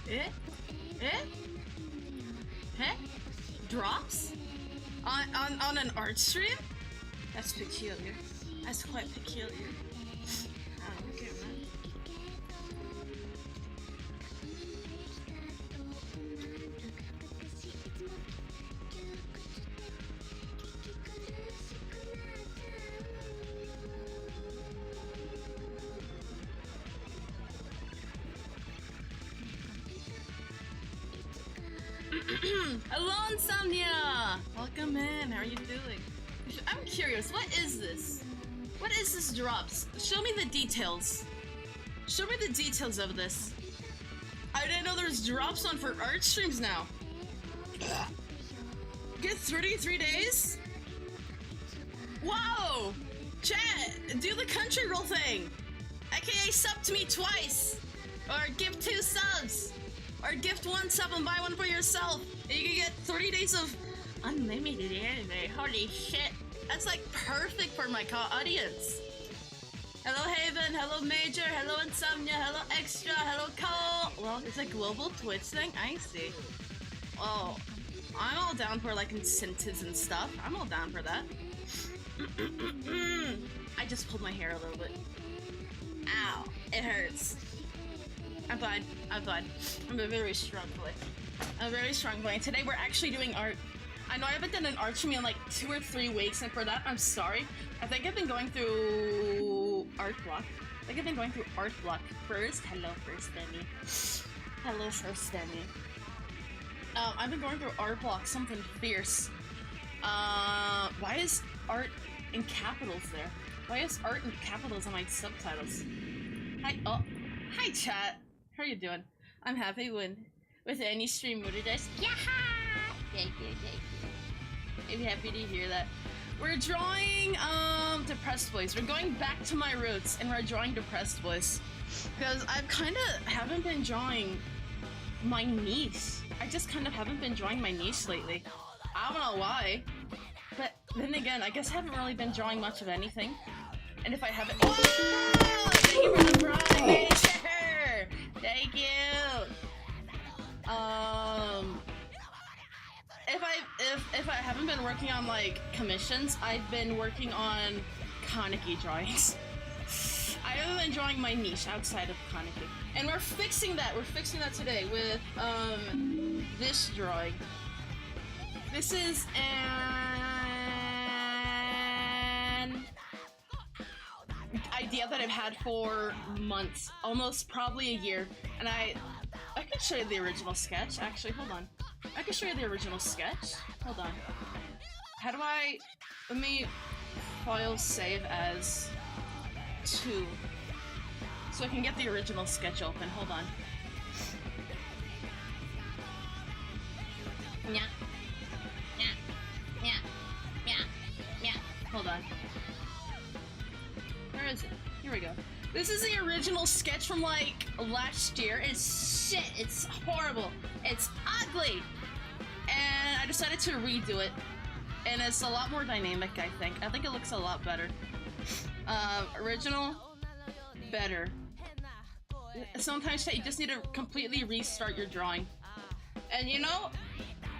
Eh? Eh? Huh? Drops? On an art stream? That's peculiar. That's quite peculiar. I don't get that. Hello, Insomnia! Welcome in. How are you doing? I'm curious. What is this? What is this drops? Show me the details. Show me the details of this. I didn't know there's drops on for art streams now. Get 33 days? Whoa! Chat, do the country roll thing. AKA sub to me twice. Or give 2 subs. Or gift 1 sub and buy 1 for yourself. And you can get 30 days of unlimited anime. Holy shit. That's like perfect for my audience. Hello Haven, hello Major, hello Insomnia, hello Extra, hello Cole. Well, it's a global Twitch thing. I see. Oh, I'm all down for like incentives and stuff. I'm all down for that. I just pulled my hair a little bit. Ow, it hurts. I'm fine. I'm fine. I'm a very strong boy. I'm a very strong boy. Today we're actually doing art. I know I haven't done an art stream in like 2 or 3 weeks, and for that, I'm sorry. I think I've been going through art block. First. Hello, First Demi. Hello, First Demi. I've been going through art block, something fierce. Why is art in capitals there? Why is art in capitals on my subtitles? Hi chat. How are you doing? I'm happy with any stream mood today. Yeah! Thank you. I'm happy to hear that. We're drawing Depressed Boys. We're going back to my roots and we're drawing Depressed Boys. Because I've kinda haven't been drawing my niche. I just kind of haven't been drawing my niche lately. I don't know why. But then again, I guess I haven't really been drawing much of anything. And if I haven't— Whoa! Thank you for the prime, Major! Thank you! If I haven't been working on like commissions, I've been working on Kaneki drawings. I haven't been drawing my niche outside of Kaneki. And we're fixing that today with this drawing. This is an idea that I've had for months, almost probably a year, and I can show you the original sketch. Actually, hold on. I can show you the original sketch. Hold on. How do I... Let me file save as 2 so I can get the original sketch open. Hold on. Hold on. Where is it? Here we go. This is the original sketch from like last year. It's shit. It's horrible. It's ugly. And I decided to redo it. And it's a lot more dynamic, I think. I think it looks a lot better. Original, better. Sometimes you just need to completely restart your drawing. And you know,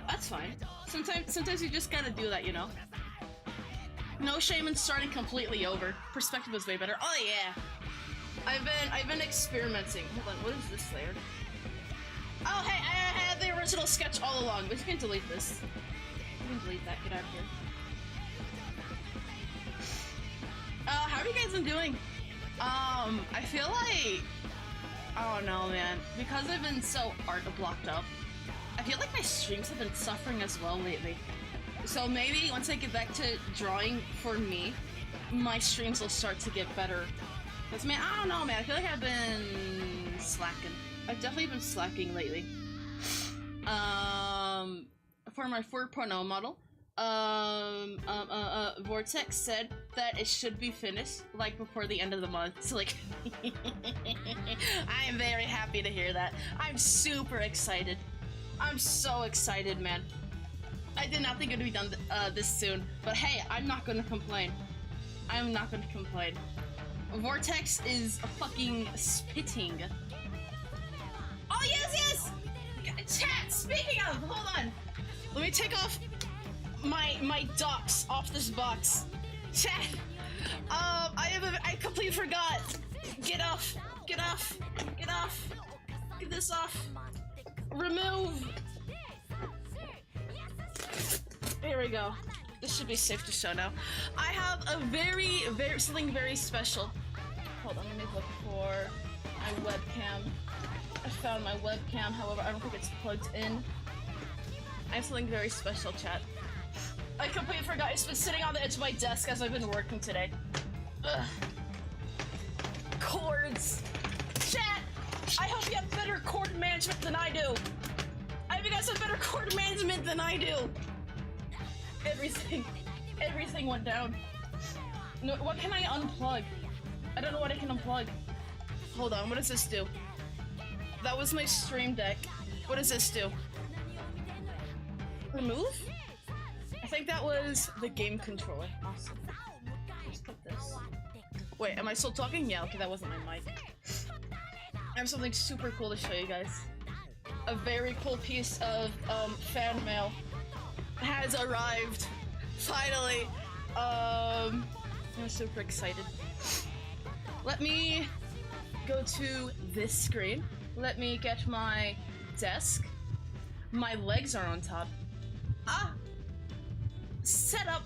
that's fine. Sometimes you just gotta do that, you know? No shame in starting completely over. Perspective is way better. Oh yeah! I've been experimenting. Hold on, what is this layer? Oh hey, I had the original sketch all along, but you can delete this. You can delete that, get out of here. How are you guys been doing? I feel like... I don't know, man. Because I've been so art blocked up, I feel like my streams have been suffering as well lately. So maybe once I get back to drawing for me, my streams will start to get better. Because man, I don't know, man. I feel like I've been slacking. I've definitely been slacking lately. For my 4.0 model, Vortex said that it should be finished like before the end of the month. So like, I am very happy to hear that. I'm super excited. I'm so excited, man. I did not think it would be done this soon, but hey, I'm not gonna complain. I'm not gonna complain. Vortex is a fucking spitting. Oh yes, yes! Speaking of, hold on. Let me take off my docks off this box. Chat. I completely forgot. Get off. Get off. Get off. Get this off. Remove. There we go. This should be safe to show now. I have a something very special. Hold on, let me look for my webcam. I found my webcam, however, I don't think it's plugged in. I have something very special, chat. I completely forgot. It's been sitting on the edge of my desk as I've been working today. Ugh. Cords. Chat! I hope you have better cord management than I do. I hope you guys have better cord management than I do. Everything went down. No, what can I unplug? I don't know what I can unplug. Hold on, what does this do? That was my stream deck. What does this do? Remove? I think that was the game controller. Awesome. Let's put this. Wait, am I still talking? Yeah, okay, that wasn't my mic. I have something super cool to show you guys. A very cool piece of fan mail has arrived. Finally. I'm super excited. Let me go to this screen. Let me get my desk. My legs are on top. Ah! Set up.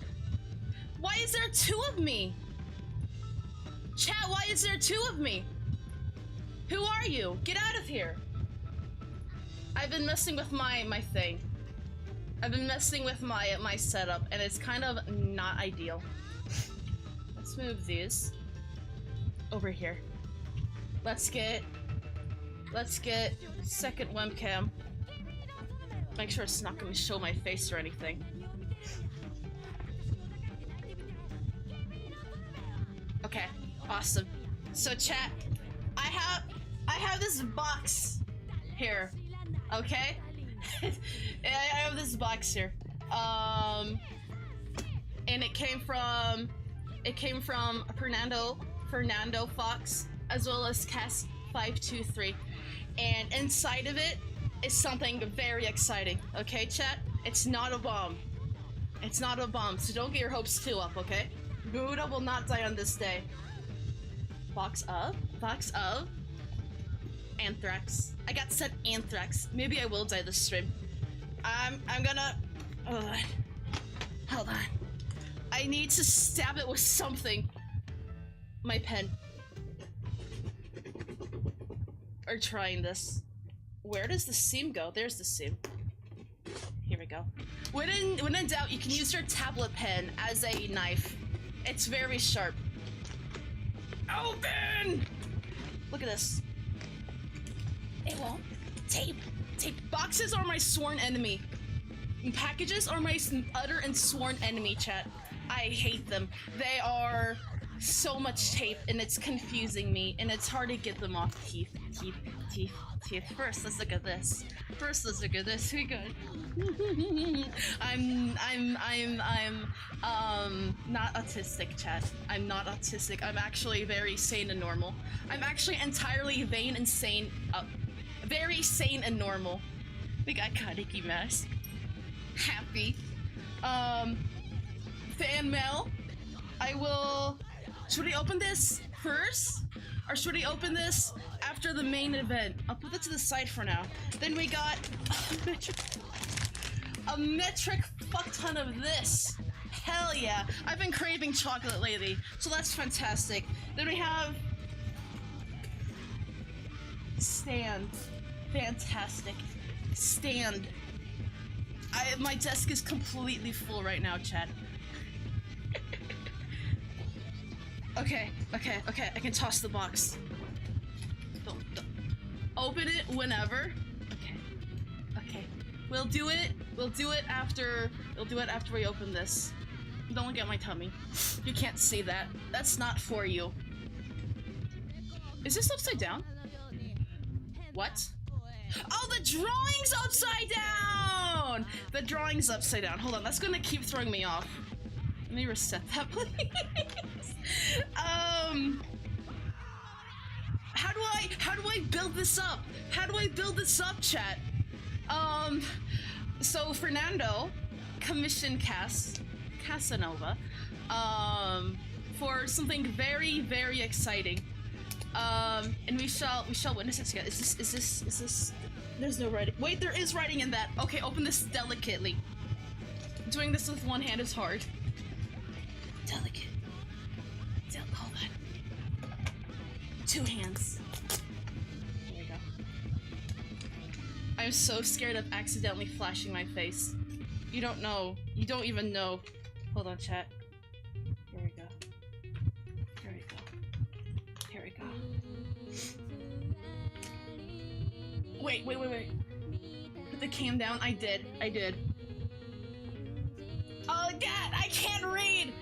Why is there two of me? Chat, why is there two of me? Who are you? Get out of here. I've been messing with my thing. I've been messing with my setup, and it's kind of not ideal. Let's move these over here. Let's get second webcam. Make sure it's not going to show my face or anything. Okay, awesome. So chat, I have this box here. Okay? I have this box here. And it came from Fernando Fox, as well as Cass523. And inside of it is something very exciting. Okay, chat? It's not a bomb. It's not a bomb, so don't get your hopes too up, okay? Muda will not die on this day. Box of anthrax. I got sent anthrax. Maybe I will die this stream. I'm gonna... hold on. I need to stab it with something. My pen. Or trying this. Where does the seam go? There's the seam. Here we go. When in doubt, you can use your tablet pen as a knife. It's very sharp. Open! Look at this. It won't. Tape. Boxes are my sworn enemy. Packages are my utter and sworn enemy, chat. I hate them. They are so much tape, and it's confusing me, and it's hard to get them off. Teeth. First, let's look at this. We good. I'm not autistic, chat. I'm not autistic. I'm actually very sane and normal. I'm actually entirely vain and sane. Very sane and normal. We got Kaneki mask. Happy. Fan mail. I will. Should we open this first? Or should we open this after the main event? I'll put that to the side for now. Then we got a metric fuck ton of this. Hell yeah. I've been craving chocolate lately, so that's fantastic. Then we have stand. Fantastic. Stand. My desk is completely full right now, chat. Okay, I can toss the box. Don't. Open it whenever. Okay. We'll do it after we open this. Don't look at my tummy. You can't see that. That's not for you. Is this upside down? What? Oh, the drawing's upside down! The drawing's upside down. Hold on, that's gonna keep throwing me off. Let me reset that, please. How do I build this up? How do I build this up, chat? So Fernando commissioned Casanova, for something very, very exciting. And we shall witness it together. Is this? There's no writing. Wait, there is writing in that. Okay, open this delicately. Doing this with one hand is hard. Delicate. Hold on. 2 hands. There we go. I'm so scared of accidentally flashing my face. You don't know. You don't even know. Hold on, chat. Here we go. Here we go. Here we go. Wait. Put the cam down. I did. Oh god, I can't read!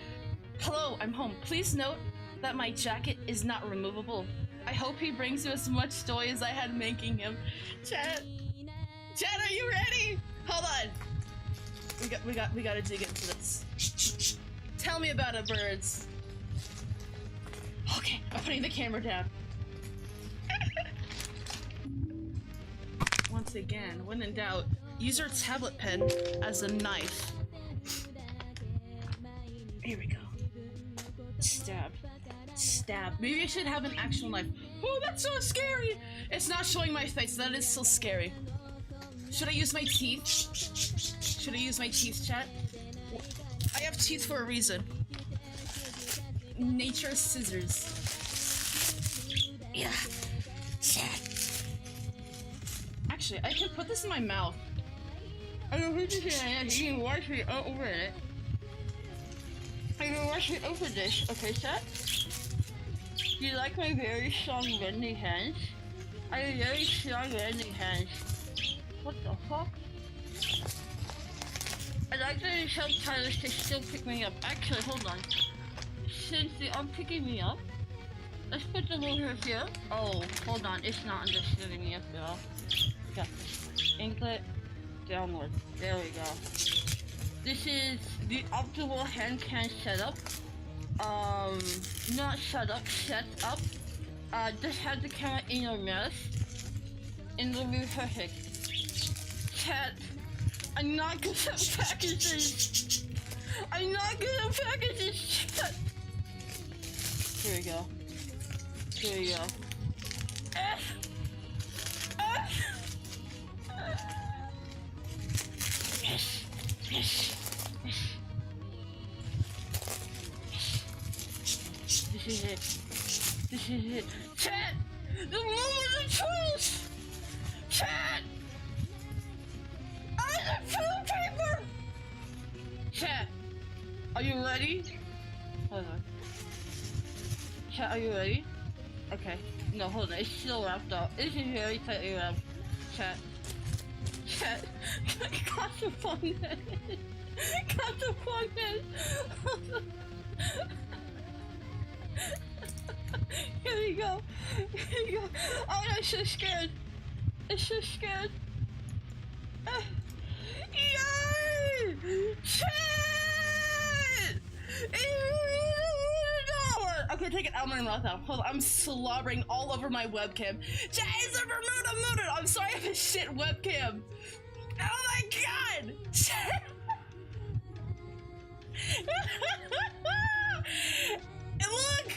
Hello, I'm home. Please note that my jacket is not removable. I hope he brings you as much joy as I had making him. Chat, are you ready? Hold on. We gotta dig into this. Shh. Tell me about it, birds. Okay, I'm putting the camera down. Once again, when in doubt, use your tablet pen as a knife. Here we go. Stab. Maybe I should have an actual knife. Oh, that's so scary! It's not showing my face. That is so scary. Should I use my teeth? Should I use my teeth, chat? I have teeth for a reason. Nature's scissors. Yeah. Chat. Actually, I can put this in my mouth. I don't know you can wash it over it. I can wash it over this. Okay, chat? Do you like my very strong bending hands? I have very strong bending hands. What the fuck? I like the subtitles to still pick me up. Actually, hold on. Since they aren't picking me up, let's put them over here. Oh, hold on. It's not understanding me up at all. Okay. Anklet downward. There we go. This is the optimal hand can setup. Not setup, set up. Just have the camera in your mouth. And it'll be perfect. Chat, I'm not good at packages. I'm not good at packages, chat. Here we go. Yes. This is it. Chat! The moment of truth! Chat! I have toilet paper! Chat! Are you ready? Hold on. Chat, are you ready? Okay. No, hold on. It's still wrapped up. It's very tightly wrapped. Chat. Got the phone head. Here we go. Oh, I'm so scared. Yay! Chat! Okay, take it out of my mouth now. Hold on, I'm slobbering all over my webcam. Chat, it's a bermuda. I'm sorry, I have a shit webcam. Oh my god! Look!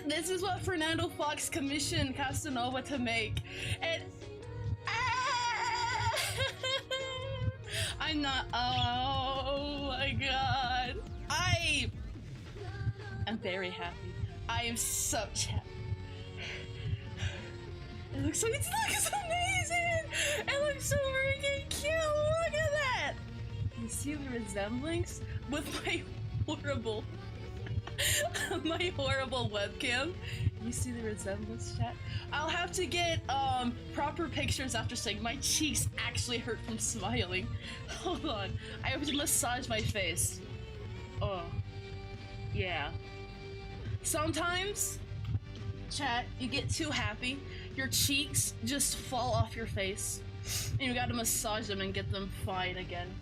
This is what Fernando Fox commissioned Casanova to make. And I'm not. Oh my god. I'm very happy. I am so happy. It looks amazing! It looks so freaking cute! Look at that! You see the resemblance with my horrible webcam? You see the resemblance, chat? I'll have to get proper pictures after saying my cheeks actually hurt from smiling. Hold on. I have to massage my face. Oh. Yeah. Sometimes, chat, you get too happy, your cheeks just fall off your face, and you gotta massage them and get them fine again.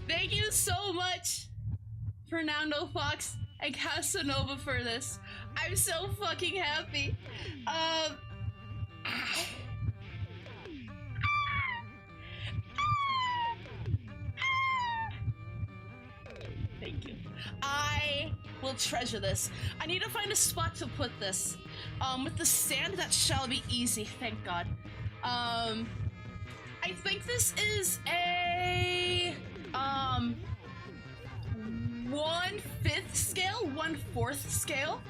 Thank you so much, Fernando Fox and Casanova, for this. I'm so fucking happy. will treasure this. I need to find a spot to put this. With the sand, that shall be easy, thank God. I think this is a 1/5 scale, 1/4 scale.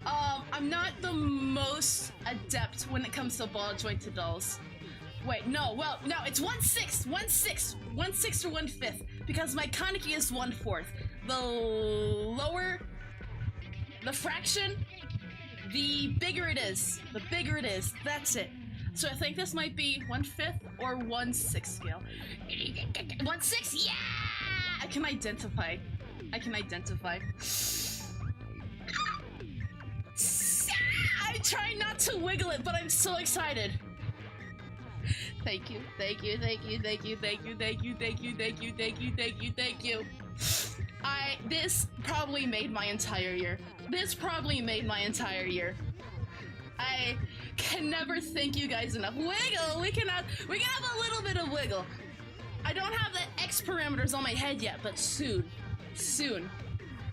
I'm not the most adept when it comes to ball jointed dolls. Wait, no, well, no, it's 1/6 or 1/5, because my kaneki is 1/4. The lower the fraction, the bigger it is. The bigger it is, that's it. So I think this might be 1/5 or 1/6 scale. 1/6, yeah! I can identify. I'm trying not to wiggle it, but I'm so excited. Thank you. This probably made my entire year. I can never thank you guys enough. Wiggle! We can have a little bit of wiggle. I don't have the X parameters on my head yet, but soon.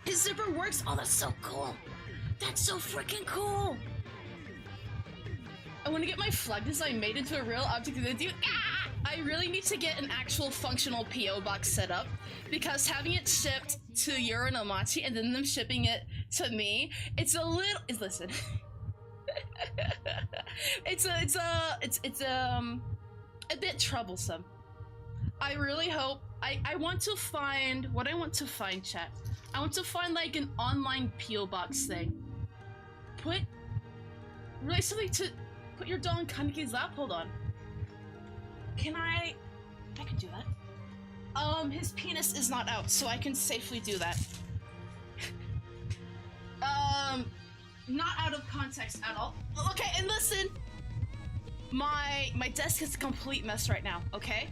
His zipper works? Oh, that's so cool. That's so freaking cool. I want to get my flag design made into a real object of the I really need to get an actual functional PO box set up, because having it shipped to Uranamachi and then them shipping it to me, it's a little. Listen, it's a bit troublesome. I really hope. I want to find what I want to find, chat. I want to find like an online PO box thing. Put really something to put your doll in Kaneki's lap. Hold on. Can I could do that. His penis is not out, so I can safely do that. Not out of context at all. Okay, and listen. My desk is a complete mess right now, okay?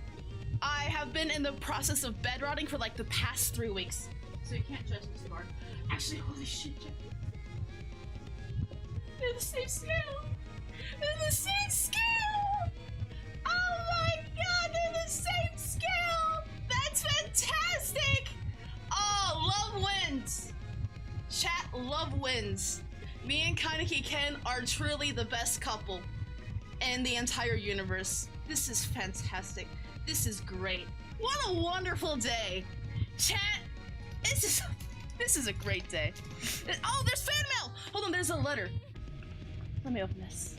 I have been in the process of bed rotting for like the past 3 weeks. So you can't judge me so hard. Actually, holy shit, Jeff. They're the same scale! They're the same scale! Oh my god, they're the same scale! That's fantastic! Oh, love wins! Chat, love wins. Me and Kaneki Ken are truly the best couple in the entire universe. This is fantastic. This is great. What a wonderful day. Chat, this is a great day. Oh, there's fan mail! Hold on, there's a letter. Let me open this.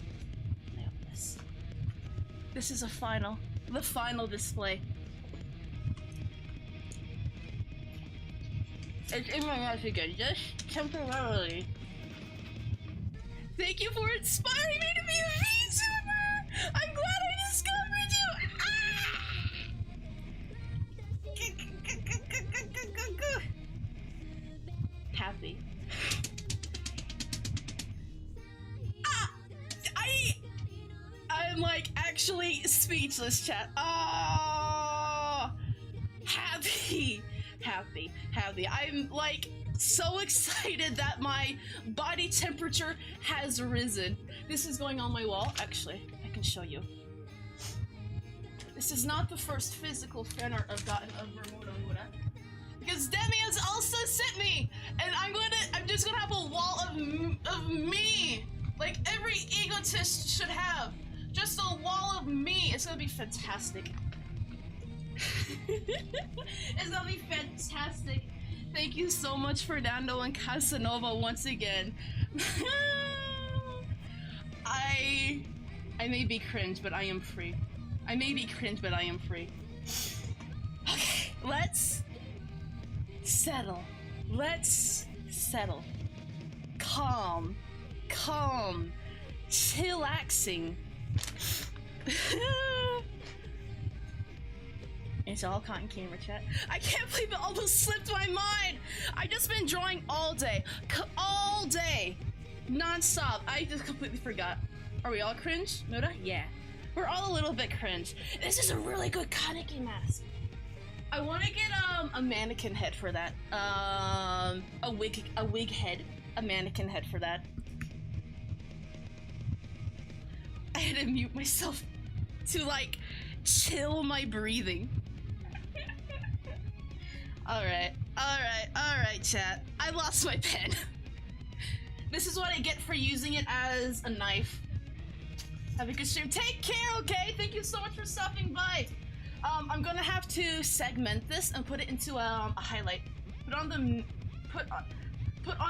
This is the final display. It's in my mouth again, just temporarily. Thank you for inspiring me to be a VTuber! I'm glad I discovered you! Happy. I'm like actually speechless, chat. Oh, happy. I'm like so excited that my body temperature has risen. This is going on my wall. Actually, I can show you. This is not the first physical fan art I've gotten of Bermuda, because Demi has also sent me, and I'm just gonna have a wall of me, like every egotist should have. Just a wall of me. It's gonna be fantastic. It's gonna be fantastic. Thank you so much, Fernando and Casanova, once again. I may be cringe, but I am free. Okay, let's settle. Calm. Chillaxing. It's all cotton camera, chat. I can't believe it almost slipped my mind. I just been drawing all day, non-stop. I just completely forgot. Are we all cringe, Muda? Yeah, we're all a little bit cringe. This is a really good Kaneki mask. I want to get a mannequin head for that. A wig head, a mannequin head for that. I had to mute myself to like chill my breathing. Alright, Alright, chat. I lost my pen. This is what I get for using it as a knife. Have a good stream. Take care, okay? Thank you so much for stopping by. I'm gonna have to segment this and put it into a highlight. Put on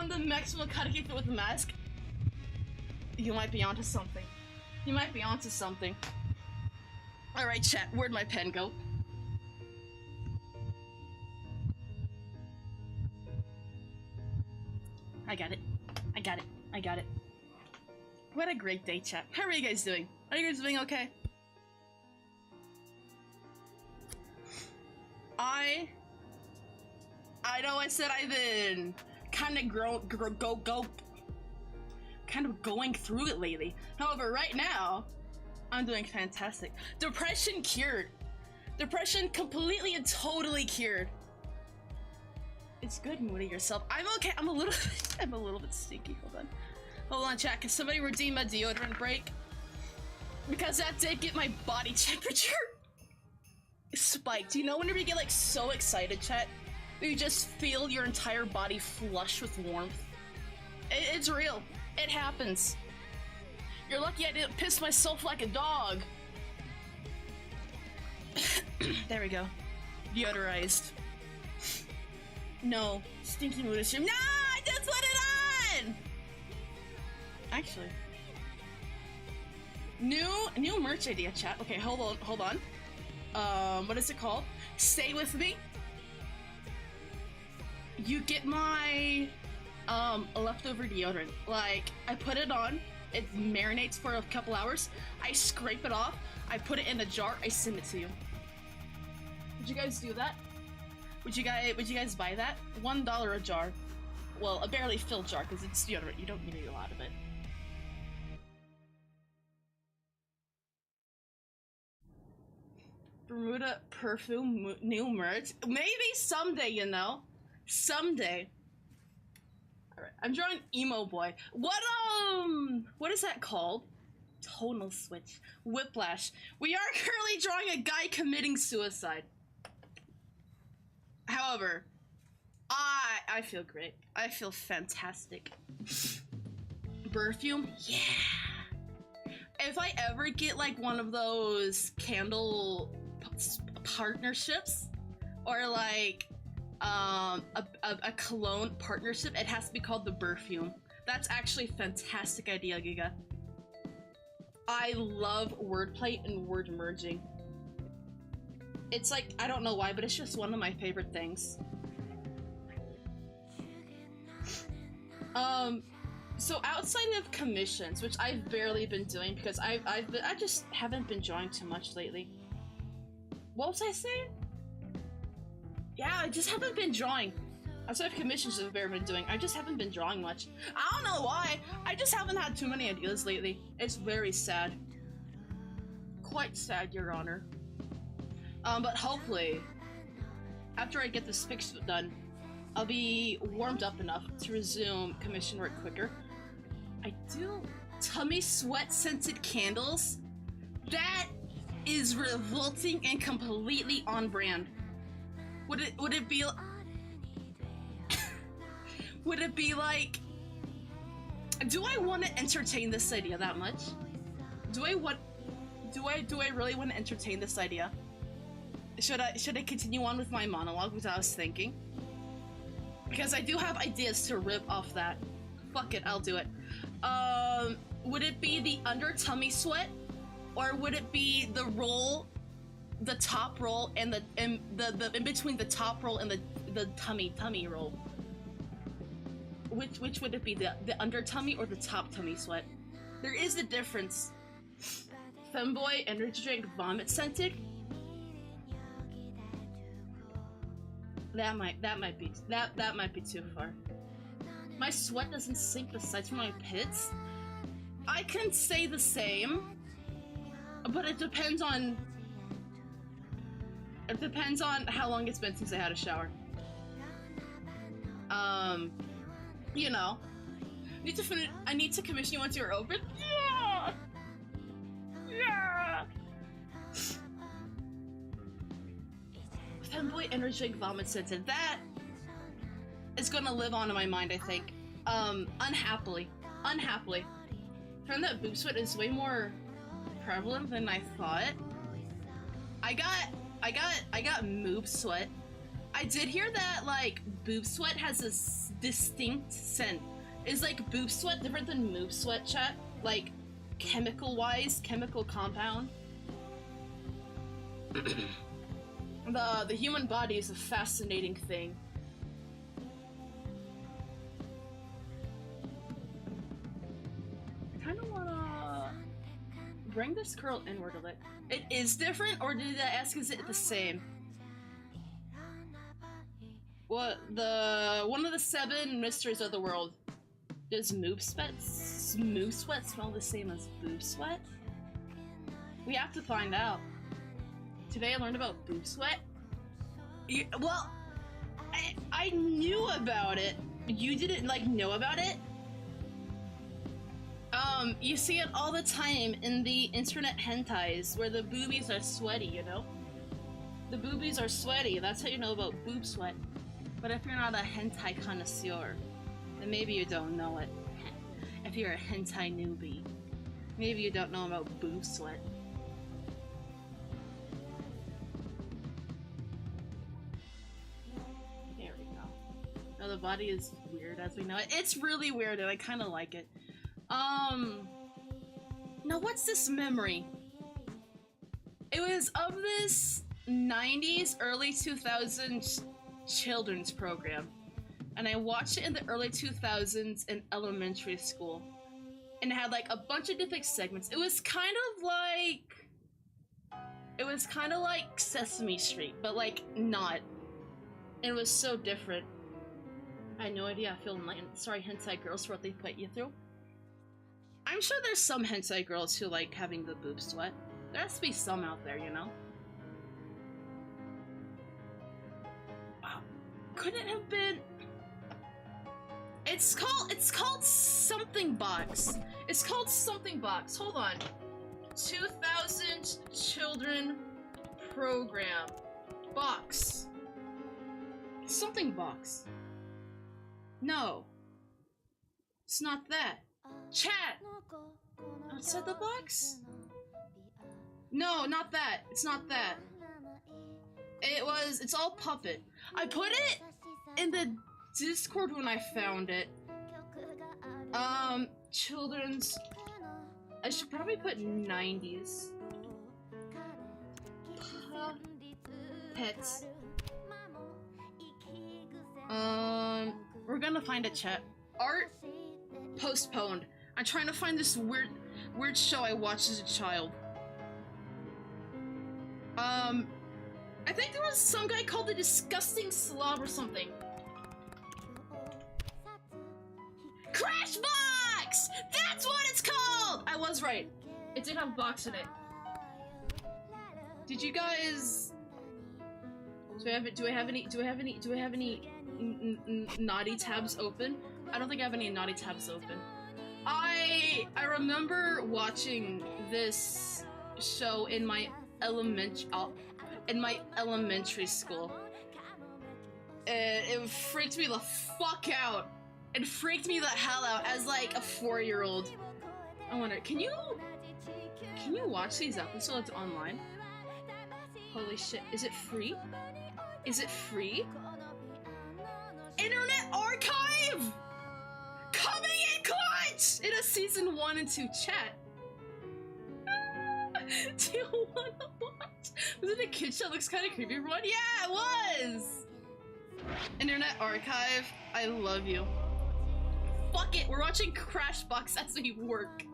the maximum Karaki fit with the mask. You might be onto something. You might be onto something. Alright, chat, where'd my pen go? I got it. What a great day, chat. How are you guys doing? Are you guys doing okay? I know I said I've been kind of going through it lately. However, right now, I'm doing fantastic. Depression cured. Depression completely and totally cured. It's good, Moody, yourself. I'm okay. I'm a little bit stinky. Hold on, chat. Can somebody redeem a deodorant break? Because that did get my body temperature spiked. You know whenever you get like so excited, chat, you just feel your entire body flush with warmth? It's real. It happens. You're lucky I didn't piss myself like a dog. There we go. Deodorized. No. Stinky mood stream. No! I just put it on! Actually. New merch idea, chat. Okay, hold on. What is it called? Stay with me. You get my leftover deodorant. Like, I put it on, it marinates for a couple hours, I scrape it off, I put it in a jar, I send it to you. Would you guys do that? Would you guys buy that? $1 a jar. Well, a barely filled jar, because it's deodorant, you don't need a lot of it. Bermuda perfume new merch? Maybe someday, you know? Someday. Alright, I'm drawing emo boy. What is that called? Tonal switch. Whiplash. We are currently drawing a guy committing suicide. However, I feel great. I feel fantastic. Perfume? Yeah! If I ever get like one of those candle partnerships, or like a cologne partnership, it has to be called the perfume. That's actually a fantastic idea, Giga. I love wordplay and word merging. It's like, I don't know why, but it's just one of my favorite things. So outside of commissions, which I've barely been doing because I just haven't been drawing too much lately. What was I saying? Yeah, I just haven't been drawing. Outside of commissions I've barely been doing, I just haven't been drawing much. I don't know why, I just haven't had too many ideas lately. It's very sad. Quite sad, Your Honor. But hopefully, after I get this fix done, I'll be warmed up enough to resume commission work quicker. I do tummy sweat scented candles. That is revolting and completely on brand. Would it be would it be like, do I want to entertain this idea that much? Do I really want to entertain this idea? Should I continue on with my monologue, which I was thinking? Because I do have ideas to rip off that. Fuck it, I'll do it. Would it be the under tummy sweat? Or would it be the roll, the top roll, and the in between the top roll and the tummy roll? Which would it be, the under tummy or the top tummy sweat? There is a difference. Femboy energy drink vomit scented. That might be too far. My sweat doesn't sink besides from my pits. I can say the same, but it depends on how long it's been since I had a shower. You know, I need to commission you once you're open. Yeah. Yeah. Femboy energy drink vomit scented. is gonna live on in my mind, I think. Unhappily. Unhappily. Turn that boob sweat is way more prevalent than I thought. I got moob sweat. I did hear that, like, boob sweat has a distinct scent. Is, like, boob sweat different than moob sweat, chat? Like, chemical-wise, chemical compound? The human body is a fascinating thing. I kinda wanna bring this curl inward a bit. It is different, or did I ask is it the same? What, one of the 7 mysteries of the world. Does moob sweat smell the same as boob sweat? We have to find out. Today I learned about boob sweat. Well, I knew about it. You didn't, like, know about it? You see it all the time in the internet hentais where the boobies are sweaty, you know? The boobies are sweaty, that's how you know about boob sweat. But if you're not a hentai connoisseur, then maybe you don't know it. If you're a hentai newbie, maybe you don't know about boob sweat. There we go. No, the body is weird as we know it. It's really weird and I kind of like it. Now what's this memory? It was of this 90s, early 2000s children's program. And I watched it in the early 2000s in elementary school. And it had like a bunch of different segments. It was kind of like Sesame Street, but like not. It was so different. I had no idea. I feel enlightened. Sorry, hentai girls, for what they put you through. I'm sure there's some hentai girls who like having the boob sweat. There has to be some out there, you know? Wow. Could it have been... It's called something box. It's called something box. Hold on. 2000 children program box. Something box. No. It's not that. Chat. Outside the box? No, not that. It's not that. It's all puppet. I put it in the Discord when I found it. Children's... I should probably put 90s. Pets. We're gonna find a chat. Art postponed. I'm trying to find this weird show I watched as a child. I think there was some guy called the Disgusting Slob or something. Crashbox! That's what it's called! I was right. It did have box in it. Did you guys... Do I have any naughty tabs open? I don't think I have any naughty tabs open. I remember watching this show in my elementary school. It freaked me the fuck out. It freaked me the hell out as like a 4-year-old. I wonder, can you watch these episodes online? Holy shit, is it free? Is it free? Internet Archive! Coming in clutch! In a season 1 and 2 chat. Do you wanna watch? Was it a kid show? Looks kind of creepy, everyone. Yeah, it was! Internet Archive, I love you. Fuck it, we're watching Crashbox as we work.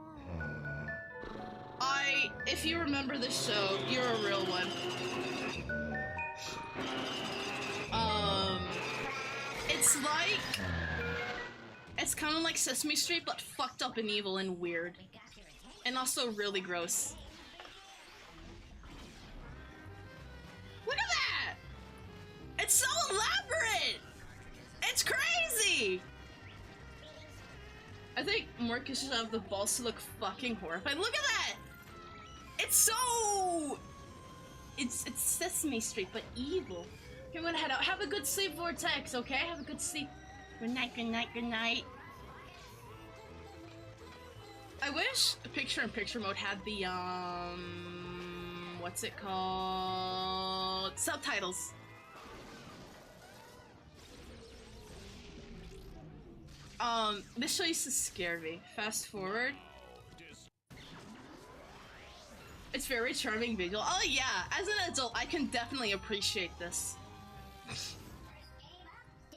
If you remember the show, you're a real one. It's kind of like Sesame Street, but fucked up and evil and weird. And also really gross. Look at that! It's so elaborate! It's crazy! I think Marcus should have the balls to look fucking horrified. Look at that! It's so... It's Sesame Street, but evil. Okay, I'm gonna head out. Have a good sleep, Vortex, okay? Have a good sleep. Good night, good night, good night. I wish picture-in-picture mode had the, what's it called? Subtitles. This show used to scare me. Fast forward. It's very charming visual. Oh yeah, as an adult, I can definitely appreciate this.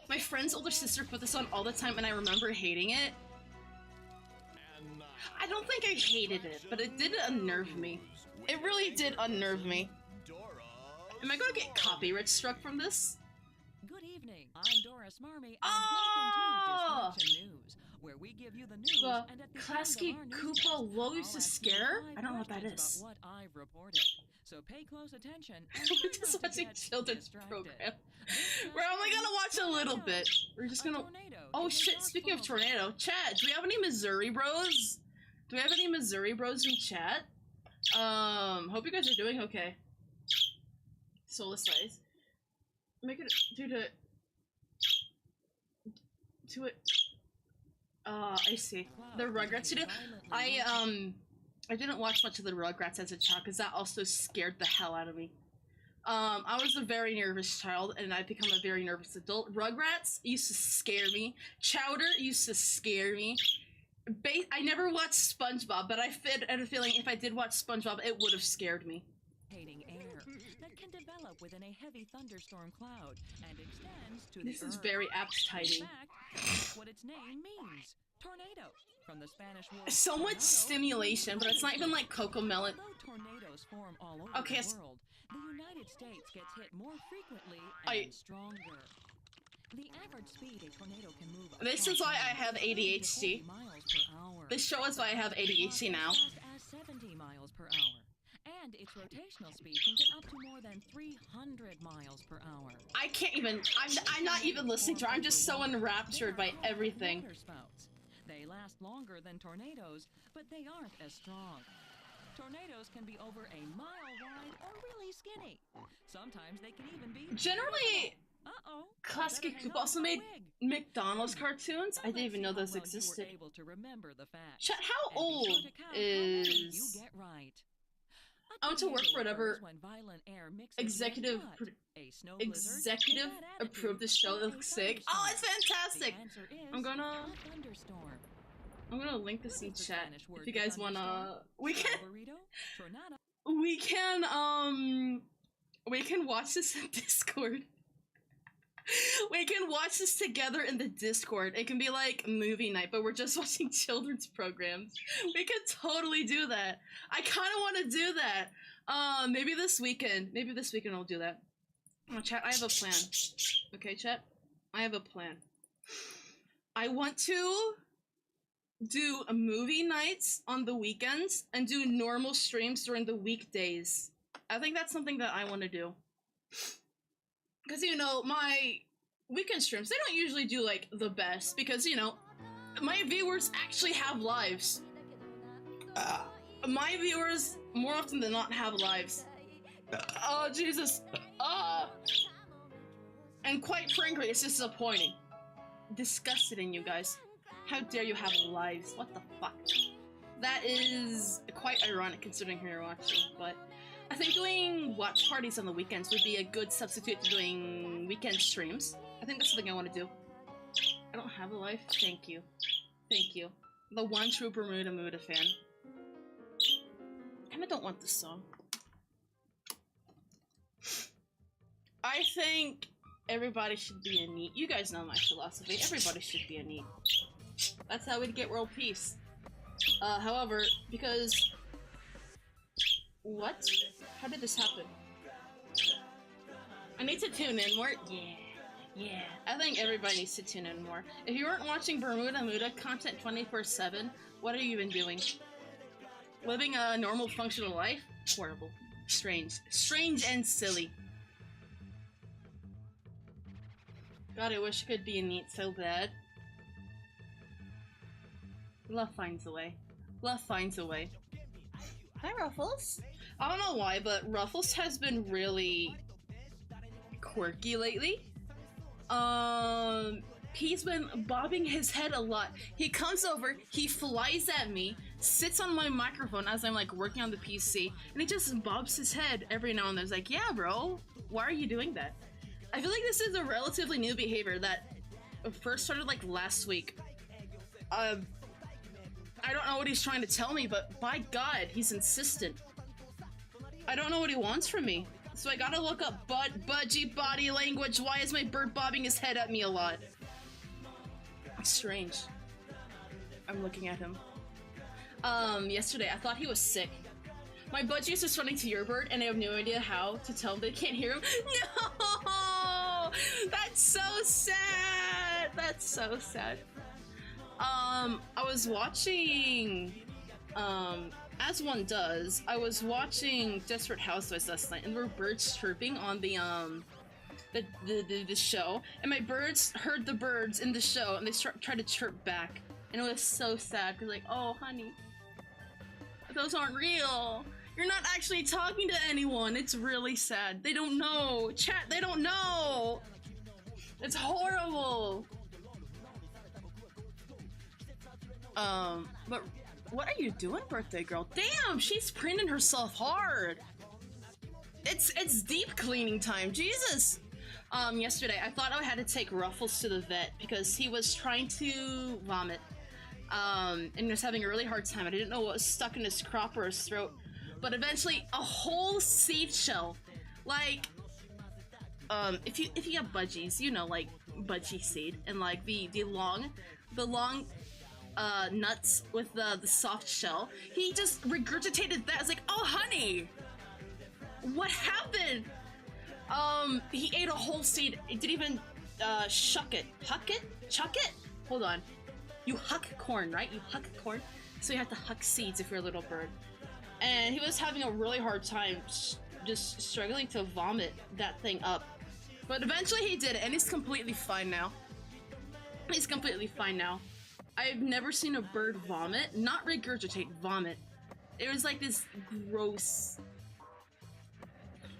My friend's older sister put this on all the time and I remember hating it. I don't think I hated it, but it did unnerve me. It really did unnerve me. Am I gonna get copyright struck from this? Good evening. I'm Dora Smarmy, and welcome to Disconnection News, where we give you the news and at the Klasky end of our Koopa newscast, Low used to I'll ask you scare? 5 I don't know what that questions is. about what I've reported. So pay close attention and We're try just not to watching get children's distracted. program. This We're only gonna watch a little bit. We're just gonna. Oh shit! Speaking of tornado, chat. Do we have any Missouri bros? Do we have any Missouri bros in chat? Hope you guys are doing okay. Solar size. Make it to it. I see. The Rugrats video. I didn't watch much of the Rugrats as a child because that also scared the hell out of me. I was a very nervous child and I've become a very nervous adult. Rugrats used to scare me. Chowder used to scare me. I never watched SpongeBob, but I had a feeling if I did watch SpongeBob, it would have scared me. Air that can develop within a heavy thunderstorm cloud and extends to This the is earth. very appetizing. In fact, that's what its name means. Tornado. From the Spanish word So much tornado, stimulation, but it's not even like Cocomelon. although tornadoes form all over Okay, the world, the United States gets hit more frequently and stronger. The average speed a tornado can move. This is why I have ADHD. Miles per hour. This show is why I have ADHD now. As fast as 70 miles per hour. And its rotational speed can get up to more than 300 miles per hour. I can't even. I'm not even listening to her. I'm just so enraptured by everything. Water spouts. They last longer than tornadoes, but they aren't as strong. Tornadoes can be over a mile wide or really skinny. Sometimes they can even be Generally, uh-oh. Klasky Koopa also made McDonald's cartoons. I didn't even know those existed. Able to remember the facts. Chat, how And be old sure to count how many is you get right. I want to work for whatever When violent air mixes executive with what? A snow blizzard? executive With that attitude, approved this show? It or a looks sick. Oh, it's fantastic! The answer is I'm gonna a thunderstorm. link this in What is the chat Spanish word if you for guys wanna. thunderstorm? We can Burrito? Tornado? we can watch this in Discord. We can watch this together in the Discord. It can be like movie night, but we're just watching children's programs. We could totally do that. I kind of want to do that. Maybe this weekend. Maybe this weekend I'll do that. Oh, chat, I have a plan. Okay, chat? I have a plan. I want to do a movie nights on the weekends and do normal streams during the weekdays. I think that's something that I want to do. Because, you know, my weekend streams, they don't usually do, like, the best. Because, you know, my viewers actually have lives. My viewers, more often than not, have lives. Oh, Jesus. And quite frankly, it's disappointing. Disgusted in you guys. How dare you have lives? What the fuck? That is quite ironic considering who you're watching, but I think doing watch parties on the weekends would be a good substitute to doing weekend streams. I think that's something I want to do. I don't have a life? Thank you. Thank you. The one true Bermuda fan. I don't want this song. I think everybody should be a NEET. You guys know my philosophy. Everybody should be a NEET. That's how we'd get world peace. However, because... What? How did this happen? I need to tune in more. Yeah. I think everybody needs to tune in more. If you weren't watching Bermuda content 24/7, what are you even doing? Living a normal, functional life? Horrible. Strange. Strange and silly. God, I wish I could be a NEET so bad. Love finds a way. Love finds a way. Hi, Ruffles. I don't know why, but Ruffles has been really quirky lately. He's been bobbing his head a lot. He comes over, he flies at me, sits on my microphone as I'm like working on the PC, and he just bobs his head every now and then. It's like, yeah, bro, why are you doing that? I feel like this is a relatively new behavior that first started like last week. I don't know what he's trying to tell me, but by God, he's insistent. I don't know what he wants from me. So I gotta look up budgie body language. Why is my bird bobbing his head at me a lot? It's strange. I'm looking at him. Yesterday I thought he was sick. My budgie is responding to your bird and I have no idea how to tell him they can't hear him. No! That's so sad! That's so sad. I was watching, as one does, I was watching Desperate Housewives last night, and there were birds chirping on the show, and my birds heard the birds in the show, and they tried to chirp back, and it was so sad, because like, oh, honey, those aren't real. You're not actually talking to anyone. It's really sad. They don't know. Chat, they don't know. It's horrible. But what are you doing, birthday girl? Damn, she's preening herself hard. It's deep cleaning time, Jesus. Yesterday I thought I had to take Ruffles to the vet because he was trying to vomit. And he was having a really hard time. I didn't know what was stuck in his crop or his throat. But eventually, a whole seed shell, like, if you have budgies, you know, like budgie seed, and like the long nuts with the soft shell. He just regurgitated that. I was like, oh honey, what happened? He ate a whole seed. It didn't even chuck it. Hold on. You huck corn, right? You huck corn, so you have to huck seeds if you're a little bird. And he was having a really hard time just struggling to vomit that thing up. But eventually he did it, and he's completely fine now. He's completely fine now. I've never seen a bird vomit, not regurgitate, vomit. It was like this gross,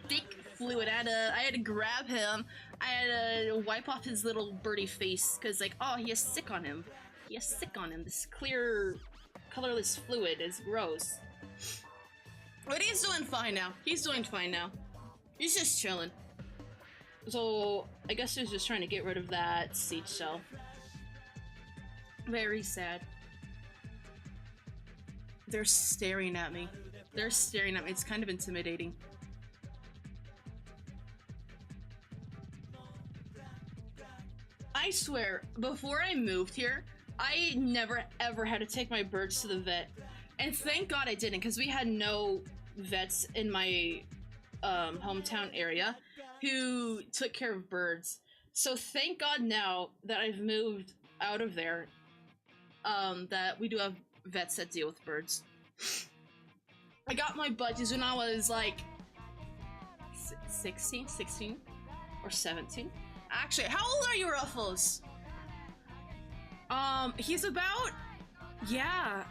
thick fluid. I had to grab him. I had to wipe off his little birdie face, because like, oh, he has sick on him. He has sick on him. This clear, colorless fluid is gross. But he's doing fine now. He's doing fine now. He's just chilling. So, I guess he's just trying to get rid of that seed shell. Very sad. They're staring at me. They're staring at me. It's kind of intimidating. I swear, before I moved here, I never ever had to take my birds to the vet. And thank God I didn't, because we had no vets in my hometown area who took care of birds. So thank God now that I've moved out of there, that we do have vets that deal with birds. I got my budgies when I was like 16 or 17. Actually, how old are you, Ruffles? He's about, yeah,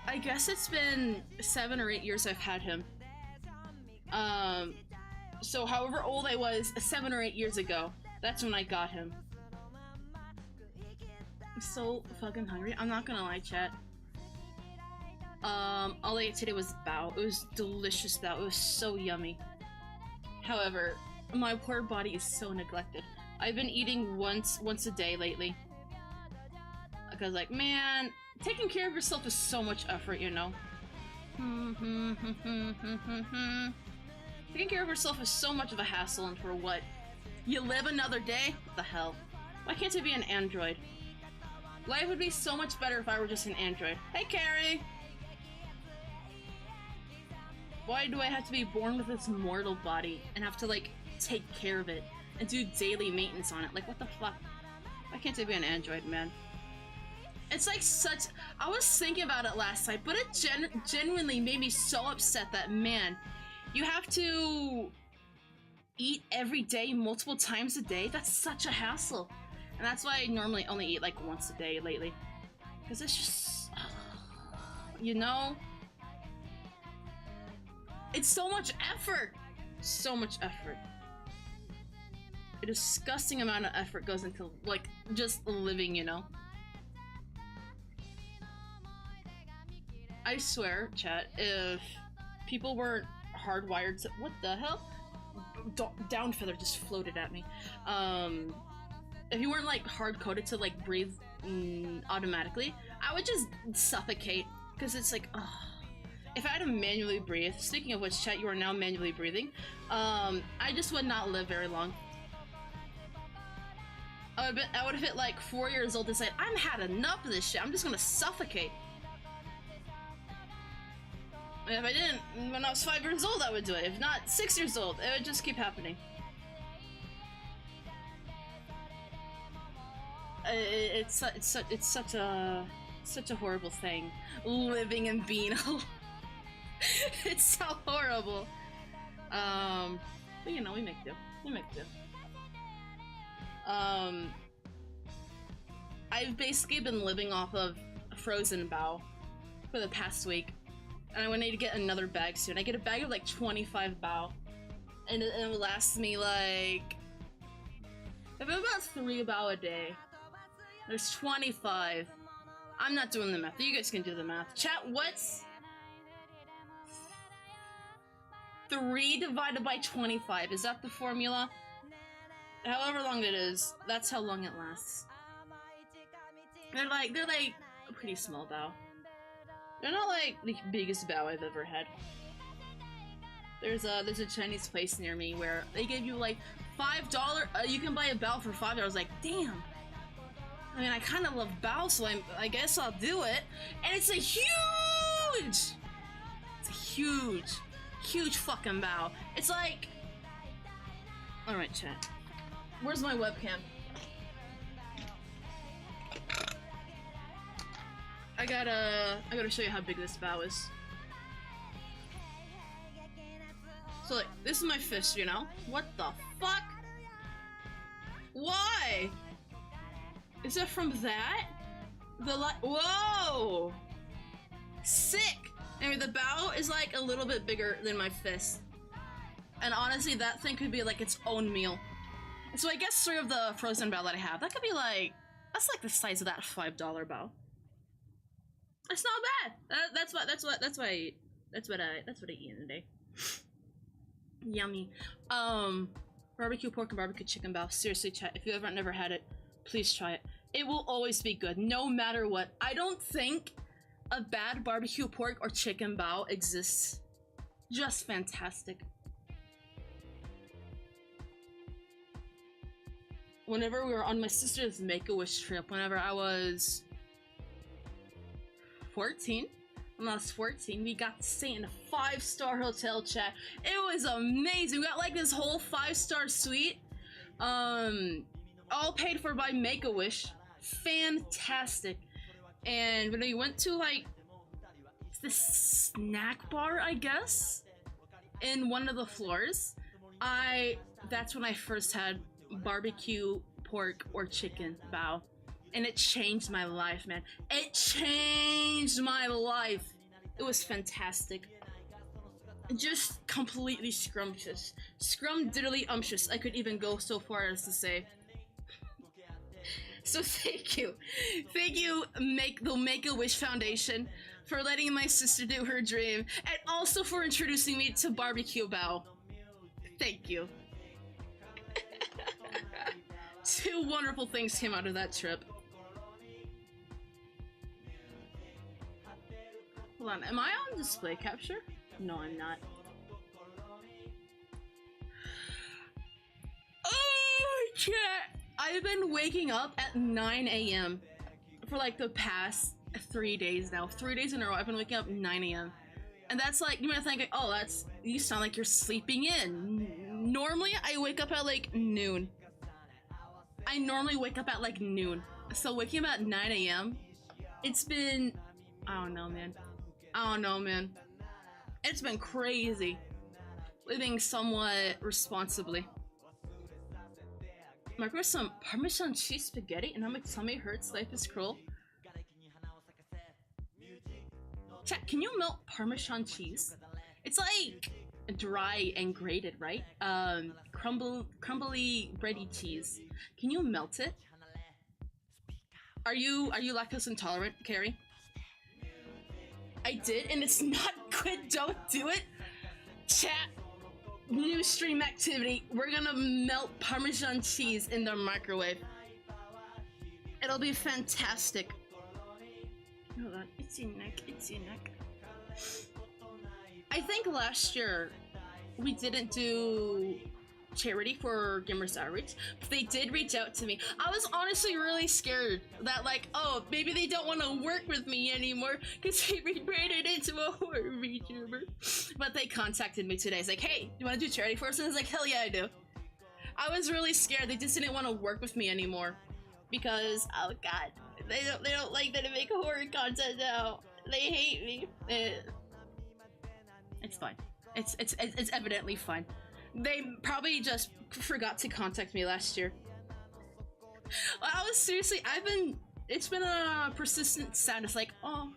I guess it's been 7 or 8 years I've had him. So however old I was 7 or 8 years ago, that's when I got him. I'm so fucking hungry. I'm not gonna lie, chat. All I ate today was bao. It was delicious bao. It was so yummy. However, my poor body is so neglected. I've been eating once a day lately. Because like, man, taking care of yourself is so much effort, you know? Taking care of yourself is so much of a hassle, and for what? You live another day? What the hell? Why can't it be an android? Life would be so much better if I were just an android. Hey, Carrie! Why do I have to be born with this mortal body and have to, like, take care of it and do daily maintenance on it? Like, what the fuck? Why can't it be an android, man? It's like such... I was thinking about it last night, but it genuinely made me so upset that, man, you have to eat every day, multiple times a day? That's such a hassle. And that's why I normally only eat like once a day lately. Because it's just... you know? It's so much effort! So much effort. a disgusting amount of effort goes into, like, just living, you know? I swear, chat, if people weren't hardwired to— what the hell? Down feather just floated at me. If you weren't, like, hard-coded to, like, breathe automatically, I would just suffocate, because it's like, ugh. If I had to manually breathe— speaking of which, chat, you are now manually breathing, I just would not live very long. I would have hit, like, 4 years old and said, I've had enough of this shit, I'm just gonna suffocate. And if I didn't, when I was 5 years old, I would do it. If not, 6 years old, it would just keep happening. It's such a horrible thing, living and being alive. It's so horrible. But you know, we make do. We make do. I've basically been living off of frozen bao for the past week, and I need to get another bag soon. I get a bag of like 25 bao, and it will last me like about 3 bao a day. There's 25. I'm not doing the math. You guys can do the math. Chat, what's 3 divided by 25? Is that the formula? However long it is, that's how long it lasts. They're like a pretty small bao. They're not like the biggest bao I've ever had. There's a Chinese place near me where they give you like $5. You can buy a bao for $5. I was like, damn. I mean, I kind of love bao, so I guess I'll do it. And it's a huge fucking bao. It's like, all right, chat. Where's my webcam? I gotta show you how big this bao is. So like, this is my fist, you know? What the fuck? Why? Is it from that? Whoa! Sick! Anyway, the bao is like a little bit bigger than my fist. And honestly, that thing could be like its own meal. And so I guess 3 of the frozen bao that I have, that could be like, that's like the size of that $5 bao. That's not bad. That's what I eat in a day. Yummy. Barbecue pork and barbecue chicken bao. Seriously, chat, if you ever never had it, please try it. It will always be good, no matter what. I don't think a bad barbecue pork or chicken bao exists. Just fantastic. Whenever we were on my sister's Make-A-Wish trip, whenever I was 14, when I was 14, we got to stay in a 5-star hotel, chat. It was amazing. We got like this whole 5-star suite, all paid for by Make-A-Wish. Fantastic. And when we went to like this snack bar, I guess, in one of the floors, that's when I first had barbecue pork or chicken bao. And it changed my life, man. It changed my life. It was fantastic. Just completely scrumptious. Scrum-diddly-umptious. I could even go so far as to say. So thank you. Thank you, the Make-A-Wish Foundation, for letting my sister do her dream, and also for introducing me to barbecue bao. Thank you. 2 wonderful things came out of that trip. Hold on, am I on display capture? No, I'm not. Oh, chat! I've been waking up at 9 a.m. for like the past 3 days now. 3 days in a row, I've been waking up at 9 a.m. And that's like, you might think, oh, you sound like you're sleeping in. Normally, I wake up at like noon. I normally wake up at like noon. So waking up at 9 a.m., it's been, I don't know, man. It's been crazy. Living somewhat responsibly. Microwave some Parmesan cheese spaghetti and now my tummy hurts, life is cruel. Chat, can you melt Parmesan cheese? It's like dry and grated, right? Crumbly bready cheese. Can you melt it? Are you lactose intolerant, Carrie? I did, and it's not good. Don't do it. Chat. New stream activity. We're gonna melt Parmesan cheese in the microwave. It'll be fantastic. Hold on. Itchy neck. Itchy neck. I think last year we didn't do charity for Gamers Outreach, but they did reach out to me. I was honestly really scared that, like, oh, maybe they don't want to work with me anymore because they rebranded into a horror VTuber. But they contacted me today. It's like, hey, you want to do charity for us? And I was like, hell yeah, I do. I was really scared. They just didn't want to work with me anymore because, oh god, they don't like that I make horror content now. They hate me. It's fine. It's evidently fine. They probably just forgot to contact me last year. I was seriously, it's been a persistent sadness, like, oh,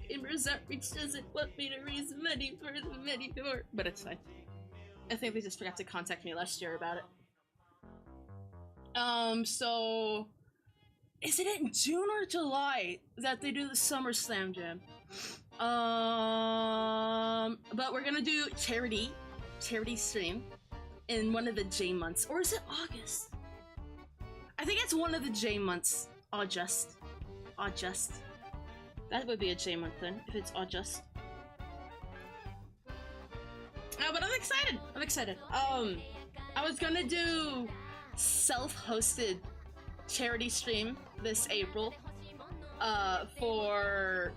Gamers Outreach doesn't want me to raise money for the Medidor. But it's fine. I think they just forgot to contact me last year about it. So, is it in June or July that they do the Summer Slam Jam? But we're gonna do charity stream in one of the J months, or is it August? I think it's one of the J months. August. That would be a J month then, if it's August. But I'm excited. I was gonna do self-hosted charity stream this April for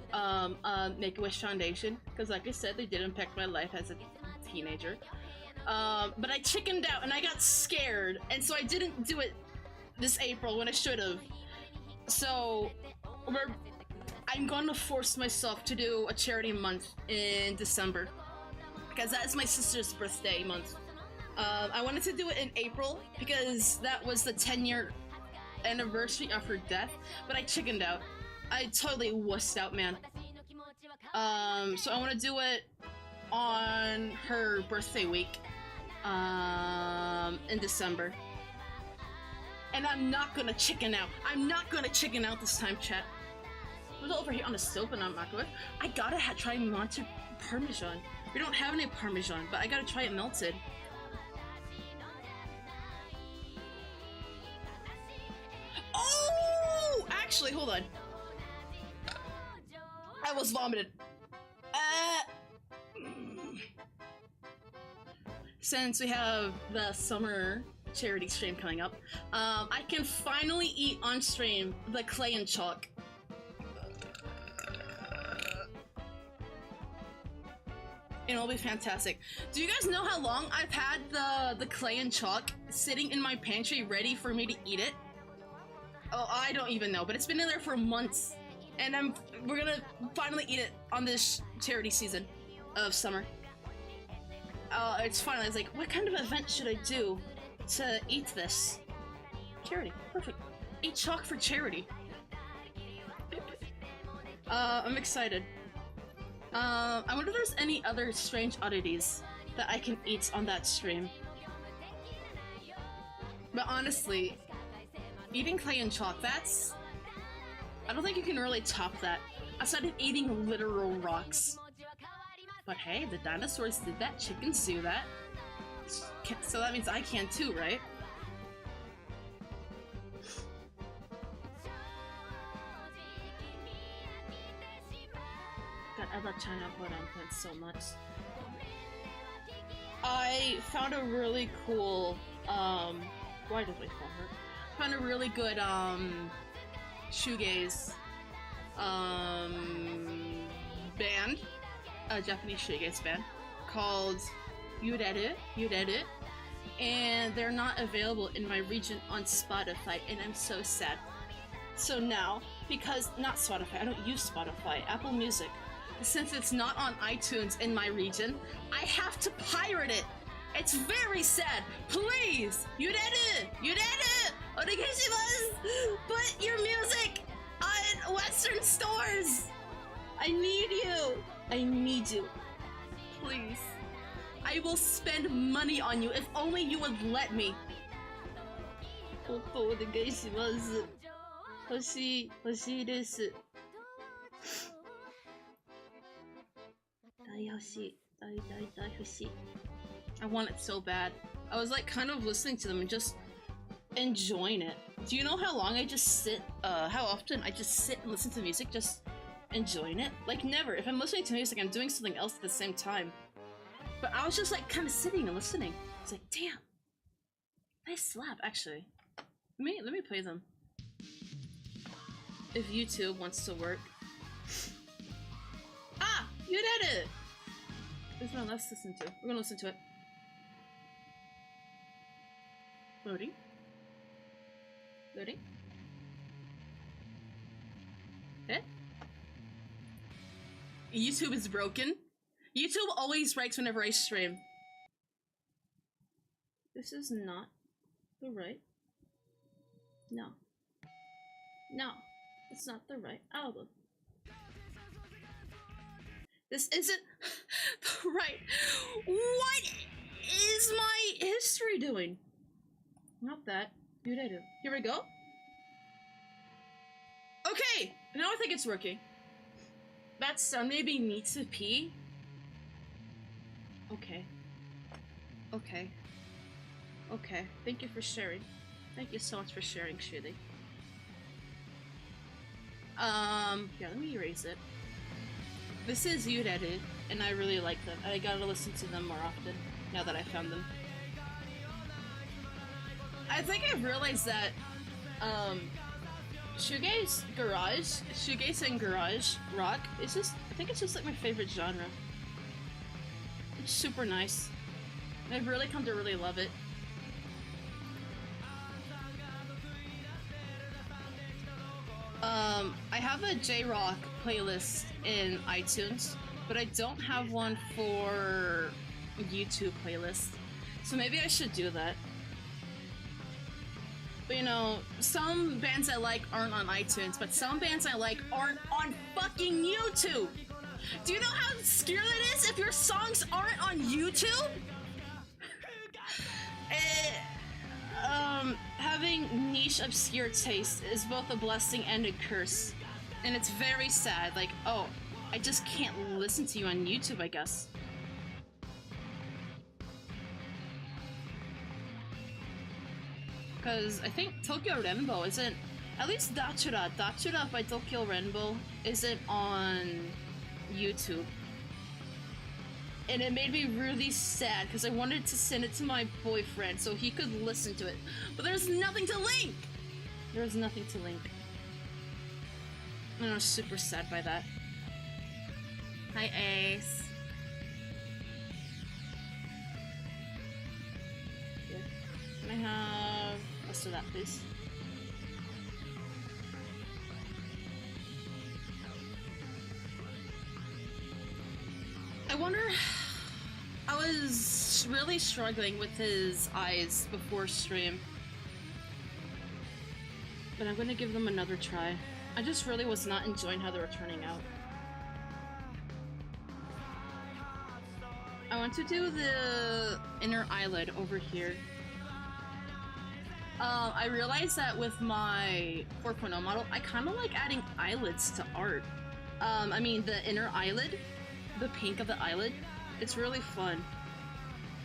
Make-A-Wish Foundation, because like I said, they did impact my life as a teenager. But I chickened out and I got scared, and so I didn't do it this April when I should have. So I'm gonna force myself to do a charity month in December, because that is my sister's birthday month. I wanted to do it in April because that was the 10-year anniversary of her death, but I chickened out. I totally wussed out, man. So I want to do it on her birthday week, in December. And I'm not gonna chicken out. I'm not gonna chicken out this time, chat. I was over here on the stove and I'm not going. I gotta try melted Parmesan. We don't have any Parmesan, but I gotta try it melted. Oh! Actually, hold on. I was vomited. Since we have the summer charity stream coming up, I can finally eat on stream the clay and chalk. It'll be fantastic. Do you guys know how long I've had the clay and chalk sitting in my pantry ready for me to eat it? Oh, I don't even know, but it's been in there for months. And we're gonna finally eat it on this charity season of summer. It's finally, like, what kind of event should I do to eat this? Charity, perfect. Eat chalk for charity. I'm excited. I wonder if there's any other strange oddities that I can eat on that stream. But honestly, eating clay and chalk, I don't think you can really top that. Aside of eating literal rocks. But hey, the dinosaurs did that, chickens do that. So that means I can too, right? God, I love China Quote-Unquote so much. I found a really cool, why did we call her? Found a really good, shoegaze, band, a Japanese shoegaze band, called Yureru, and they're not available in my region on Spotify, and I'm so sad. So now, because, not Spotify, I don't use Spotify, Apple Music, since it's not on iTunes in my region, I have to pirate it! It's very sad! Please! Yureru! Onegaishimasu! Put your music on Western stores! I need you! Please. I will spend money on you if only you would let me. ポッポお願いします。欲しいです。大欲しい。大欲しい。I want it so bad. I was like kind of listening to them and just enjoying it. Do you know how long I just sit, how often I just sit and listen to music, just enjoying it? Like never. If I'm listening to music, I'm doing something else at the same time. But I was just like kind of sitting and listening. It's like, damn. They slap, actually. Let me play them. If YouTube wants to work. Ah! You did it! This one, let's listen to. We're gonna listen to it. Loading. Loading. Eh? YouTube is broken. YouTube always breaks whenever I stream. This is not the right. No. No. It's not the right album. This isn't the right. What is my history doing? Not that. Here we go. Okay! Now I think it's working. That sound maybe needs to pee. Okay. Okay. Okay. Thank you for sharing. Thank you so much for sharing, Shitty. Yeah, let me erase it. This is Yureru, and I really like them. I gotta listen to them more often, now that I found them. I think I've realized that, shoegaze and garage rock is just, I think it's just like my favorite genre. It's super nice. I've really come to really love it. I have a J-Rock playlist in iTunes, but I don't have one for YouTube playlist. So maybe I should do that. But you know, some bands I like aren't on iTunes, but some bands I like aren't on fucking YouTube! Do you know how obscure that is if your songs aren't on YouTube? Having niche obscure taste is both a blessing and a curse. And it's very sad, like, oh, I just can't listen to you on YouTube, I guess. Because I think Tokyo Rainbow isn't, at least Datura by Tokyo Rainbow isn't on YouTube. And it made me really sad because I wanted to send it to my boyfriend so he could listen to it. But there's nothing to link! There's nothing to link. And I was super sad by that. Hi, Ace. Here. Can I have most of that, please? I wonder, I was really struggling with his eyes before stream, but I'm gonna give them another try. I just really was not enjoying how they were turning out. I want to do the inner eyelid over here. I realized that with my 4.0 model, I kind of like adding eyelids to art. I mean the inner eyelid. The pink of the eyelid, it's really fun.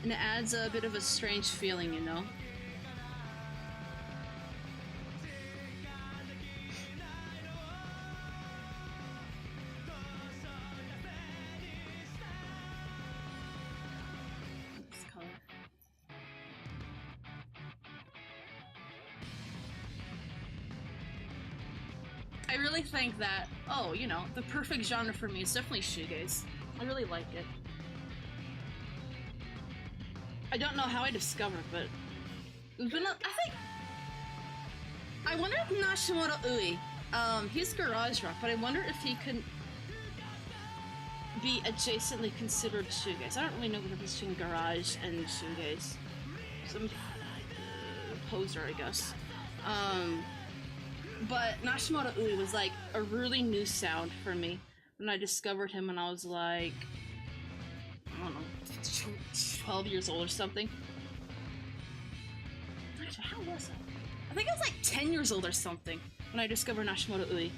And it adds a bit of a strange feeling, you know? This color. I really think that, oh, you know, the perfect genre for me is definitely shoegaze. I really like it. I don't know how I discovered, but it's been I wonder if Nashimoto Ui, he's garage rock, but I wonder if he could be adjacently considered shoegaze. I don't really know the difference between garage and shoegaze. Some poser, I guess. But Nashimoto Ui was like a really new sound for me when I discovered him, and I was like, don't know, 12 years old or something. Actually, how was I? I think I was like 10 years old or something when I discovered Nashimoto Ui.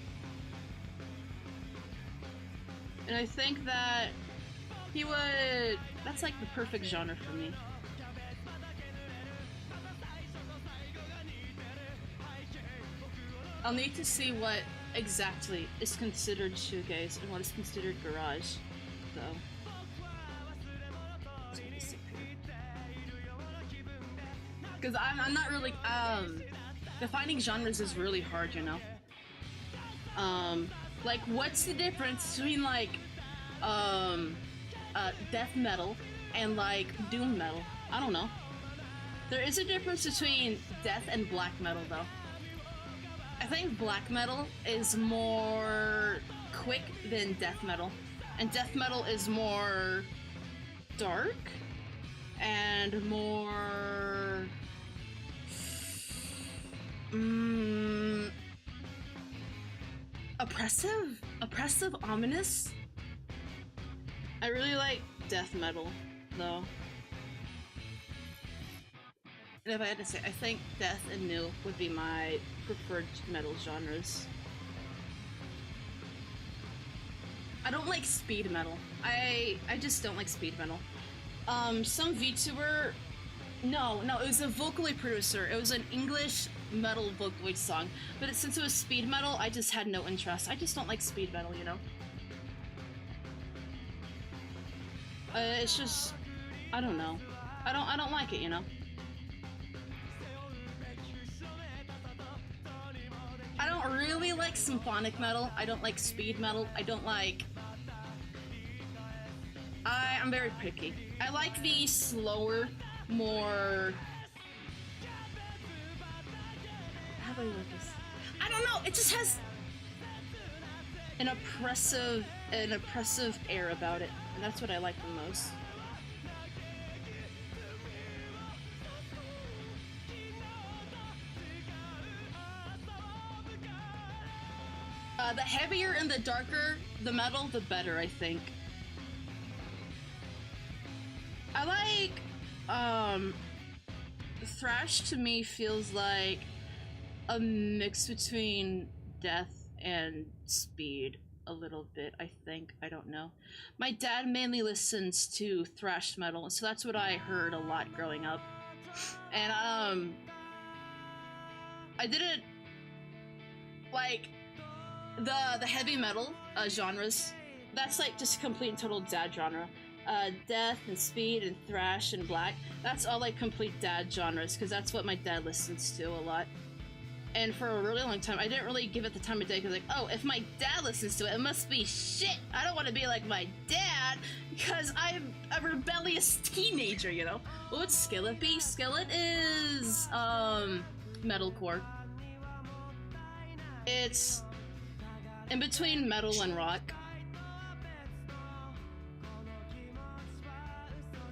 And I think that he would... That's like the perfect genre for me. I'll need to see what exactly is considered shoegaze and what is considered garage, though. Because I'm not really... defining genres is really hard, you know? Like, what's the difference between, like, death metal and, like, doom metal? I don't know. There is a difference between death and black metal, though. I think black metal is more quick than death metal. And death metal is more dark and more... oppressive, ominous. I really like death metal, though. And if I had to say, I think death and new would be my preferred metal genres. I don't like speed metal. I just don't like speed metal. Some VTuber... No, it was a Vocaloid producer. It was an English metal Vocaloid song. But since it was speed metal, I just had no interest. I just don't like speed metal, you know? It's just... I don't know. I don't like it, you know? I don't really like symphonic metal. I don't like speed metal. I don't like... I'm very picky. I like the slower, more... How do I word this? I don't know, it just has an oppressive air about it, and that's what I like the most. The heavier and the darker the metal, the better, I think. I like, thrash to me feels like a mix between death and speed a little bit, I think. I don't know. My dad mainly listens to thrash metal, so that's what I heard a lot growing up. And, I didn't like the heavy metal genres. That's like just complete and total dad genre. Death and speed and thrash and black, that's all like complete dad genres, because that's what my dad listens to a lot. And for a really long time, I didn't really give it the time of day, because like, oh, if my dad listens to it, it must be shit. I don't want to be like my dad, because I'm a rebellious teenager, you know? What would Skillet be? Skillet is, metalcore. It's in between metal and rock.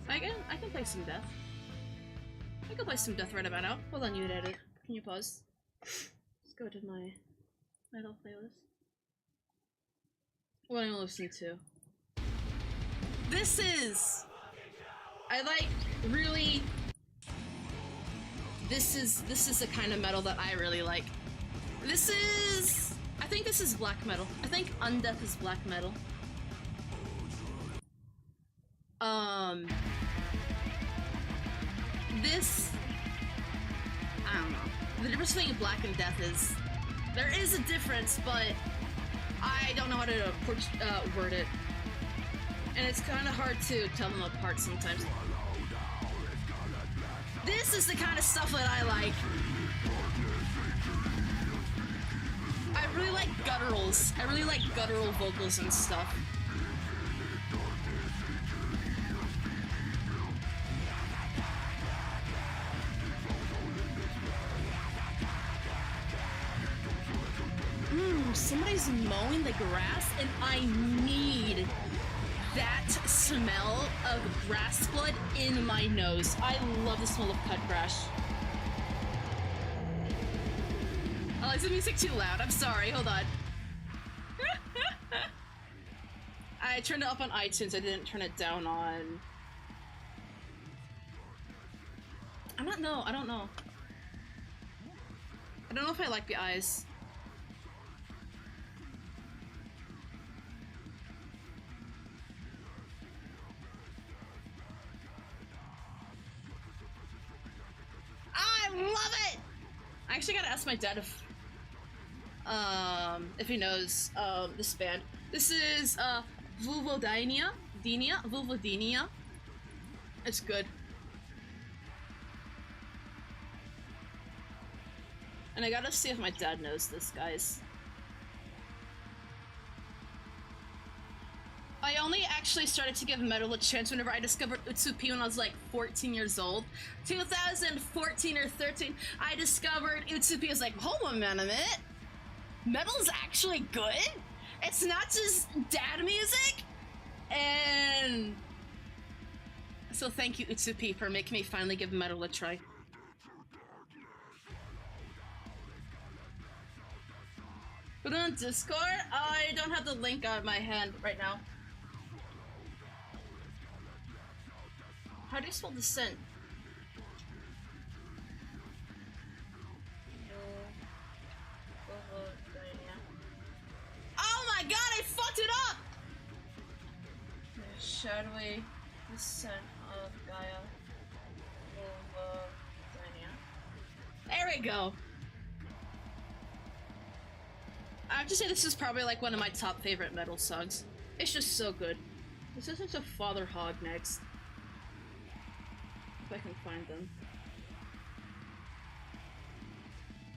I can play some death. I can play some death right about now. Hold on, you edit. Can you pause? Let's go to my metal playlist. What am I listening to? This is... I like really... This is the kind of metal that I really like. This is... I think this is black metal. I think Undeath is black metal. This... I don't know. The difference between black and death is... There is a difference, but I don't know how to word it. And it's kind of hard to tell them apart sometimes. This is the kind of stuff that I like. I really like gutturals. I really like guttural vocals and stuff. Somebody's mowing the grass, and I need that smell of grass blood in my nose. I love the smell of cut grass. Oh, is the music too loud? I'm sorry, hold on. I turned it up on iTunes. I didn't turn it down on... I don't know. I don't know if I like the eyes. I love it! I actually gotta ask my dad if he knows this band. This is Vulvodynia. Vulvodynia. It's good. And I gotta see if my dad knows this, guys. I only actually started to give metal a chance whenever I discovered Utopia when I was like 14 years old. 2014 or 13, I discovered Utopia. I was like, hold on a minute. Metal's actually good? It's not just dad music? And so thank you, Utopia, for making me finally give metal a try. Put it on Discord? I don't have the link on my hand right now. How do you spell descent? Oh my god, I fucked it up! The shadowy descent of Gaia. There we go. I have to say this is probably like one of my top favorite metal songs. It's just so good. Let's listen to Father Hog next. If I can find them.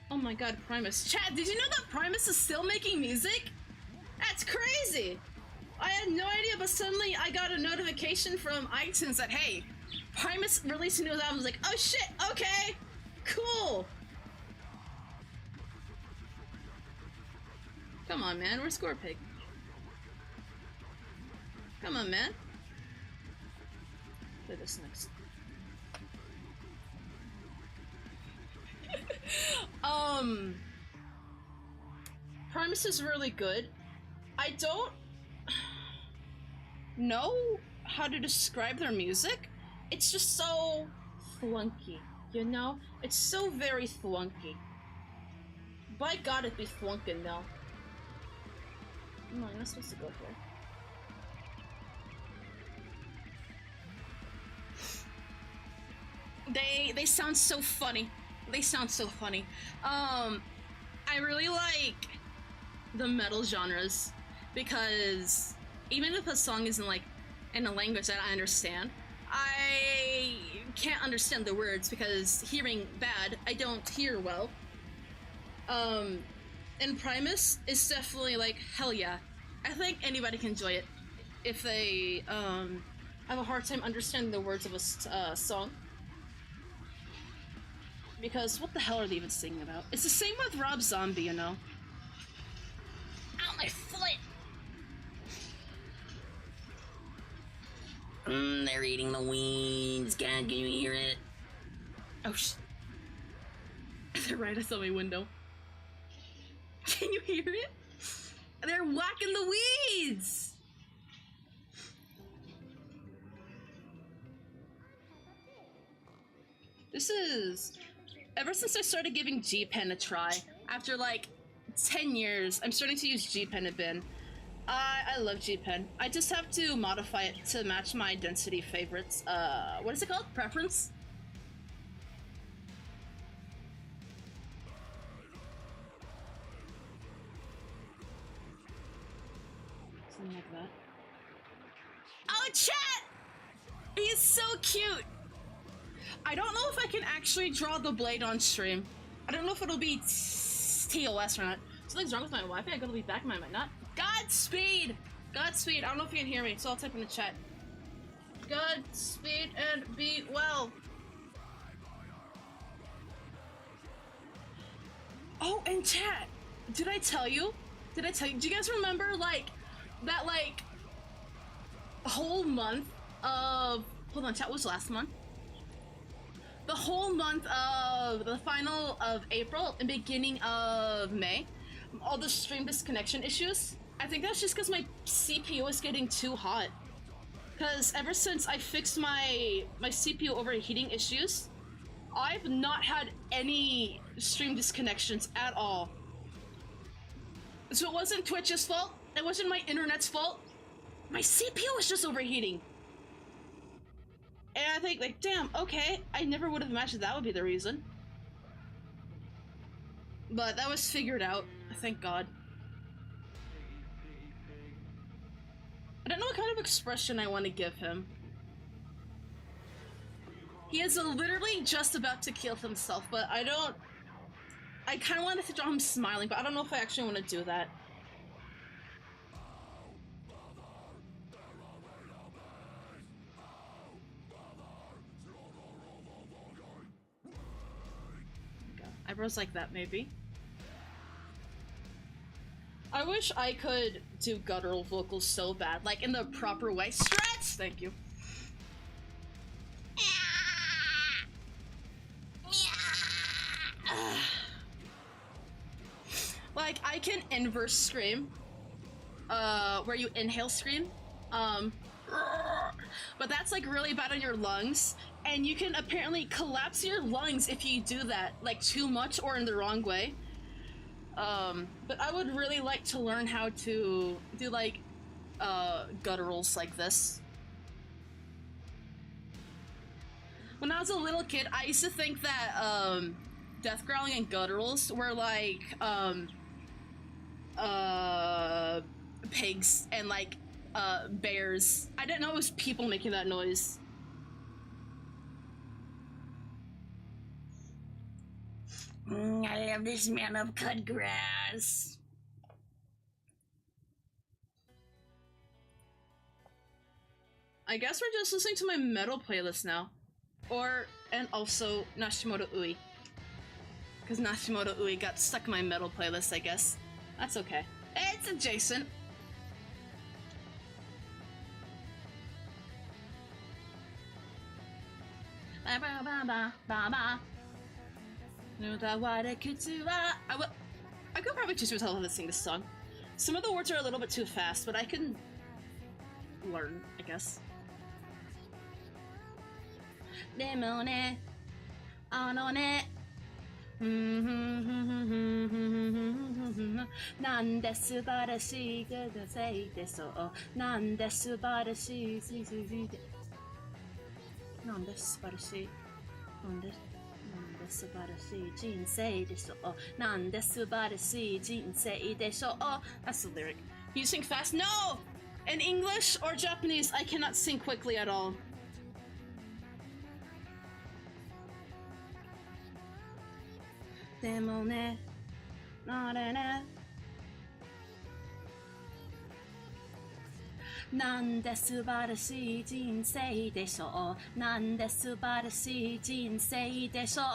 Oh my god, Primus. Chad, did you know that Primus is still making music? That's crazy! I had no idea, but suddenly I got a notification from iTunes that, hey, Primus released a new album. I was like, oh shit, okay, cool. Come on, man, where's Scorpig? Come on, man. Play this next. Primus is really good. I don't know how to describe their music. It's just so flunky, you know? It's so very flunky. By God, it'd be flunking though. No, I'm not supposed to go here. They sound so funny. They sound so funny. I really like the metal genres because even if a song isn't like in a language that I understand, I can't understand the words because hearing bad, I don't hear well. And Primus is definitely like, hell yeah. I think anybody can enjoy it if they have a hard time understanding the words of a song. Because what the hell are they even singing about? It's the same with Rob Zombie, you know? Ow, my foot! They're eating the weeds. God, can you hear it? Oh, they're right outside my window. Can you hear it? They're whacking the weeds! This is... Ever since I started giving G-Pen a try, after like 10 years, I'm starting to use G-Pen a bit. I love G-Pen. I just have to modify it to match my density favorites. What is it called? Preference? Something like that. Oh, chat! He's so cute! I don't know if I can actually draw the blade on stream. I don't know if it'll be TOS or not. Something's wrong with my Wi-Fi. I gotta be back. I might not. Godspeed! Godspeed. I don't know if you can hear me, so I'll type in the chat. Godspeed and be well. Oh, and chat. Did I tell you? Do you guys remember, like, that, like, whole month of... Hold on, chat, what was last month? The whole month of the final of April and beginning of May, all the stream disconnection issues. I think that's just because my CPU is getting too hot. Because ever since I fixed my CPU overheating issues, I've not had any stream disconnections at all. So it wasn't Twitch's fault, it wasn't my internet's fault. My CPU was just overheating. And I think, like, damn, okay, I never would have imagined that would be the reason. But that was figured out, thank God. I don't know what kind of expression I want to give him. He is literally just about to kill himself, but I kind of wanted to draw him smiling, but I don't know if I actually want to do that. Eyebrows like that, maybe. I wish I could do guttural vocals so bad, like in the proper way. Stretch! Thank you. Like, I can inverse scream, where you inhale scream, but that's like really bad on your lungs, and you can apparently collapse your lungs if you do that, like too much or in the wrong way. But I would really like to learn how to do like, gutturals like this. When I was a little kid, I used to think that, death growling and gutturals were like, pigs and like, bears. I didn't know it was people making that noise. I love this man of cut grass. I guess we're just listening to my metal playlist now. And also Nashimoto Ui. Because Nashimoto Ui got stuck in my metal playlist, I guess. That's okay. It's adjacent. Ba ba ba ba ba ba. I could probably teach myself how to sing this song. Some of the words are a little bit too fast, but I can learn, I guess. でもね、あのね、なんで素晴らしいがせいでそう、なんで素晴らしいなんで素晴らしいなんで素晴らしい人生でしょうなんで素晴らしい人生でしょう That's the lyric. Can you sing fast? No! In English or Japanese, I cannot sing quickly at all. Demo ne, nare ne. なんで素晴らしい人生でしょうなんで素晴らしい人生でしょう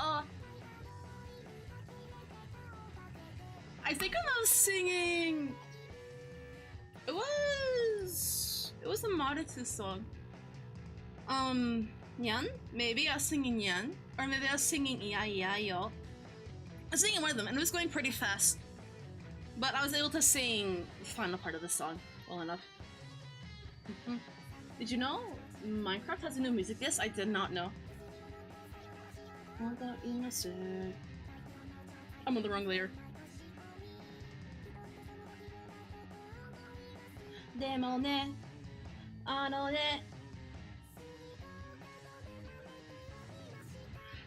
I think when I was singing it was a Maritsu song. Nyan? Maybe I was singing Nyan. Or maybe I was singing Iya-Iya-Yo. I was singing one of them and it was going pretty fast. But I was able to sing the final part of the song well enough. Did you know Minecraft has a new music disc? I did not know. I'm on the wrong layer. でもね、あのね、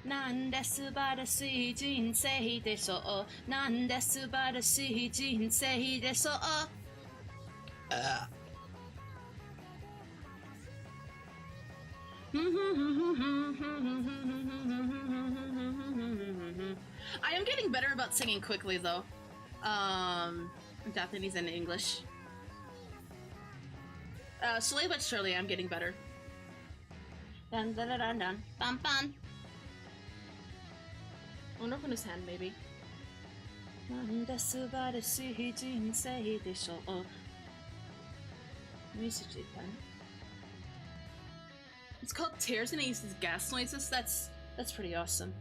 なんで素晴らしい人生でしょうなんで素晴らしい人生でしょう I am getting better about singing quickly though. Japanese and English. Slowly but surely I'm getting better. Dun dun dun dun dun bum bum. I wonder if on his hand maybe. Music pen. It's called Tears and it uses gas noises. That's pretty awesome.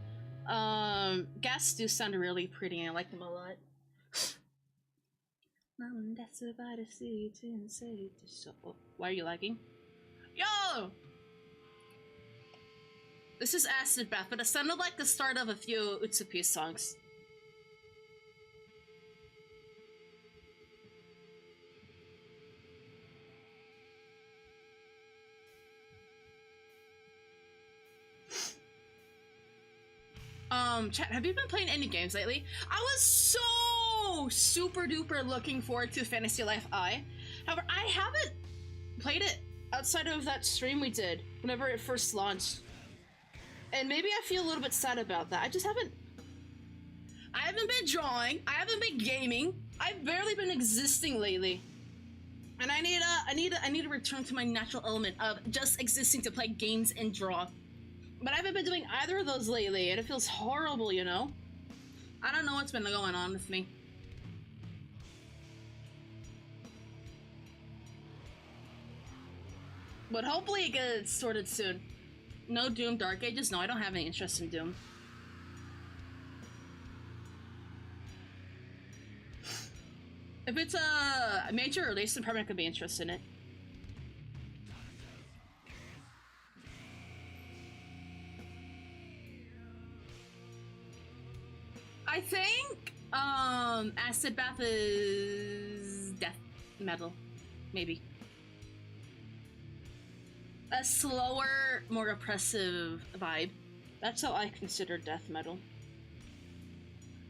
Gas do sound really pretty and I like them a lot. That's about to see it and say it so. Why are you lagging? Yo! This is Acid Bath, but it sounded like the start of a few Utopia songs. Chat, have you been playing any games lately? I was so super duper looking forward to Fantasy Life I. However, I haven't played it outside of that stream we did whenever it first launched. And maybe I feel a little bit sad about that. I haven't been drawing, I haven't been gaming, I've barely been existing lately. And I need to return to my natural element of just existing to play games and draw. But I haven't been doing either of those lately, and it feels horrible, you know? I don't know what's been going on with me. But hopefully it gets sorted soon. No Doom Dark Ages? No, I don't have any interest in Doom. If it's a major release, then probably I could be interested in it. I think Acid Bath is death metal, maybe. A slower, more oppressive vibe. That's how I consider death metal.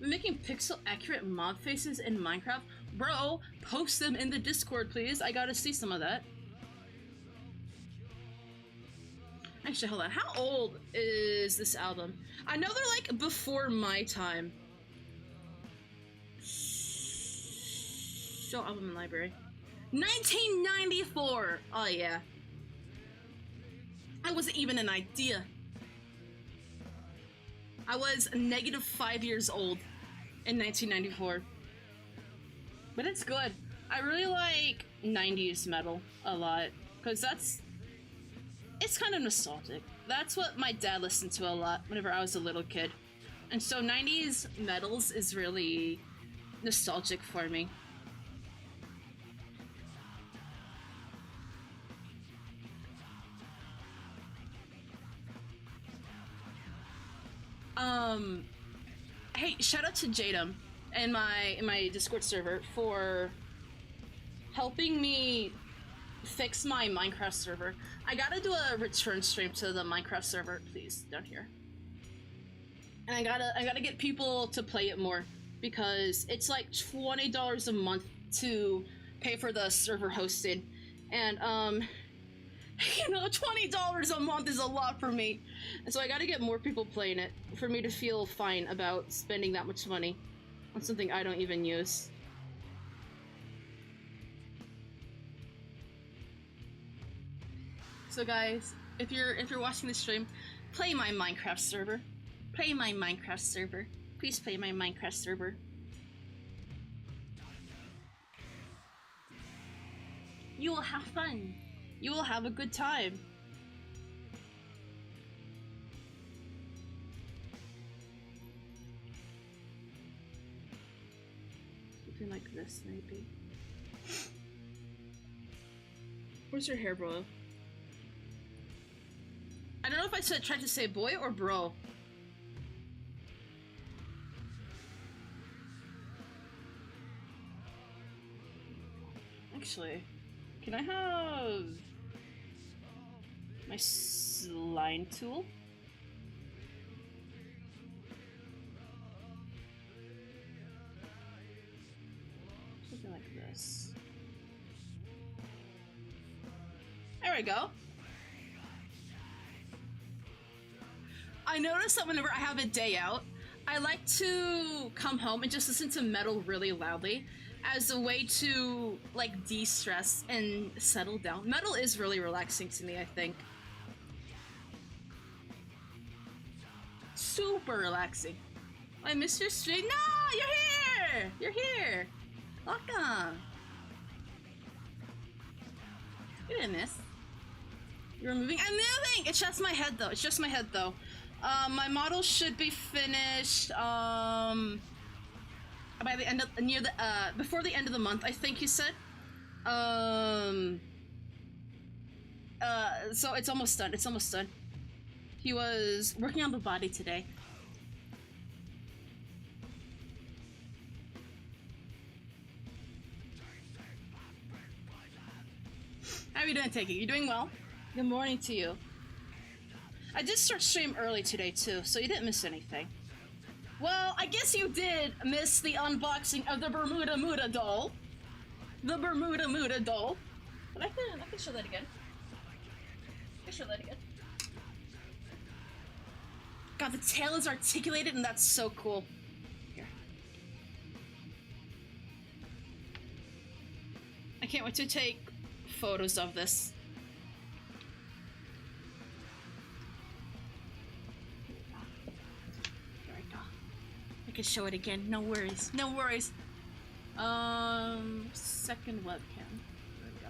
We're making pixel accurate mob faces in Minecraft. Bro, post them in the Discord, please. I gotta see some of that. Actually, hold on. How old is this album? I know they're like before my time. Show album in library. 1994! Oh yeah. I wasn't even an idea. I was -5 years old in 1994. But it's good. I really like 90s metal a lot, because it's kind of nostalgic. That's what my dad listened to a lot whenever I was a little kid. And so 90s metals is really nostalgic for me. Hey, shout out to Jadam in my Discord server for helping me fix my Minecraft server. I gotta do a return stream to the Minecraft server, please, down here. And I gotta get people to play it more, because it's like $20 a month to pay for the server hosted. And you know, $20 a month is a lot for me. And so I gotta get more people playing it for me to feel fine about spending that much money on something I don't even use. So guys, if you're watching this stream, play my Minecraft server. Play my Minecraft server. Please play my Minecraft server. You will have fun. You will have a good time. Something like this, maybe. Where's your hair, bro? I don't know if I tried to say boy or bro. Actually, can I have my line tool? Something like this. There we go. I noticed that whenever I have a day out, I like to come home and just listen to metal really loudly as a way to, like, de-stress and settle down. Metal is really relaxing to me, I think. Super relaxing. I missed your stream. No, you're here! You're here! Welcome! You didn't miss. You're moving. I'm moving! It's just my head, though. It's just my head, though. My model should be finished, by the end of before the end of the month, I think you said. So it's almost done. It's almost done. He was working on the body today. How are you doing, Takey? You doing well? Good morning to you. I did start stream early today too, so you didn't miss anything. Well, I guess you did miss the unboxing of the Bermuda Muda doll. The Bermuda Muda doll. But I can show that again. I can show that again. God, the tail is articulated and that's so cool. Here. I can't wait to take photos of this. There we go. I can show it again. No worries. No worries. Second webcam. There we go.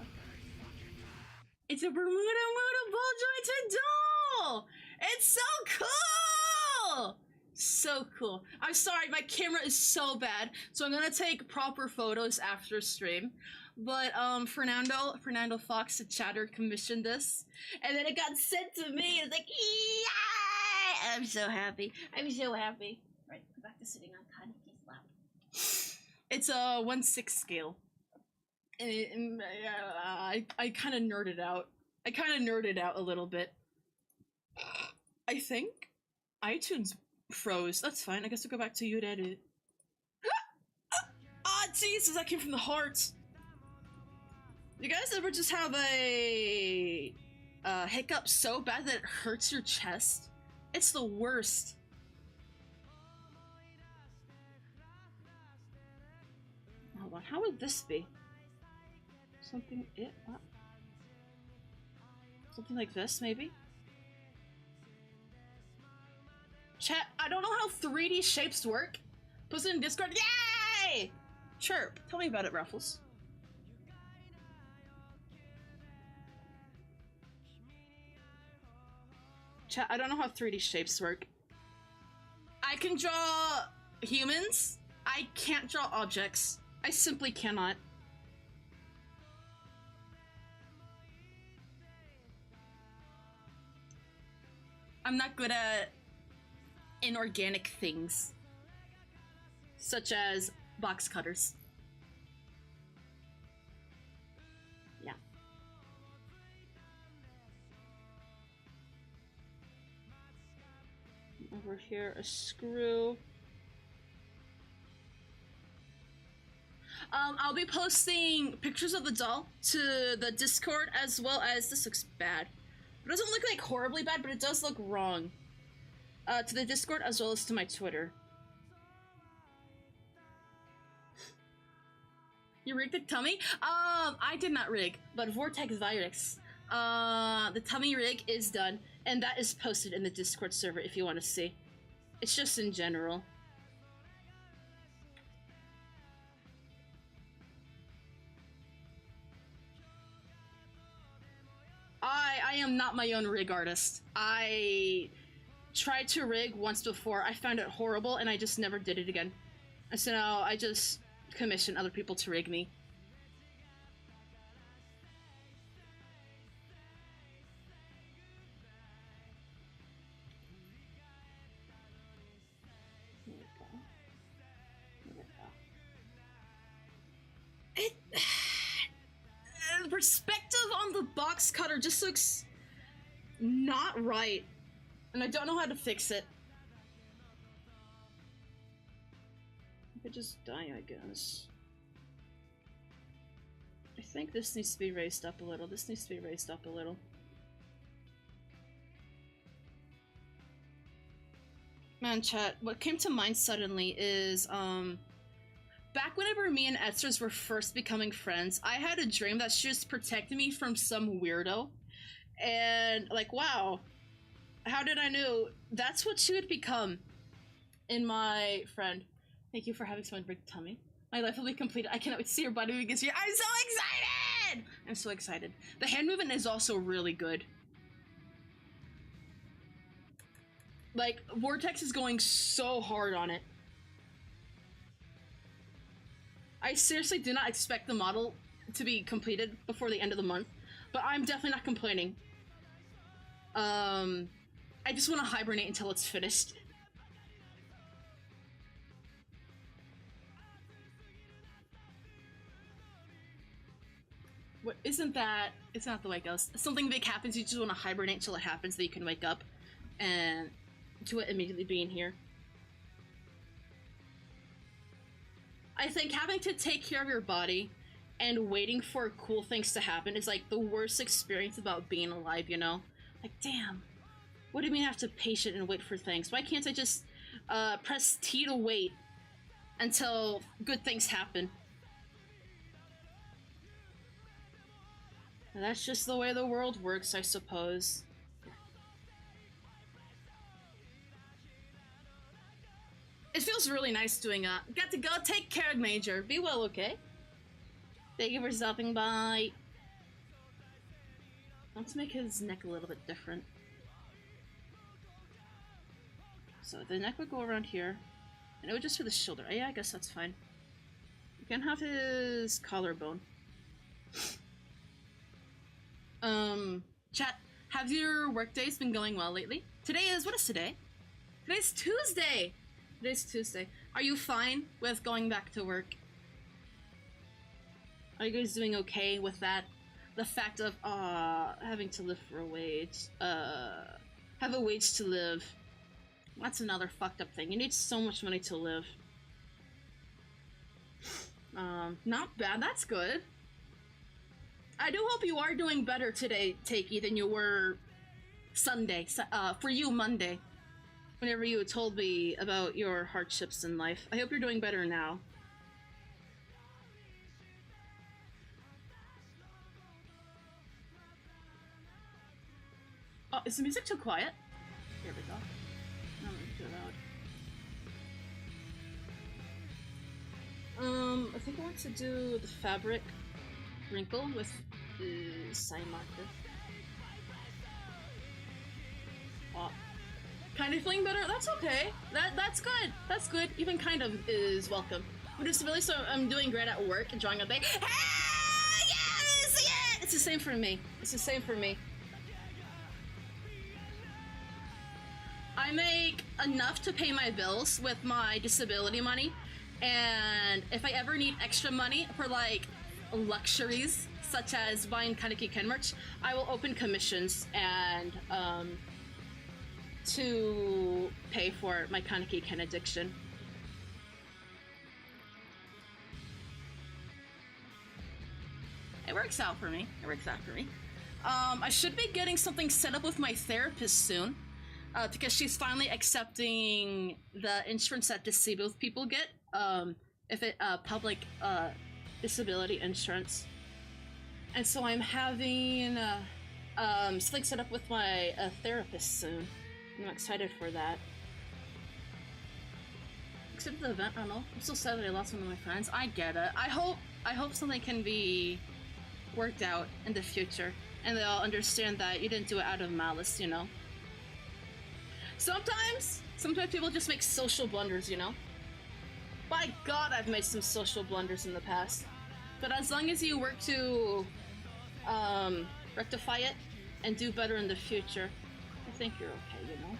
It's a Bermuda Muda ball jointed doll! It's so cool! So cool. I'm sorry, my camera is so bad, so I'm gonna take proper photos after stream. But Fernando Fox the Chatter commissioned this, and then it got sent to me, and it's like, yeah! I'm so happy. I'm so happy. Right, go back to sitting on Kaneki's lap. It's a 1/6 scale. And I kind of nerded out. I kind of nerded out a little bit. I think iTunes froze. That's fine. I guess I'll go back to you to edit. Ah, Jesus, that came from the heart. You guys ever just have a hiccup so bad that it hurts your chest? It's the worst. Hold on, how would this be? Something something like this, maybe? Chat, I don't know how 3D shapes work. Post it in Discord. Yay! Chirp. Tell me about it, Ruffles. Chat, I don't know how 3D shapes work. I can draw humans. I can't draw objects. I simply cannot. I'm not good at inorganic things, such as box cutters. Yeah. Over here, a screw. I'll be posting pictures of the doll to the Discord, as well as, this looks bad. It doesn't look like horribly bad, but it does look wrong. To the Discord, as well as to my Twitter. You rigged the tummy? I did not rig, but Vortex Virus. The tummy rig is done, and that is posted in the Discord server if you want to see. It's just in general. I am not my own rig artist. I tried to rig once before. I found it horrible, and I just never did it again. And so now I just commission other people to rig me. The perspective on the box cutter just looks not right, and I don't know how to fix it. I could just die, I guess. I think this needs to be raised up a little. This needs to be raised up a little. Man, chat, what came to mind suddenly is, back whenever me and Esters were first becoming friends, I had a dream that she was protecting me from some weirdo. And, like, wow. How did I know that's what she would become in my friend? Thank you for having someone break the tummy. My life will be completed. I cannot wait to see your body moving this year. I'm so excited! I'm so excited. The hand movement is also really good. Like, Vortex is going so hard on it. I seriously do not expect the model to be completed before the end of the month, but I'm definitely not complaining. I just want to hibernate until it's finished. What isn't that? It's not the way it goes. Something big happens, you just want to hibernate until it happens, so you can wake up and to it immediately being here. I think having to take care of your body and waiting for cool things to happen is like the worst experience about being alive, you know? Like, damn, what do you mean I have to patient and wait for things? Why can't I just press T to wait until good things happen? And that's just the way the world works, I suppose. It feels really nice doing got to go, take care, Major. Be well, okay? Thank you for stopping by. Let's make his neck a little bit different. So the neck would go around here, and it would just for the shoulder. Yeah, I guess that's fine. You can have his collarbone. Chat, have your work days been going well lately? Today is, what is today? Today's Tuesday! Today's Tuesday. Are you fine with going back to work? Are you guys doing okay with that? The fact of, having to live for a wage. Have a wage to live. That's another fucked up thing. You need so much money to live. Not bad, that's good. I do hope you are doing better today, Takey, than you were Sunday. For you, Monday. Whenever you told me about your hardships in life. I hope you're doing better now. Oh, is the music too quiet? Here we go. No, it's too loud. I think I want to do the fabric wrinkle with the sign marker. Oh. Kind of feeling better? That's okay. That's good. That's good. Even kind of is welcome. With disability, so I'm doing great at work and drawing a thing. Ah, yes, yeah! It's the same for me. It's the same for me. I make enough to pay my bills with my disability money, and if I ever need extra money for like luxuries, such as buying Kaneki Ken merch, I will open commissions and to pay for my Kaneki Ken addiction. It works out for me. It works out for me. I should be getting something set up with my therapist soon, because she's finally accepting the insurance that disabled people get, if it public disability insurance. And so I'm having something set up with my therapist soon. I'm excited for that. Except the event, I don't know. I'm so sad that I lost one of my friends. I get it. I hope something can be worked out in the future, and they'll understand that you didn't do it out of malice, you know? Sometimes people just make social blunders, you know? By God, I've made some social blunders in the past. But as long as you work to rectify it and do better in the future, I think you're okay, you know?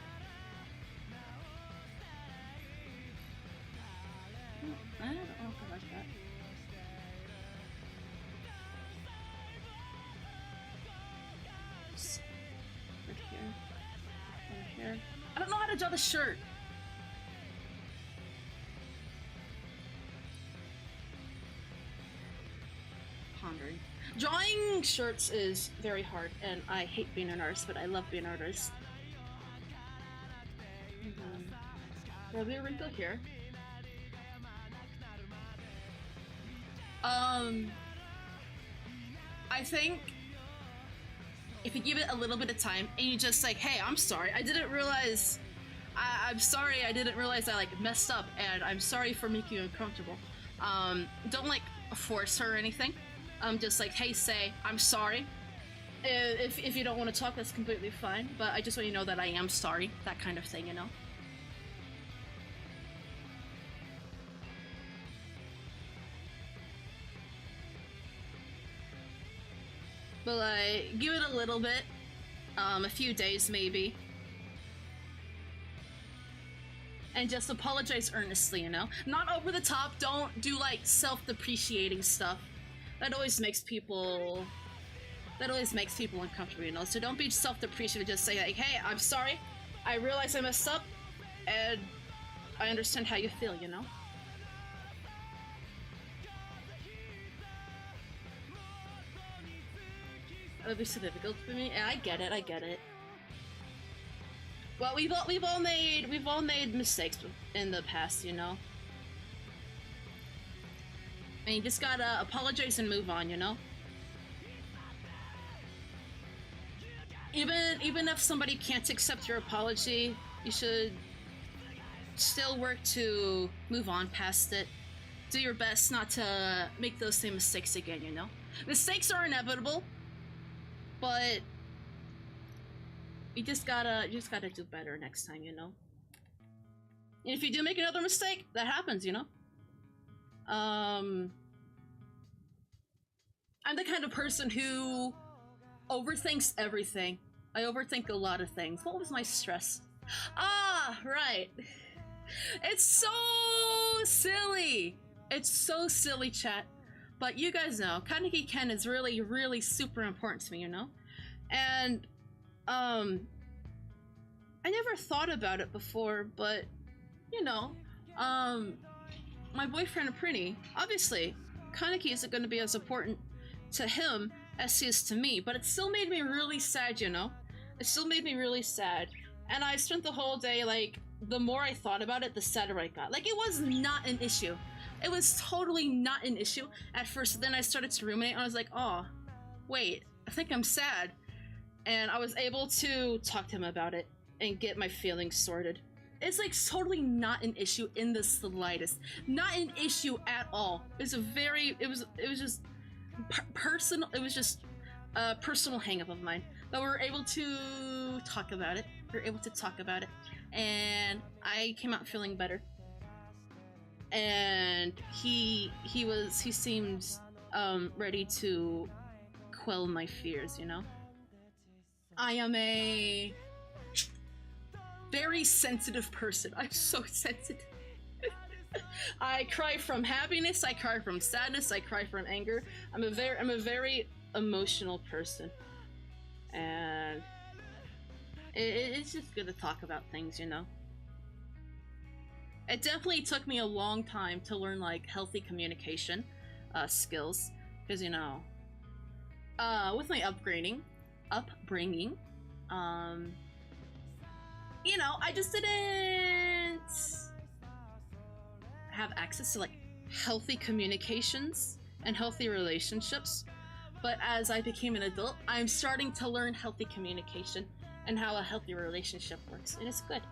I don't know if I like that. Right here. Over here. I don't know how to draw the shirt. Pondering. Drawing shirts is very hard, and I hate being an artist, but I love being an artist. There'll be a wrinkle here. I think if you give it a little bit of time and you just like, hey, I'm sorry, I didn't realize, I'm sorry, I didn't realize I like messed up, and I'm sorry for making you uncomfortable. Don't like force her or anything. Just like, hey, say, I'm sorry. If you don't want to talk, that's completely fine, but I just want you to know that I am sorry, that kind of thing, you know? But like, give it a little bit, a few days maybe. And just apologize earnestly, you know? Not over the top, don't do like self-depreciating stuff. That always makes people uncomfortable, you know? So don't be self-depreciative, just say like, hey, I'm sorry, I realize I messed up, and I understand how you feel, you know? That would be so difficult for me. Yeah, I get it. Well, we've all made mistakes in the past, you know? And you just gotta apologize and move on, you know? Even if somebody can't accept your apology, you should still work to move on past it. Do your best not to make those same mistakes again, you know? Mistakes are inevitable, but you just gotta do better next time, you know? And if you do make another mistake, that happens, you know? I'm the kind of person who overthinks everything. I overthink a lot of things. What was my stress? Ah, right. It's so silly. It's so silly, chat. But you guys know, Kaneki Ken is really, really super important to me, you know? And, I never thought about it before, but, you know, my boyfriend Prinny, obviously, Kaneki isn't going to be as important to him as he is to me, but it still made me really sad, you know? It still made me really sad. And I spent the whole day, like, the more I thought about it, the sadder I got. Like, it was not an issue. It was totally not an issue at first. Then I started to ruminate, and I was like, oh, wait, I think I'm sad. And I was able to talk to him about it and get my feelings sorted. It's like totally not an issue in the slightest. Not an issue at all. It was just personal. It was just a personal hang-up of mine. But we were able to talk about it. And I came out feeling better. And he seemed ready to quell my fears, you know? I am a very sensitive person. I'm so sensitive. I cry from happiness, I cry from sadness, I cry from anger. I'm a very emotional person. And it's just good to talk about things, you know? It definitely took me a long time to learn, like, healthy communication skills. Because, you know, with my upbringing, you know, I just didn't have access to, like, healthy communications and healthy relationships. But as I became an adult, I'm starting to learn healthy communication and how a healthy relationship works, and it's good.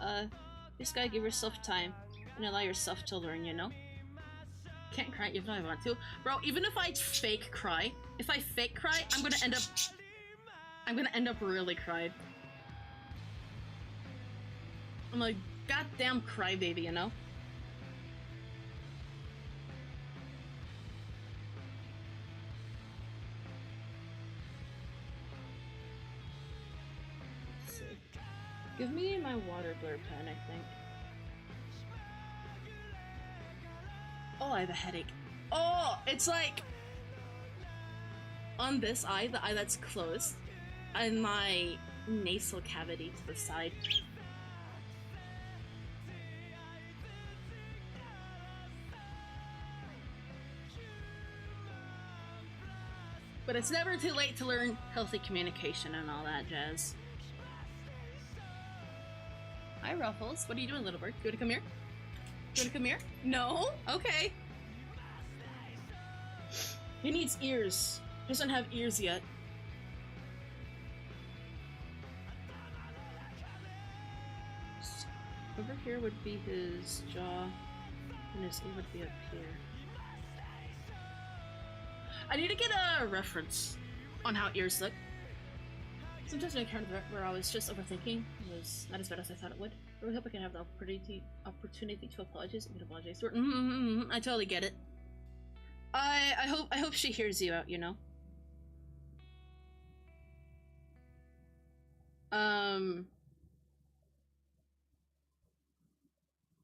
You just gotta give yourself time and allow yourself to learn, you know? Can't cry even if I want to. Bro, even if I fake cry, I'm gonna end up really crying. I'm a goddamn crybaby, you know? Let's see. Give me my water blur pen, I think. Oh, I have a headache. Oh, it's like on this eye, the eye that's closed, and my nasal cavity to the side. But it's never too late to learn healthy communication and all that jazz. Hi, Ruffles. What are you doing, little bird? You wanna come here? You wanna come here? No? Okay. He needs ears. He doesn't have ears yet. Over here would be his jaw, and his ear would be up here. I need to get a reference on how ears look. Sometimes I encountered where I was just overthinking. It was not as bad as I thought it would. I really hope I can have the opportunity to apologize. I'm gonna apologize to her. I totally get it. I hope she hears you out, you know? Um,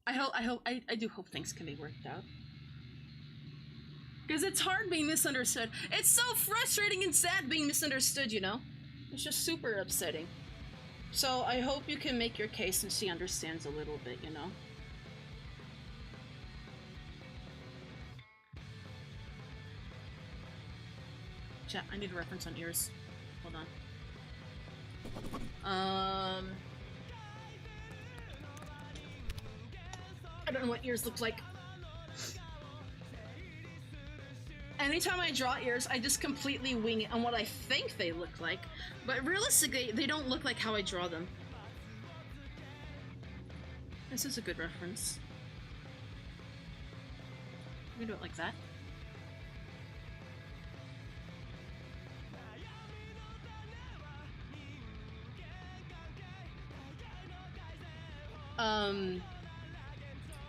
I do hope things can be worked out. Because it's hard being misunderstood. It's so frustrating and sad being misunderstood, you know? It's just super upsetting. So I hope you can make your case and she understands a little bit, you know? Chat, I need a reference on ears. Hold on. I don't know what ears look like. Anytime I draw ears, I just completely wing it on what I think they look like, but realistically, they don't look like how I draw them. This is a good reference. I'm gonna do it like that.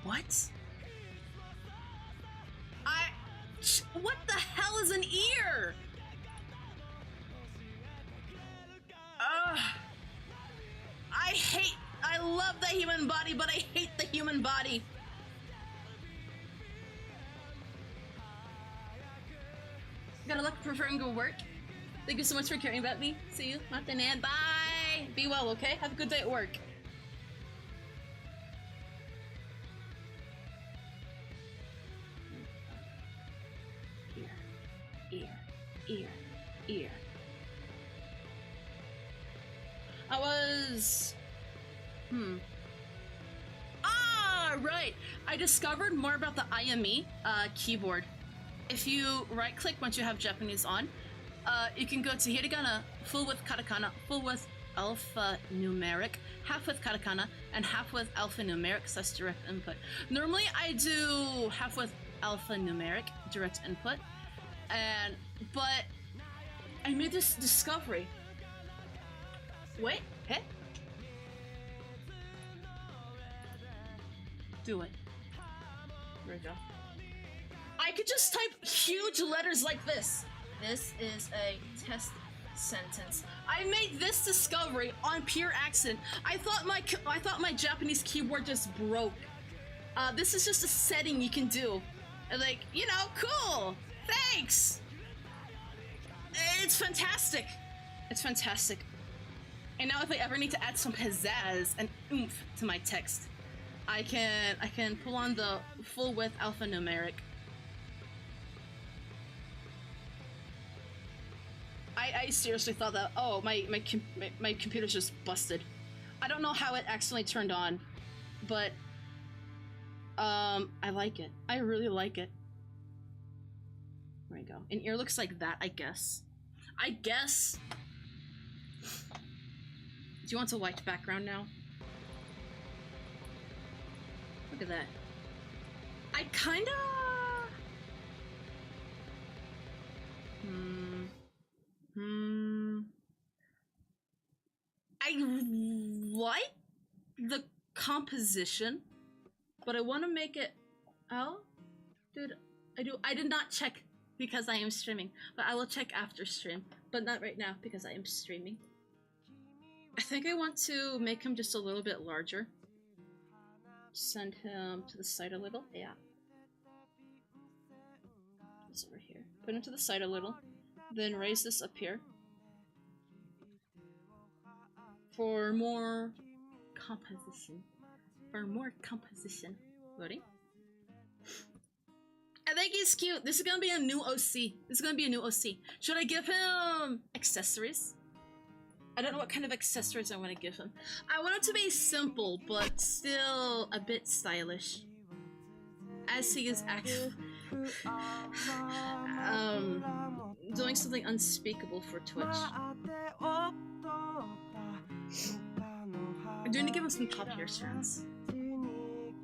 What? What the hell is an ear? I love the human body, but I hate the human body. Gotta look, preferring to work. Thank you so much for caring about me. See you, Martin, and bye. Be well, okay? Have a good day at work. Ear. I was... right! I discovered more about the IME keyboard. If you right-click once you have Japanese on, you can go to hiragana, full with katakana, full with alphanumeric, half with katakana, and half with alphanumeric, so that's direct input. Normally I do half with alphanumeric, direct input, but I made this discovery. Wait, hey? Do it. There we go. I could just type huge letters like this. This is a test sentence. I made this discovery on pure accident. I thought my Japanese keyboard just broke. This is just a setting you can do. Like, you know, cool. Thanks. It's fantastic. It's fantastic. And now if I ever need to add some pizzazz and oomph to my text, I can pull on the full width alphanumeric. I seriously thought that, oh, my computer's just busted. I don't know how it accidentally turned on, but I like it. I really like it. There we go. An ear looks like that, I guess. Do you want a white background now? Look at that. I kinda... I like the composition, but I want to make it... Oh? Dude, I did not check because I am streaming, but I will check after stream, but not right now because I am streaming. I think I want to make him just a little bit larger. Send him to the side a little. Yeah. It's over here. Put him to the side a little. Then raise this up here. For more composition. Loading. I think he's cute. This is gonna be a new OC. Should I give him accessories? I don't know what kind of accessories I want to give him. I want him to be simple, but still a bit stylish. As he is doing something unspeakable for Twitch. I do need to give him some top hair strands.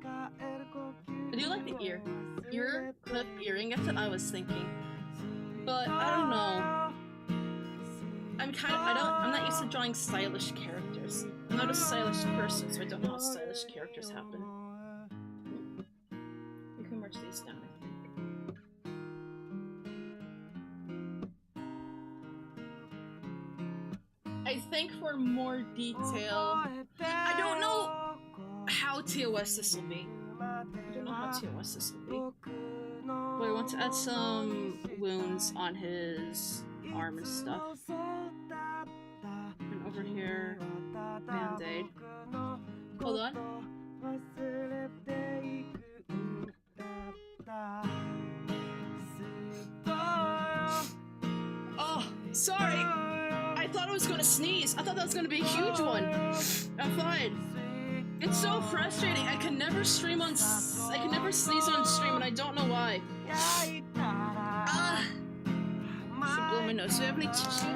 I do like the ear clip earring. That's what I was thinking. But I don't know. I'm not used to drawing stylish characters. I'm not a stylish person, so I don't know how stylish characters happen. You can merge these down, I think. I think for more detail, I don't know how TOS this will be. I don't know how TOS this will be. But I want to add some wounds on his arm and stuff. And over here, band-aid. Hold on. Oh, sorry. I thought I was gonna sneeze. I thought that was gonna be a huge one. I'm fine. It's so frustrating. I can never stream on. I can never sneeze on stream, and I don't know why. Should blow my nose. Do you have any tissue?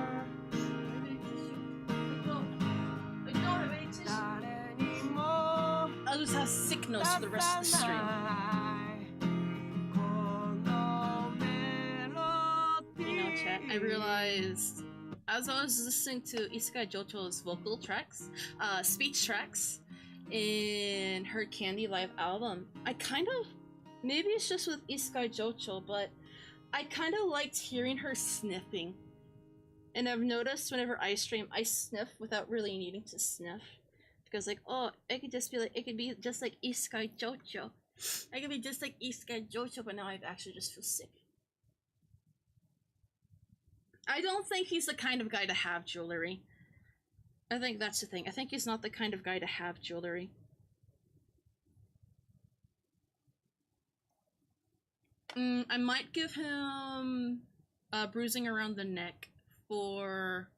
I don't have any tissue. I'll just have sick nose for the rest of the stream. You know, chat. I realized as I was listening to Isekai Jocho's vocal tracks, speech tracks, in her Candy Live album, I kind of, maybe it's just with Isekai Jocho, but I kind of liked hearing her sniffing. And I've noticed whenever I stream, I sniff without really needing to sniff. Because like, oh, it could just be like, it could be just like Isekai Jocho. I could be just like Isekai Jocho, but now I actually just feel sick. I don't think he's the kind of guy to have jewelry. I think that's the thing. I think he's not the kind of guy to have jewelry. I might give him bruising around the neck for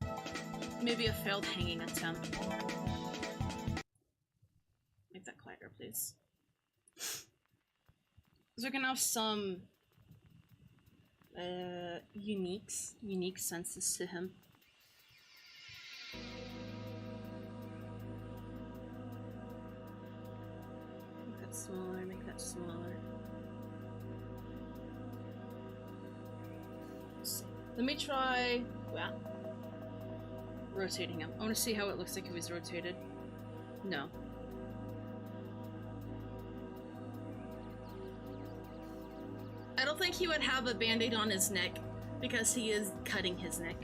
maybe a failed hanging attempt. Make that quieter, please. So we're gonna have some unique senses to him. Make that smaller, make that smaller. Let's see. Let me try, well, rotating him. I want to see how it looks like if he's rotated. No. I don't think he would have a band-aid on his neck because he is cutting his neck.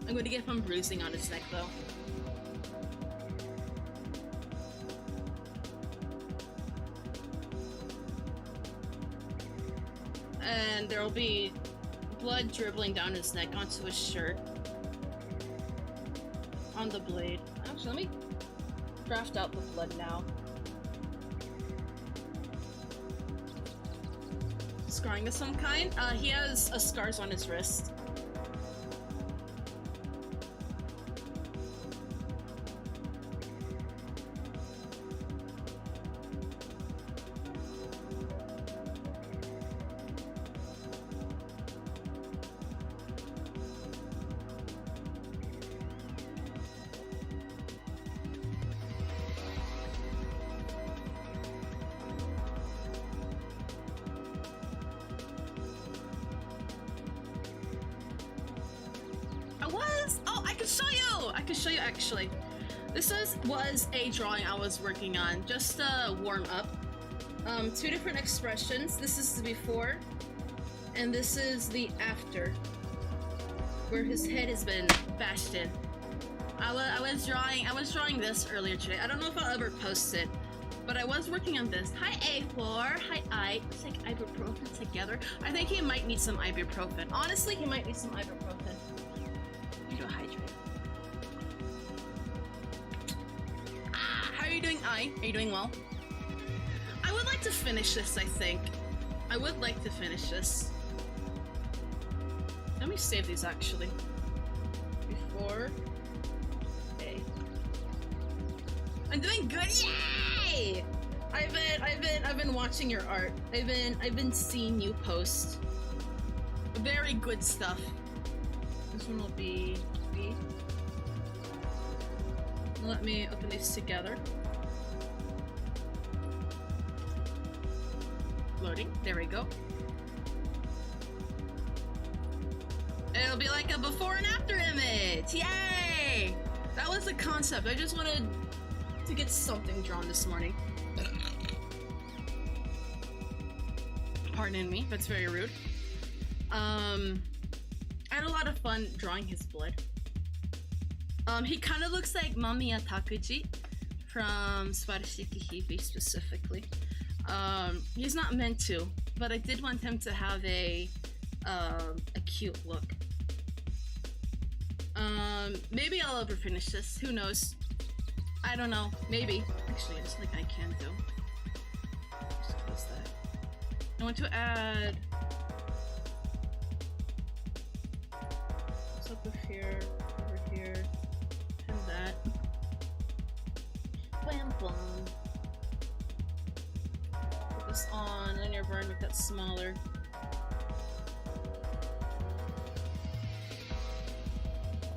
I'm going to give him bruising on his neck though. And there will be blood dribbling down his neck onto his shirt. On the blade. Actually, let me draft out the blood now. Scarring of some kind? He has scars on his wrist. Actually, this was a drawing I was working on just to warm up. Two different expressions. This is the before, and this is the after, where his head has been bashed in. I was drawing this earlier today. I don't know if I'll ever post it, but I was working on this. Hi A4, hi I. Let's take ibuprofen together. I think he might need some ibuprofen. Honestly, he might need some ibuprofen. You to hydrate. How are you doing, I? Are you doing well? I would like to finish this, I think. I would like to finish this. Let me save these, actually. Before... Okay. I'm doing good! Yay! I've been watching your art. I've been seeing you post. Very good stuff. This one will be B. Let me open these together. Loading. There we go. It'll be like a before and after image. Yay! That was the concept. I just wanted to get something drawn this morning. Pardon me, that's very rude. I had a lot of fun drawing his blood. He kind of looks like Mamiya Takuji from Subarashiki Hibi specifically. He's not meant to, but I did want him to have a cute look. Maybe I'll ever finish this. Who knows? I don't know. Maybe. Actually, there's something I can do. Just close that. I want to add. What's up with here? Over here. And that. Bam bam. Put this on linear burn, make that smaller.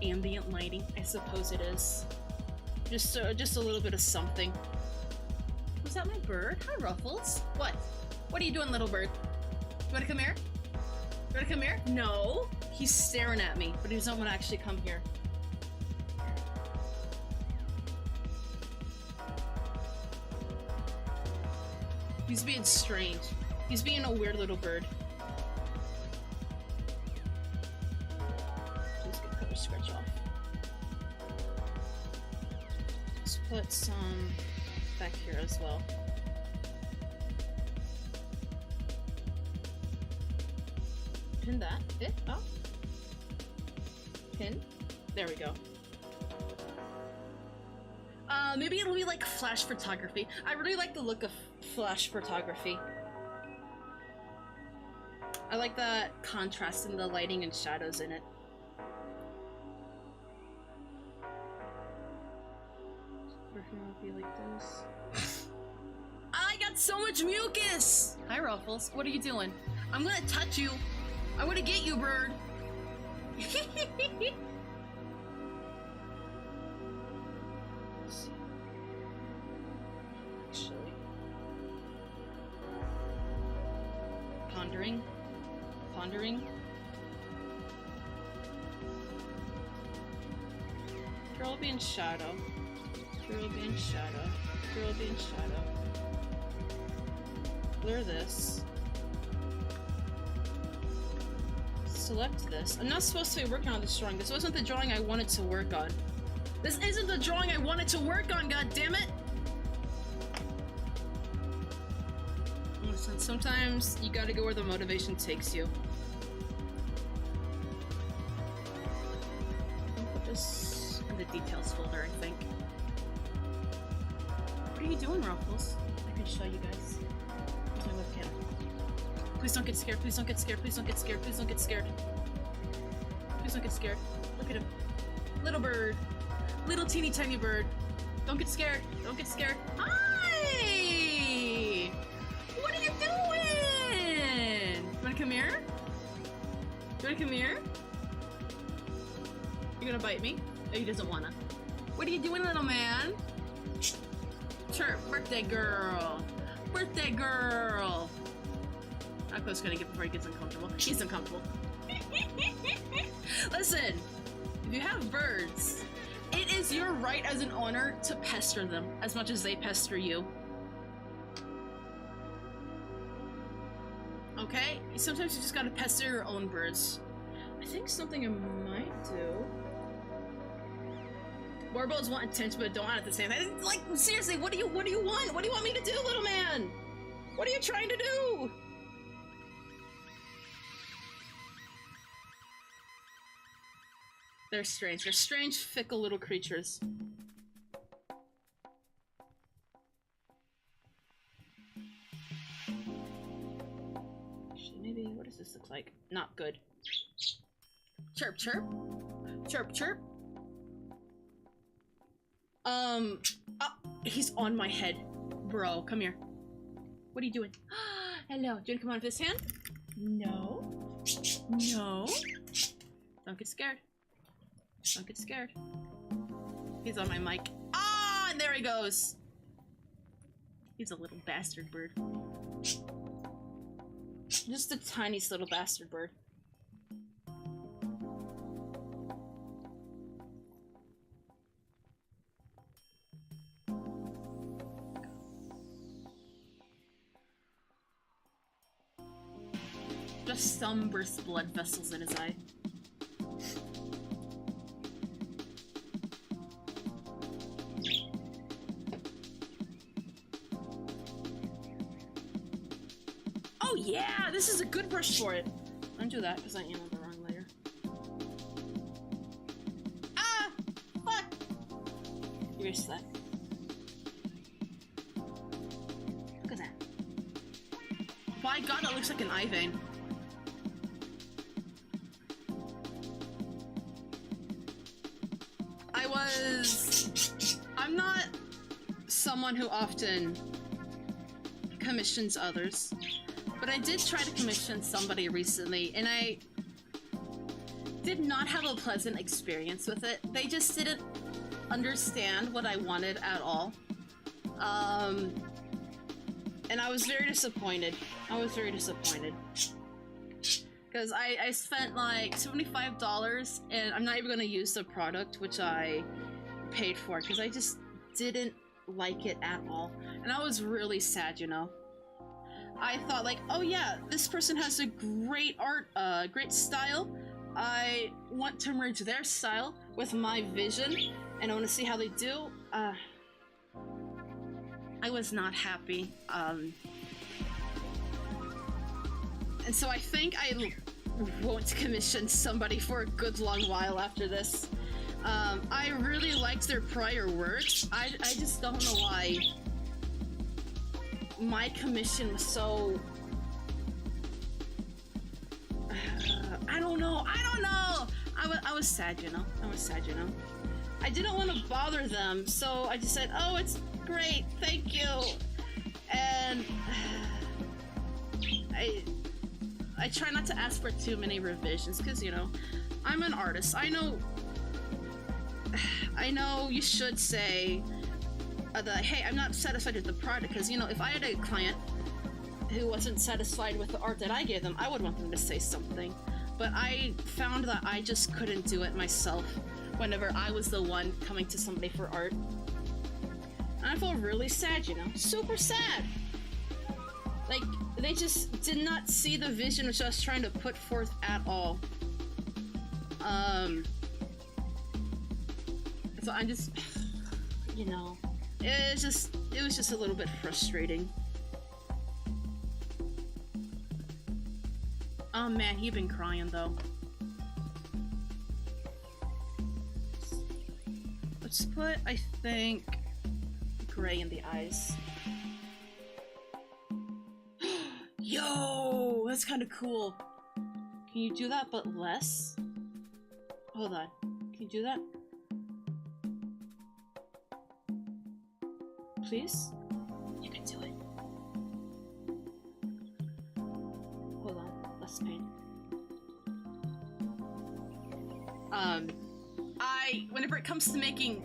Ambient lighting, I suppose it is. Just a little bit of something. Was that my bird? Hi, Ruffles. What? What are you doing, little bird? You wanna come here? You wanna come here? No. He's staring at me, but he doesn't want to actually come here. He's being strange. He's being a weird little bird. Just gonna cut a scratch off. Let's put some back here as well. Pin that. It up. Pin. There we go. Maybe it'll be like flash photography. I really like the look of flash photography. I like the contrast in the lighting and shadows in it. Everything will be like this. I got so much mucus! Hi, Ruffles. What are you doing? I'm gonna touch you. I'm gonna get you, bird. Actually. Pondering. Pondering. Girl be in shadow. Girl be in shadow. Girl be in shadow. Blur this. Select this. I'm not supposed to be working on this drawing. This wasn't the drawing I wanted to work on. This isn't the drawing I wanted to work on, god damn it! Listen, sometimes you gotta go where the motivation takes you. I'll put this in the details folder, I think. What are you doing, Ruffles? I can show you guys. Here's my webcam. Please don't get scared, please don't get scared, please don't get scared, please don't get scared. Please don't get scared. Look at him. Little bird. Little teeny tiny bird. Don't get scared. Don't get scared. Hi! What are you doing? You wanna come here? You wanna come here? You gonna bite me? No, he doesn't wanna. What are you doing, little man? Chirp, birthday girl. Birthday girl. How close can I get before he gets uncomfortable? He's uncomfortable. Listen, if you have birds, it is your right as an owner to pester them as much as they pester you. Okay? Sometimes you just gotta pester your own birds. I think something I might do. Warbles want attention but don't want it at the same time. Like, seriously, what do you want? What do you want me to do, little man? What are you trying to do? They're strange. They're strange, fickle little creatures. Actually, maybe, what does this look like? Not good. Chirp, chirp. Chirp, chirp. Oh, he's on my head. Bro, come here. What are you doing? Hello. Do you want to come on with this hand? No. No. Don't get scared. Don't get scared. He's on my mic. Ah, and there he goes. He's a little bastard bird. Just the tiniest little bastard bird. some burst blood vessels in his eye. Oh yeah, this is a good brush for it. Don't do that because I am on the wrong layer. Ah! Fuck! Erase that. Look at that. By God, that looks like an eye vein. I'm not someone who often commissions others, but I did try to commission somebody recently, and I did not have a pleasant experience with it. They just didn't understand what I wanted at all. And I was very disappointed. Because I spent like $75 and I'm not even going to use the product which I paid for because I just didn't like it at all. And I was really sad, you know. I thought like, oh yeah, this person has a great great style. I want to merge their style with my vision and I want to see how they do. I was not happy. And so I think I won't commission somebody for a good long while after this. I really liked their prior works. I just don't know why my commission was so... I don't know. I was sad, you know. I didn't want to bother them, so I just said, oh, it's great, thank you. And I try not to ask for too many revisions because, you know, I'm an artist. I know you should say that, hey, I'm not satisfied with the product, because, you know, if I had a client who wasn't satisfied with the art that I gave them, I would want them to say something. But I found that I just couldn't do it myself whenever I was the one coming to somebody for art. And I feel really sad, you know, super sad. Like, they just did not see the vision which I was trying to put forth at all. So I'm just, you know, it was just a little bit frustrating. Oh man, he's been crying though. Let's put, I think, gray in the eyes. Yo, that's kind of cool. Can you do that but less? Hold on. Can you do that? Please? You can do it. Hold on. Less pain. Whenever it comes to making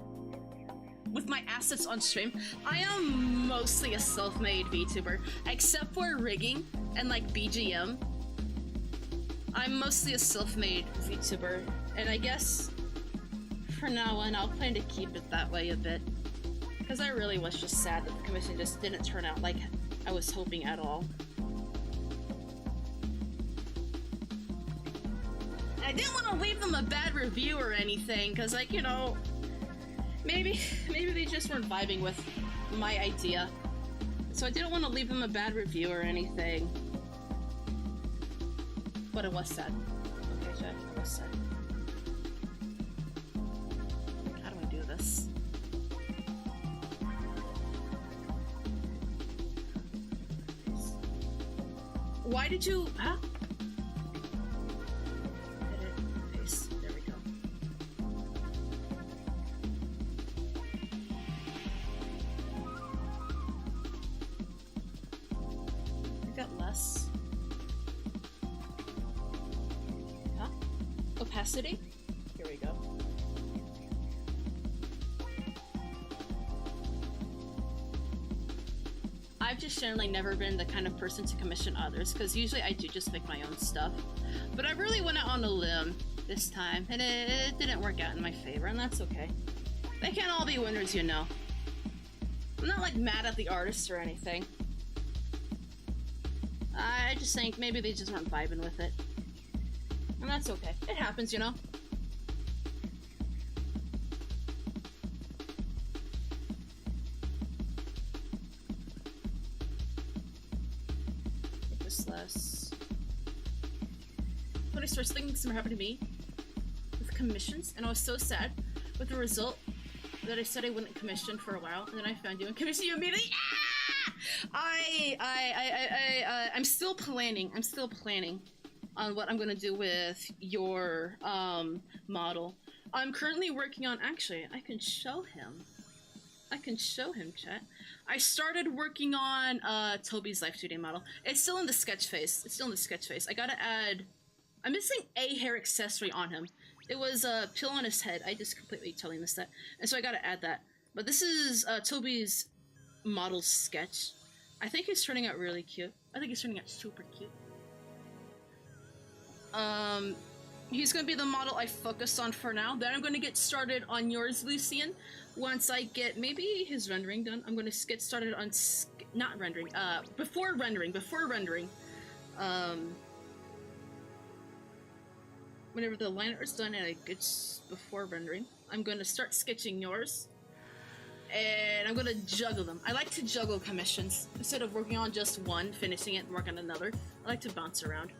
with my assets on stream, I am mostly a self-made VTuber, except for rigging and like BGM. I'm mostly a self-made VTuber, and I guess for now on I'll plan to keep it that way a bit, because I really was just sad that the commission just didn't turn out like I was hoping at all. I didn't want to leave them a bad review or anything, because, like, you know, maybe they just weren't vibing with my idea. So I didn't want to leave them a bad review or anything. But it was sad. Okay, Jeff, it was sad. How do I do this? Why did you... Huh? Opacity? Here we go. I've just generally never been the kind of person to commission others, because usually I do just make my own stuff. But I really went out on a limb this time, and it didn't work out in my favor, and that's okay. They can't all be winners, you know. I'm not like mad at the artists or anything. I just think maybe they just weren't vibing with it. And that's okay. It happens, you know? Make this less. When I started thinking something happened to me with commissions, and I was so sad with the result that I said I wouldn't commission for a while, and then I found you and commissioned you immediately. I'm still planning. I'm still planning on what I'm gonna do with your model. I'm currently working on. Actually, I can show him. Chat. I started working on Toby's Life 2D model. It's still in the sketch phase. I gotta add. I'm missing a hair accessory on him. It was a pill on his head. I just completely totally missed that, and so I gotta add that. But this is Toby's model sketch. I think he's turning out really cute. I think he's turning out super cute. He's gonna be the model I focus on for now. Then I'm gonna get started on yours, Lucian. Once I get maybe his rendering done, I'm gonna get started on not rendering. Before rendering. Whenever the line art's done and it gets before rendering, I'm gonna start sketching yours. And I'm gonna juggle them. I like to juggle commissions. Instead of working on just one, finishing it, and work on another, I like to bounce around.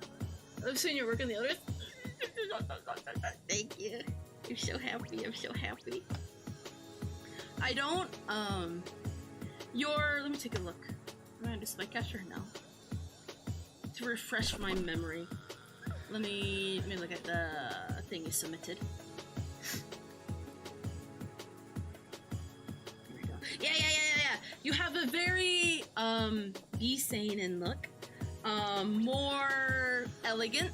I've seen you work on the other. Thank you. I'm so happy. I don't, let me take a look. I'm gonna just my capture now. To refresh my memory. Let me look at the thing you submitted. Yeah. You have a very, be sane and look, more elegant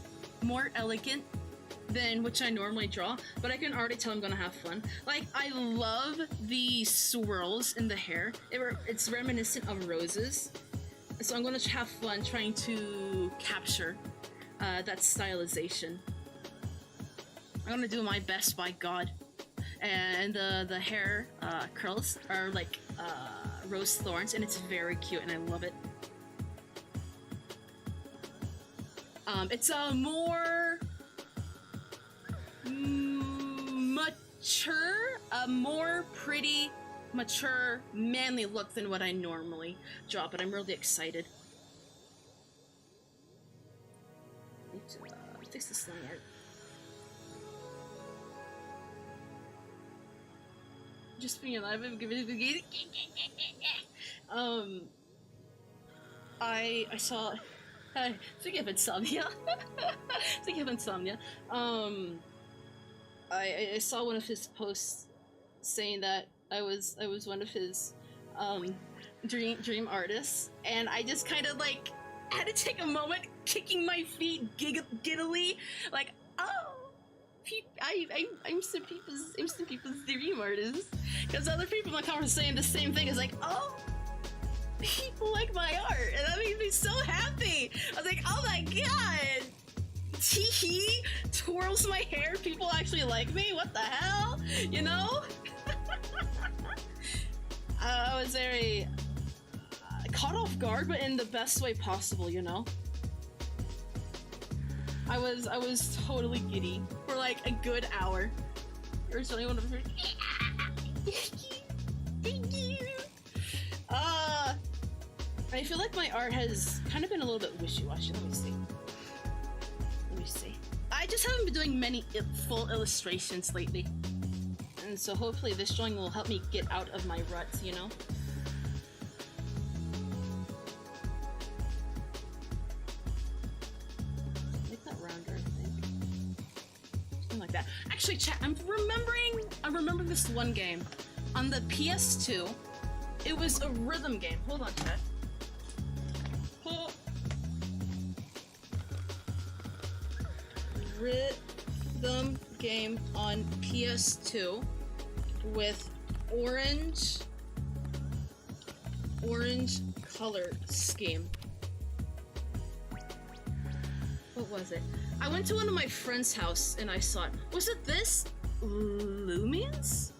than which I normally draw, but I can already tell I'm gonna have fun. Like, I love the swirls in the hair. It's reminiscent of roses, so I'm gonna have fun trying to capture that stylization. I'm gonna do my best, by God. And the hair curls are like rose thorns, and it's very cute, and I love it. It's a more mature, a more pretty, mature, manly look than what I normally draw, but I'm really excited. I need to fix this line art. Just being alive, I saw. Speaking of insomnia, I saw one of his posts saying that I was one of his dream artists, and I just kind of like had to take a moment, kicking my feet giddily, like, oh. I'm some people's dream artist, because other people in my conference saying the same thing. It's like, oh, people like my art, and that makes me so happy. I was like, oh my god, tee twirls my hair. People actually like me. What the hell, you know? I was very caught off guard, but in the best way possible, you know. I was totally giddy for like a good hour. There was only one of her. Thank you. I feel like my art has kind of been a little bit wishy-washy. Let me see. I just haven't been doing many full illustrations lately, and so hopefully this drawing will help me get out of my ruts, you know. That. Actually, chat, I'm remembering this one game on the PS2. It was a rhythm game. Hold on, chat. Rhythm game on PS2 with orange color scheme. What was it? I went to one of my friend's house and I saw it. Was it this? Lumions?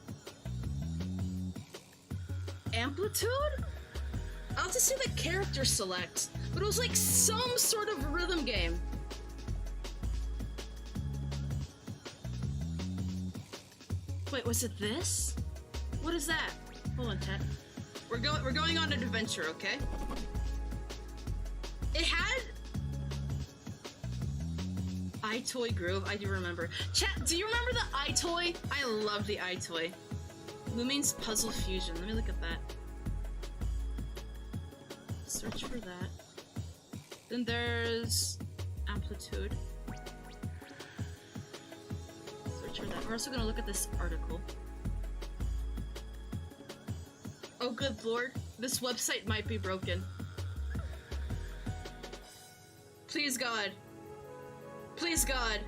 Amplitude? I'll just see the character select. But it was like some sort of rhythm game. Wait, was it this? What is that? Hold on, chat. We're going on an adventure, okay? It had iToy Groove, I do remember. Chat, do you remember the iToy? I love the iToy. Lumine's Puzzle Fusion. Let me look at that. Search for that. Then there's Amplitude. Search for that. We're also gonna look at this article. Oh good lord, this website might be broken. Please God. Please God.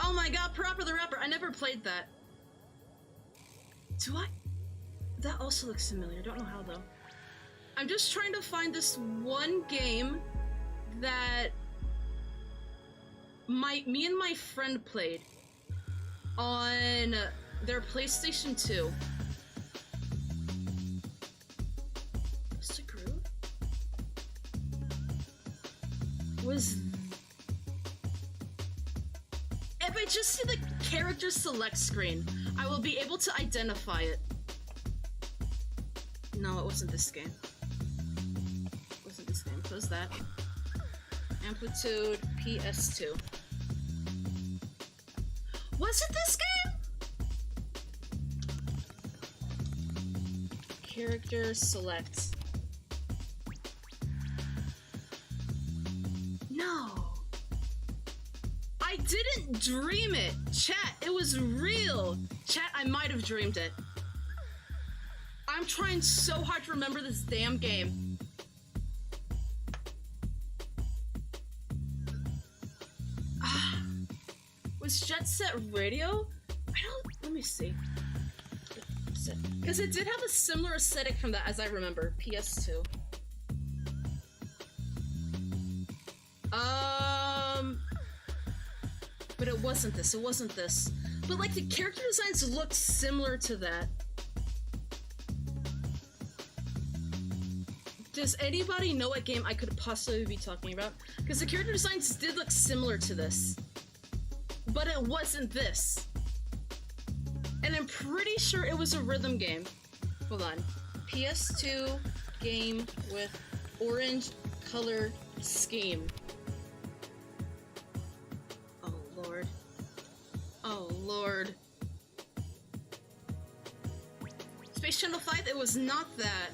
Oh my god, Parappa the Rapper, I never played that. Do I? That also looks familiar, don't know how though. I'm just trying to find this one game that me and my friend played on their PlayStation 2. Mr. Groove? Was... If I just see the character select screen, I will be able to identify it. No, it wasn't this game. It wasn't this game. Close that. Amplitude PS2. Was it this game? Character select. No. I didn't dream it. Chat, it was real. Chat, I might have dreamed it. I'm trying so hard to remember this damn game. Was Jet Set Radio? Let me see. Because it did have a similar aesthetic from that as I remember. PS2. But it wasn't this, But like the character designs looked similar to that. Does anybody know what game I could possibly be talking about? Because the character designs did look similar to this. But it wasn't this. And I'm pretty sure it was a rhythm game. Hold on. PS2 game with orange color scheme. Oh lord. Oh lord. Space Channel 5, it was not that.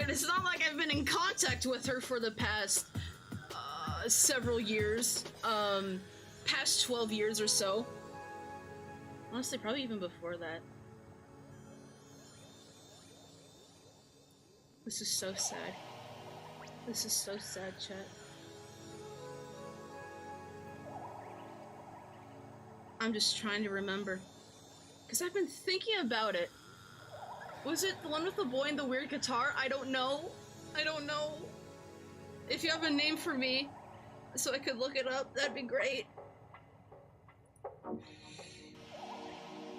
It's not like I've been in contact with her for the past several years, past 12 years or so. Honestly, probably even before that. This is so sad. This is so sad, chat. I'm just trying to remember. Because I've been thinking about it. Was it the one with the boy and the weird guitar? I don't know. I don't know. If you have a name for me, so I could look it up, that'd be great.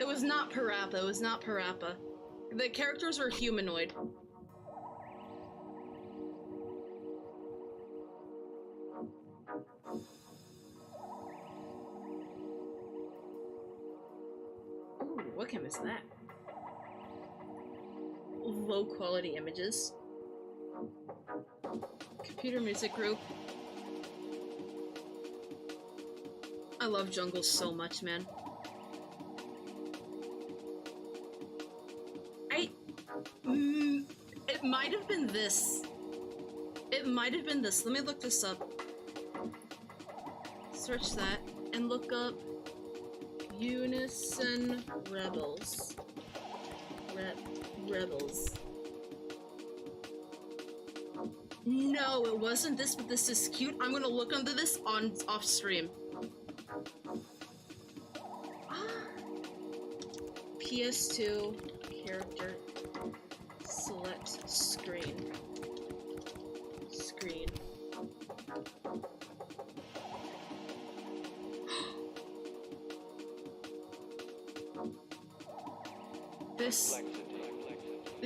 It was not Parappa. It was not Parappa. The characters were humanoid. Ooh, what game is that? Low quality images. Computer Music Group. I love Jungle so much, man. It might have been this. It might have been this. Let me look this up. Search that and look up Unison Rebels. Rebels. No, it wasn't this, but this is cute. I'm gonna look under this off stream. PS2 character select screen.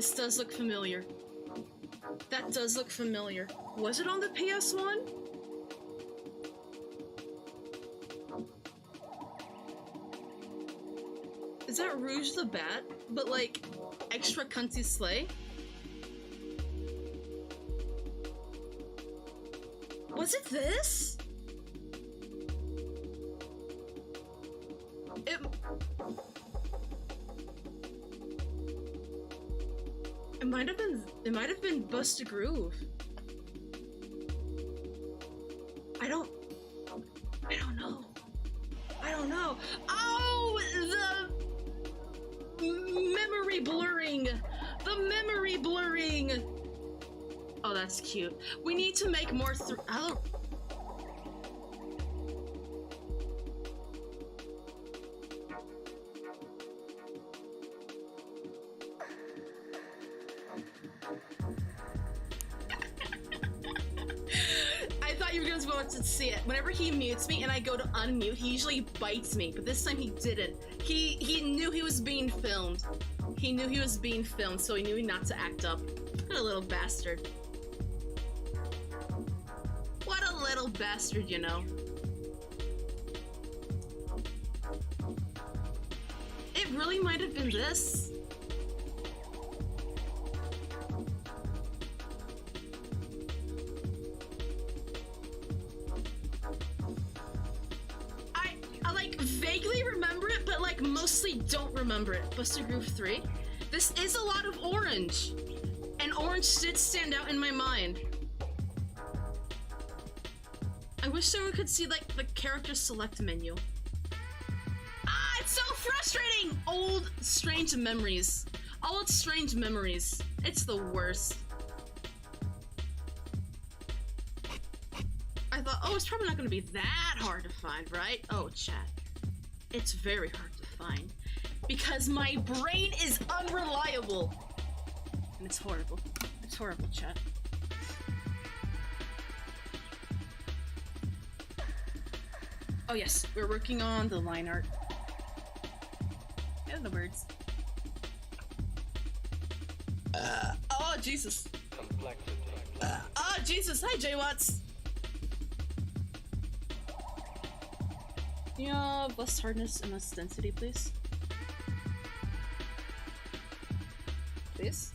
This does look familiar. That does look familiar. Was it on the PS1? Is that Rouge the Bat, but like extra cunty slay? Was it this? It might have been Bust a Groove. I don't know. I don't know. Oh, the memory blurring. The memory blurring. Oh, that's cute. We need to make more I thought you guys wanted to see it. Whenever he mutes me and I go to unmute, he usually bites me, but this time he didn't. He knew he was being filmed. He knew he was being filmed, so he knew not to act up. What a little bastard. What a little bastard, you know. It really might have been this. I like vaguely remember it, but like mostly don't remember it. Buster Groove 3. This is a lot of orange. And orange did stand out in my mind. I wish someone could see like the character select menu. Ah, it's so frustrating! Old strange memories. Old strange memories. It's the worst. I thought, oh, it's probably not gonna be that hard to find, right? Oh, chat. It's very hard to find. Because my brain is unreliable. And it's horrible. It's horrible, chat. Oh yes, we're working on the line art. And the words. Oh Jesus. Oh Jesus, hi J-Watts. Yeah, less hardness and less density, please. Please.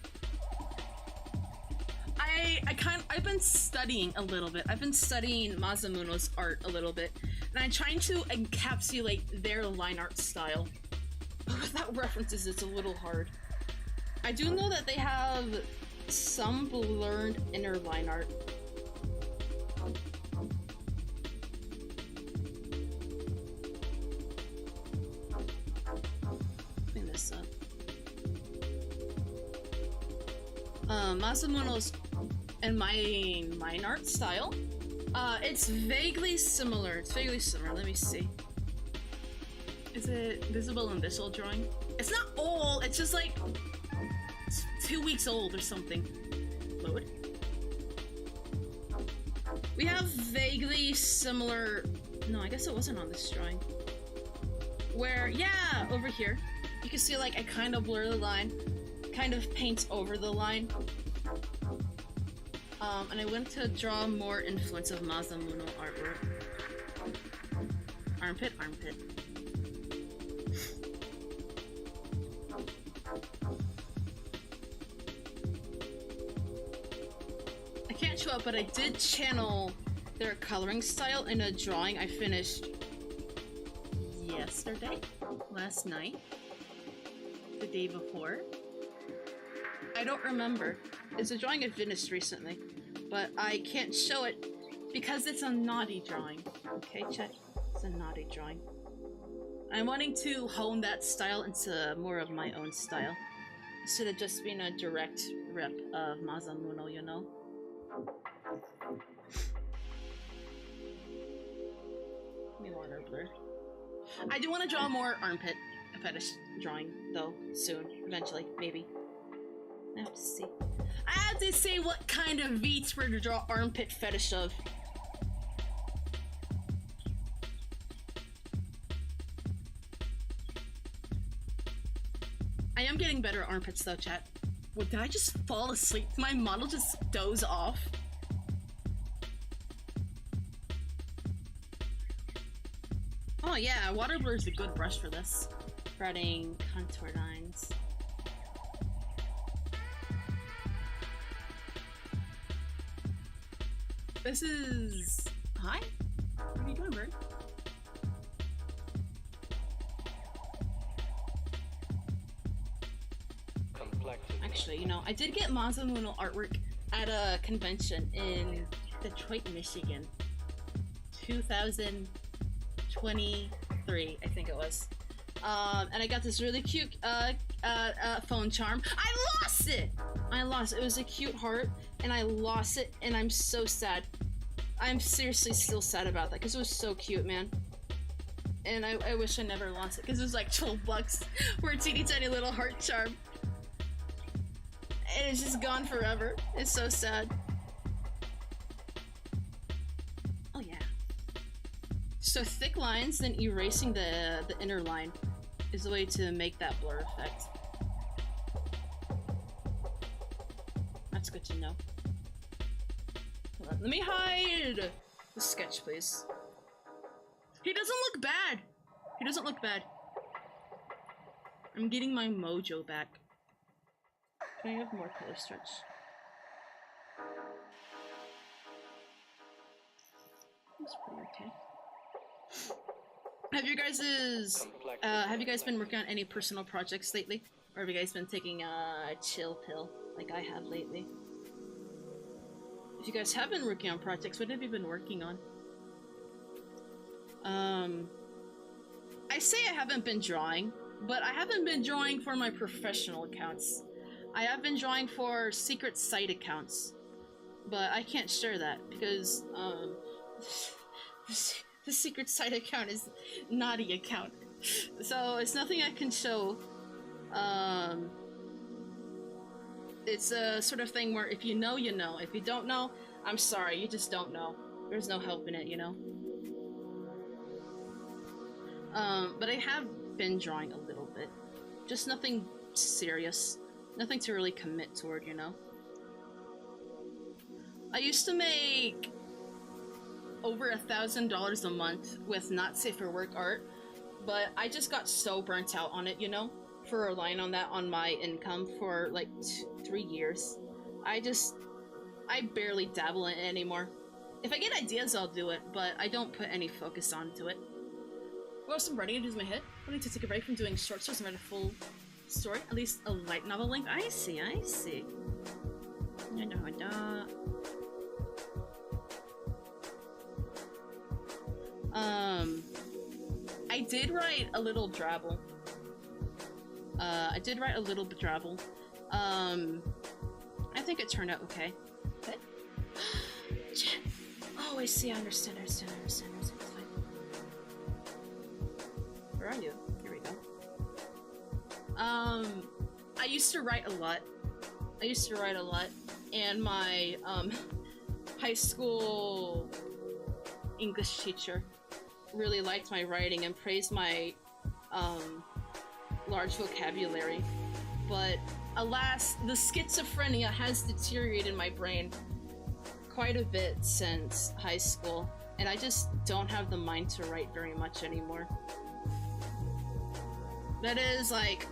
I've been studying a little bit. I've been studying Masamuno's art a little bit, and I'm trying to encapsulate their line art style. But without references, it's a little hard. I do know that they have some blurred inner line art. Clean this up. Masamuno's and my line art style. It's vaguely similar. It's vaguely similar. Let me see. Is it visible in this old drawing? It's not old. It's just like it's 2 weeks old or something. Load. We have vaguely similar. No, I guess it wasn't on this drawing. Where, yeah, over here, you can see like I kind of blur the line, kind of paint over the line. And I went to draw more influence of Masamuno artwork. Armpit, armpit. I can't show up, but I did channel their coloring style in a drawing I finished yesterday, last night, the day before. I don't remember. It's a drawing I finished recently, but I can't show it because it's a naughty drawing. Okay, check. It's a naughty drawing. I'm wanting to hone that style into more of my own style, instead of just being a direct rep of Masamuno, you know? Give me water blur. I do want to draw more armpit fetish drawing, though, soon. Eventually, maybe. I have to see. I have to see what kind of vtuber to draw armpit fetish of. I am getting better at armpits though, chat. What, did I just fall asleep? My model just doze off? Oh yeah, water blur is a good brush for this. For adding contour lines. This is... Hi? What are you doing, bird? Actually, you know, I did get Masamune artwork at a convention in Detroit, Michigan. 2023, I think it was. And I got this really cute phone charm. I lost it! I lost it. It was a cute heart, and I lost it, and I'm so sad. I'm seriously still sad about that, because it was so cute, man. And I wish I never lost it, because it was like 12 bucks for a teeny tiny little heart charm. And it's just gone forever. It's so sad. Oh yeah. So thick lines, then erasing the inner line is the way to make that blur effect. That's good to know. Hold on, let me hide the sketch, please. He doesn't look bad. He doesn't look bad. I'm getting my mojo back. Can I have more color stretch? That's pretty okay. Have you guys been working on any personal projects lately? Or have you guys been taking a chill pill like I have lately? If you guys have been working on projects, what have you been working on? I say I haven't been drawing, but I haven't been drawing for my professional accounts. I have been drawing for secret site accounts, but I can't share that because the secret site account is naughty account, so it's nothing I can show. It's a sort of thing where if you know, you know. If you don't know, I'm sorry, you just don't know. There's no help in it, you know. But I have been drawing a little bit, just nothing serious. Nothing to really commit toward, you know? I used to make over $1,000 a month with not safe for work art, but I just got so burnt out on it, you know? For relying on that on my income for like 3 years. I barely dabble in it anymore. If I get ideas, I'll do it, but I don't put any focus onto it. Well, I'm ready to do my hit. I need to take a break from doing short stories and write a full story, at least a light novel length. I see. I did write a little drabble. I think it turned out okay. What? Chat. Oh, I see. I understand. It's fine. Where are you? Here we go. I used to write a lot. And my, high school English teacher really liked my writing and praised my, large vocabulary. But, alas, the schizophrenia has deteriorated my brain quite a bit since high school, and I just don't have the mind to write very much anymore. That is, like,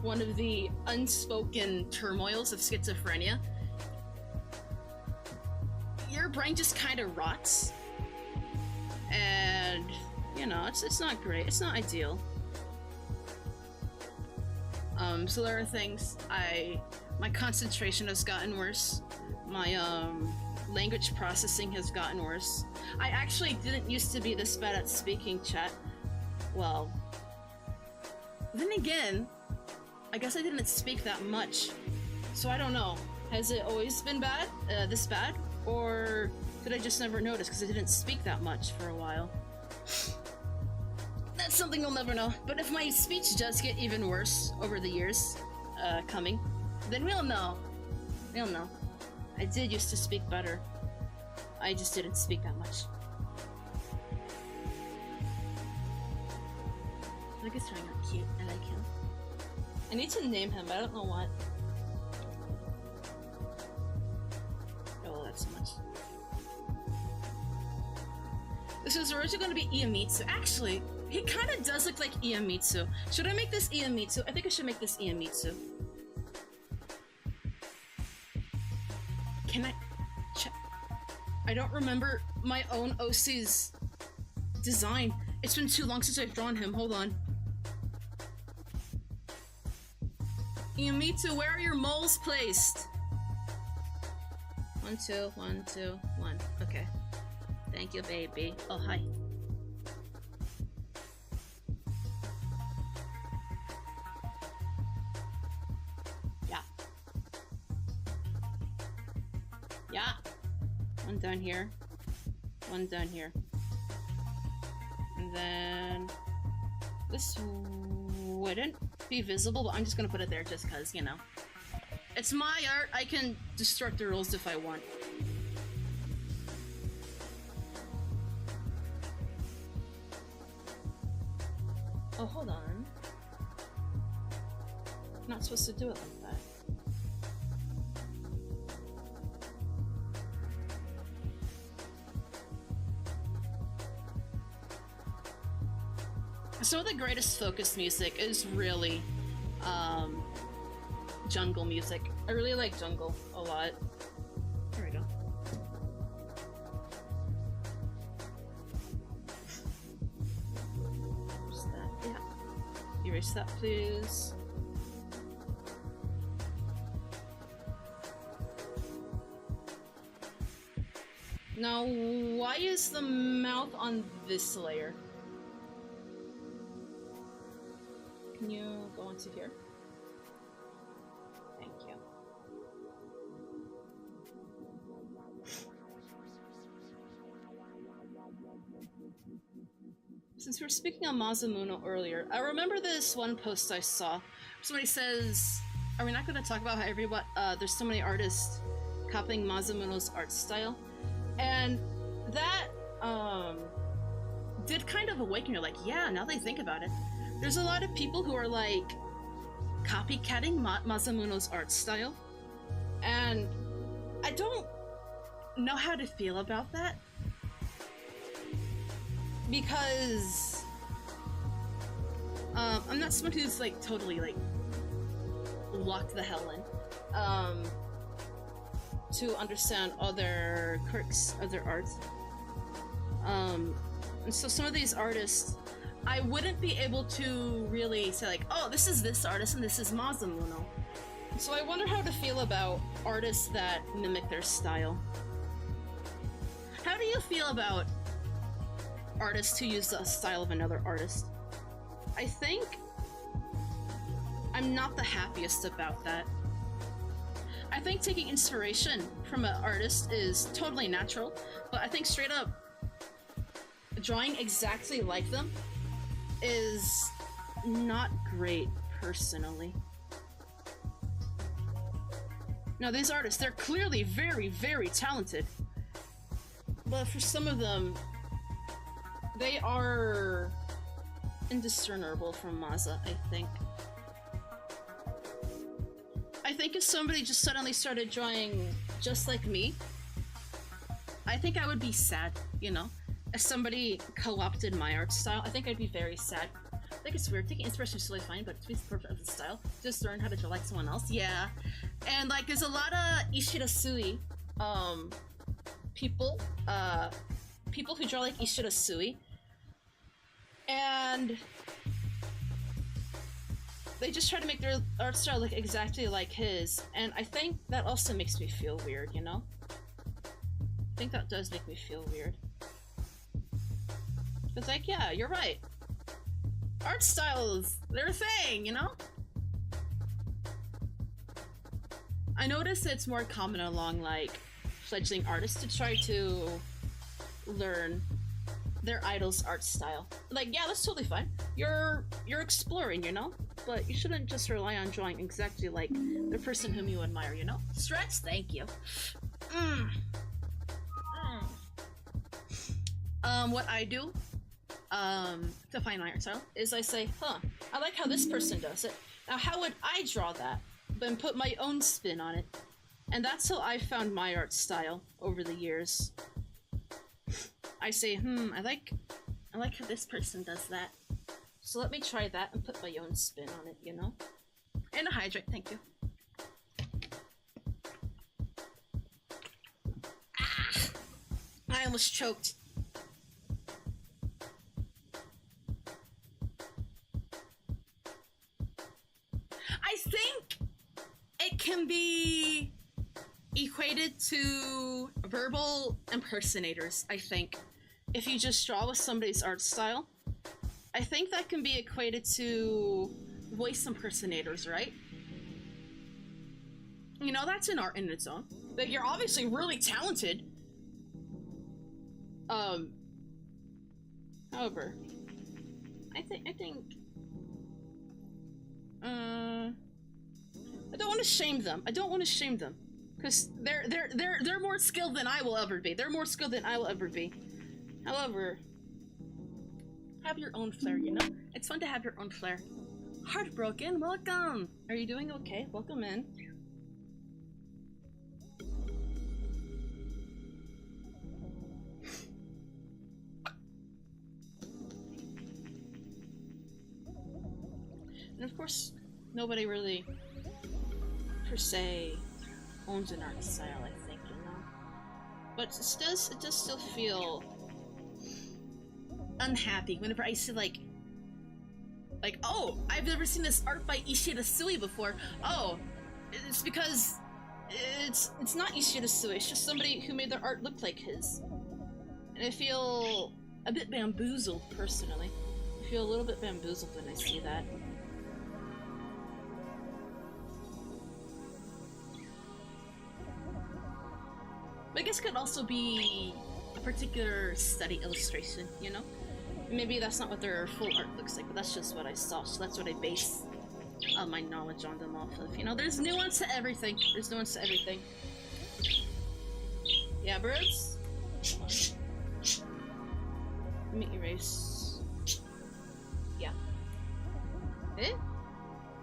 one of the unspoken turmoils of schizophrenia. Your brain just kind of rots. And, you know, it's not great. It's not ideal. So there are things. My concentration has gotten worse. My, language processing has gotten worse. I actually didn't used to be this bad at speaking, chat. Well, then again, I guess I didn't speak that much. So I don't know. Has it always been bad? This bad? Or did I just never notice because I didn't speak that much for a while? That's something you'll never know. But if my speech does get even worse over the years coming, then we'll know. We'll know. I did used to speak better. I just didn't speak that much. Look, it's trying out cute. I like him. I need to name him, but I don't know what. This was originally going to be Iamitsu. Actually, he kind of does look like Iamitsu. Should I make this Iamitsu? I think I should make this Iamitsu. Can I check? I don't remember my own OC's design. It's been too long since I've drawn him. Hold on. Iamitsu, where are your moles placed? 1, 2, 1, 2, 1. Okay. Thank you, baby. Oh, hi. Yeah. Yeah. One down here. One down here. And then this wouldn't be visible, but I'm just gonna put it there just because, you know. It's my art. I can distort the rules if I want. Oh, hold on. I'm not supposed to do it like that. Some of the greatest focus music is really, jungle music. I really like jungle a lot. There we go. Erase that, yeah. Erase that, please. Now, why is the mouth on this layer? Can you go onto here? Thank you. Since we were speaking on Masamune earlier, I remember this one post I saw. Somebody says, are we not going to talk about how everyone, there's so many artists copying Masamune's art style? And that, did kind of awaken you, like, yeah, now that I think about it. There's a lot of people who are, like, copycatting Masamune's art style. And I don't know how to feel about that. Because I'm not someone who's, like, totally, like, locked the hell in. To understand other quirks of their art. And so some of these artists, I wouldn't be able to really say like, oh, this is this artist and this is Masamune. So I wonder how to feel about artists that mimic their style. How do you feel about artists who use the style of another artist? I think I'm not the happiest about that. I think taking inspiration from an artist is totally natural, but I think straight up drawing exactly like them is not great, personally. Now, these artists, they're clearly very, very talented, but for some of them, they are indiscernible from Masa, I think. I think if somebody just suddenly started drawing just like me, I think I would be sad, you know? If somebody co-opted my art style, I think I'd be very sad. I think it's weird. Taking inspiration is totally fine, but to be perfect of the style, just learn how to draw like someone else. Yeah. And like there's a lot of Ishida Sui people who draw like Ishida Sui. And they just try to make their art style look exactly like his, and I think that also makes me feel weird, you know? I think that does make me feel weird. It's like, yeah, you're right. Art styles, they're a thing, you know? I notice it's more common along, like, fledgling artists to try to learn their idol's art style. Like, yeah, that's totally fine. You're exploring, you know? But you shouldn't just rely on drawing exactly like the person whom you admire, you know? Stretch, thank you. What I do, to find my art style, is I say, huh, I like how this person does it. Now, how would I draw that? Then put my own spin on it. And that's how I found my art style over the years. I say, I like how this person does that. So let me try that and put my own spin on it, you know? And a hydrate, thank you. Ah! I almost choked. I think it can be equated to verbal impersonators, I think. If you just draw with somebody's art style, I think that can be equated to voice impersonators, right? You know, that's an art in its own. Like, you're obviously really talented. However, I don't want to shame them. I don't want to shame them. Because they're more skilled than I will ever be. They're more skilled than I will ever be. However, have your own flair, you know? It's fun to have your own flair. Heartbroken, welcome! Are you doing okay? Welcome in. And of course, nobody really, per se, owns an art style, I think, you know? But it does still feel unhappy whenever I see like, oh, I've never seen this art by Ishida Sui before. Oh, it's because it's not Ishida Sui, it's just somebody who made their art look like his. And I feel a bit bamboozled, personally. I feel a little bit bamboozled when I see that. But I guess it could also be a particular study illustration, you know? Maybe that's not what their full art looks like, but that's just what I saw, so that's what I base my knowledge on them off of. You know, there's nuance to everything. There's nuance to everything. Yeah, birds? Let me erase. Yeah. Eh?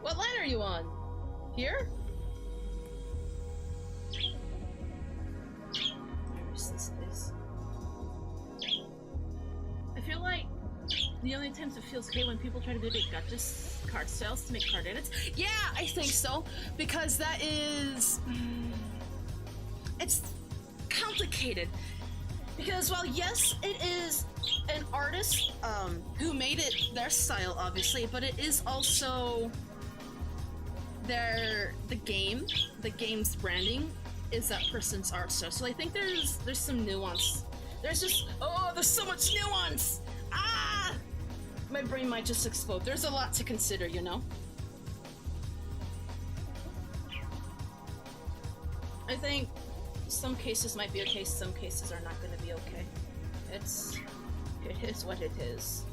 What line are you on? Here? Erase this, please. I feel like the only times it feels okay when people try to do big gotchas card styles to make card edits. Yeah, I think so, because that is it's complicated. Because while yes, it is an artist who made it their style, obviously, but it is also the game's branding is that person's art style. So I think there's some nuance. There's so much nuance. Ah! My brain might just explode. There's a lot to consider, you know? I think some cases might be okay, some cases are not going to be okay. It is what it is.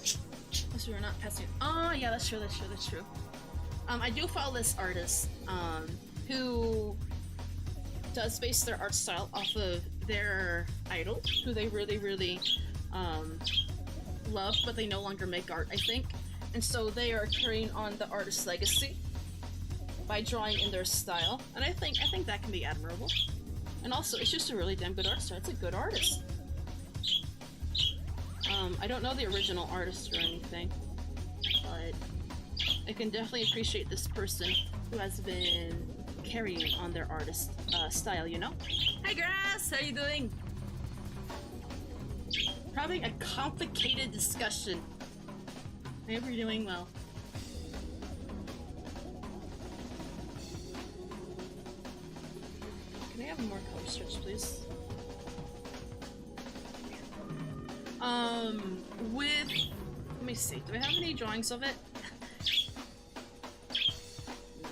So we're not passing. Oh, yeah, that's true. I do follow this artist who does base their art style off of their idol, who they really love, but they no longer make art, I think. And so they are carrying on the artist's legacy by drawing in their style, and I think that can be admirable. And also, it's just a really damn good art style. It's a good artist. I don't know the original artist or anything, but I can definitely appreciate this person who has been carrying on their artist style, you know? Hi Grass, how you doing? Having a complicated discussion. I hope you're doing well. Can I have more color switch, please? Let me see. Do I have any drawings of it? No.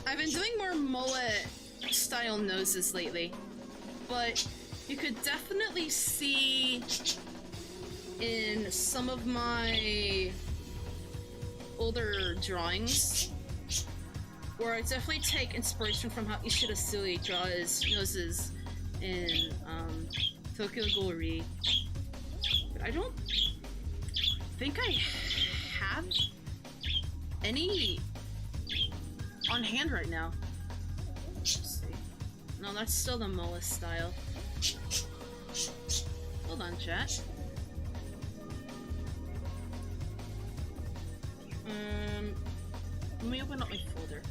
I've been doing more mullet style noses lately, but you could definitely see in some of my older drawings where I definitely take inspiration from how Ishida Sui draws noses in Tokyo Ghoul. But I don't think I have any on hand right now. Let's see. No, that's still the Mola style. Hold on, chat. Let me open up my folder.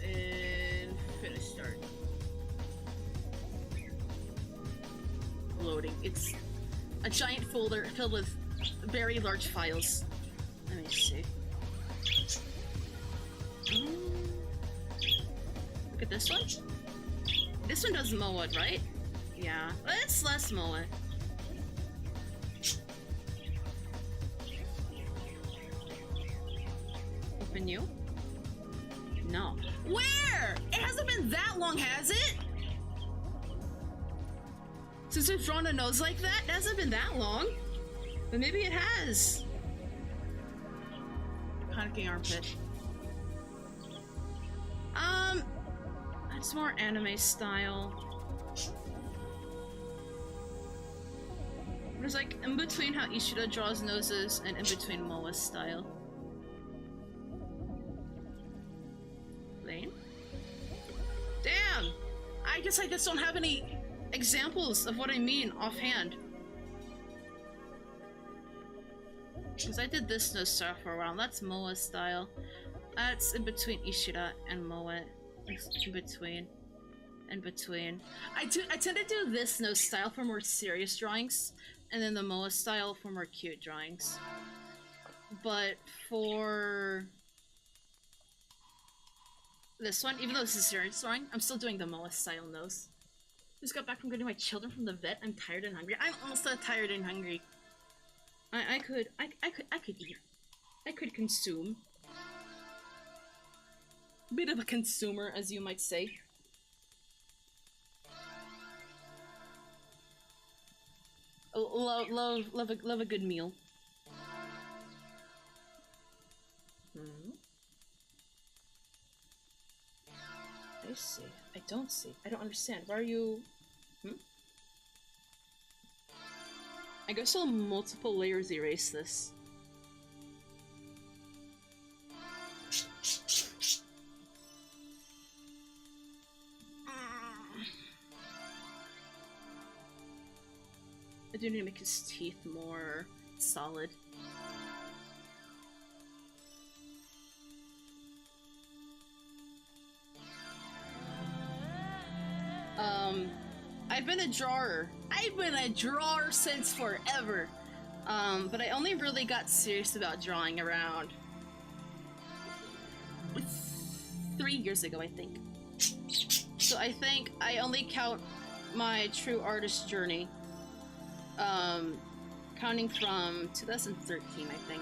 And finish start. Loading. It's a giant folder filled with very large files. Let me see. Look at this one. This one does moa, right? Yeah, it's less moa. Open you? No. Where? It hasn't been that long, has it? Since we've drawn a nose like that, it hasn't been that long. But maybe it has. Panicking armpit. It's more anime style. There's like in between how Ishida draws noses and in between Moa's style. Lane? Damn! I guess I just don't have any examples of what I mean offhand. Because I did this nose style for a while. That's Moa's style. That's in between Ishida and Moa. In between. In between. I tend to do this nose style for more serious drawings, and then the Moa style for more cute drawings. But for this one, even though this is a serious drawing, I'm still doing the Moa style nose. Just got back from getting my children from the vet. I'm tired and hungry. I'm also tired and hungry. I could eat. I could consume. Bit of a consumer, as you might say. Love a good meal. I see. I don't see. I don't understand. Why are you? I guess I'll multiple layers erase this. I do need to make his teeth more solid. I've been a drawer. I've been a drawer since forever. But I only really got serious about drawing around 3 years ago, I think. So I think I only count my true artist journey counting from 2013, I think.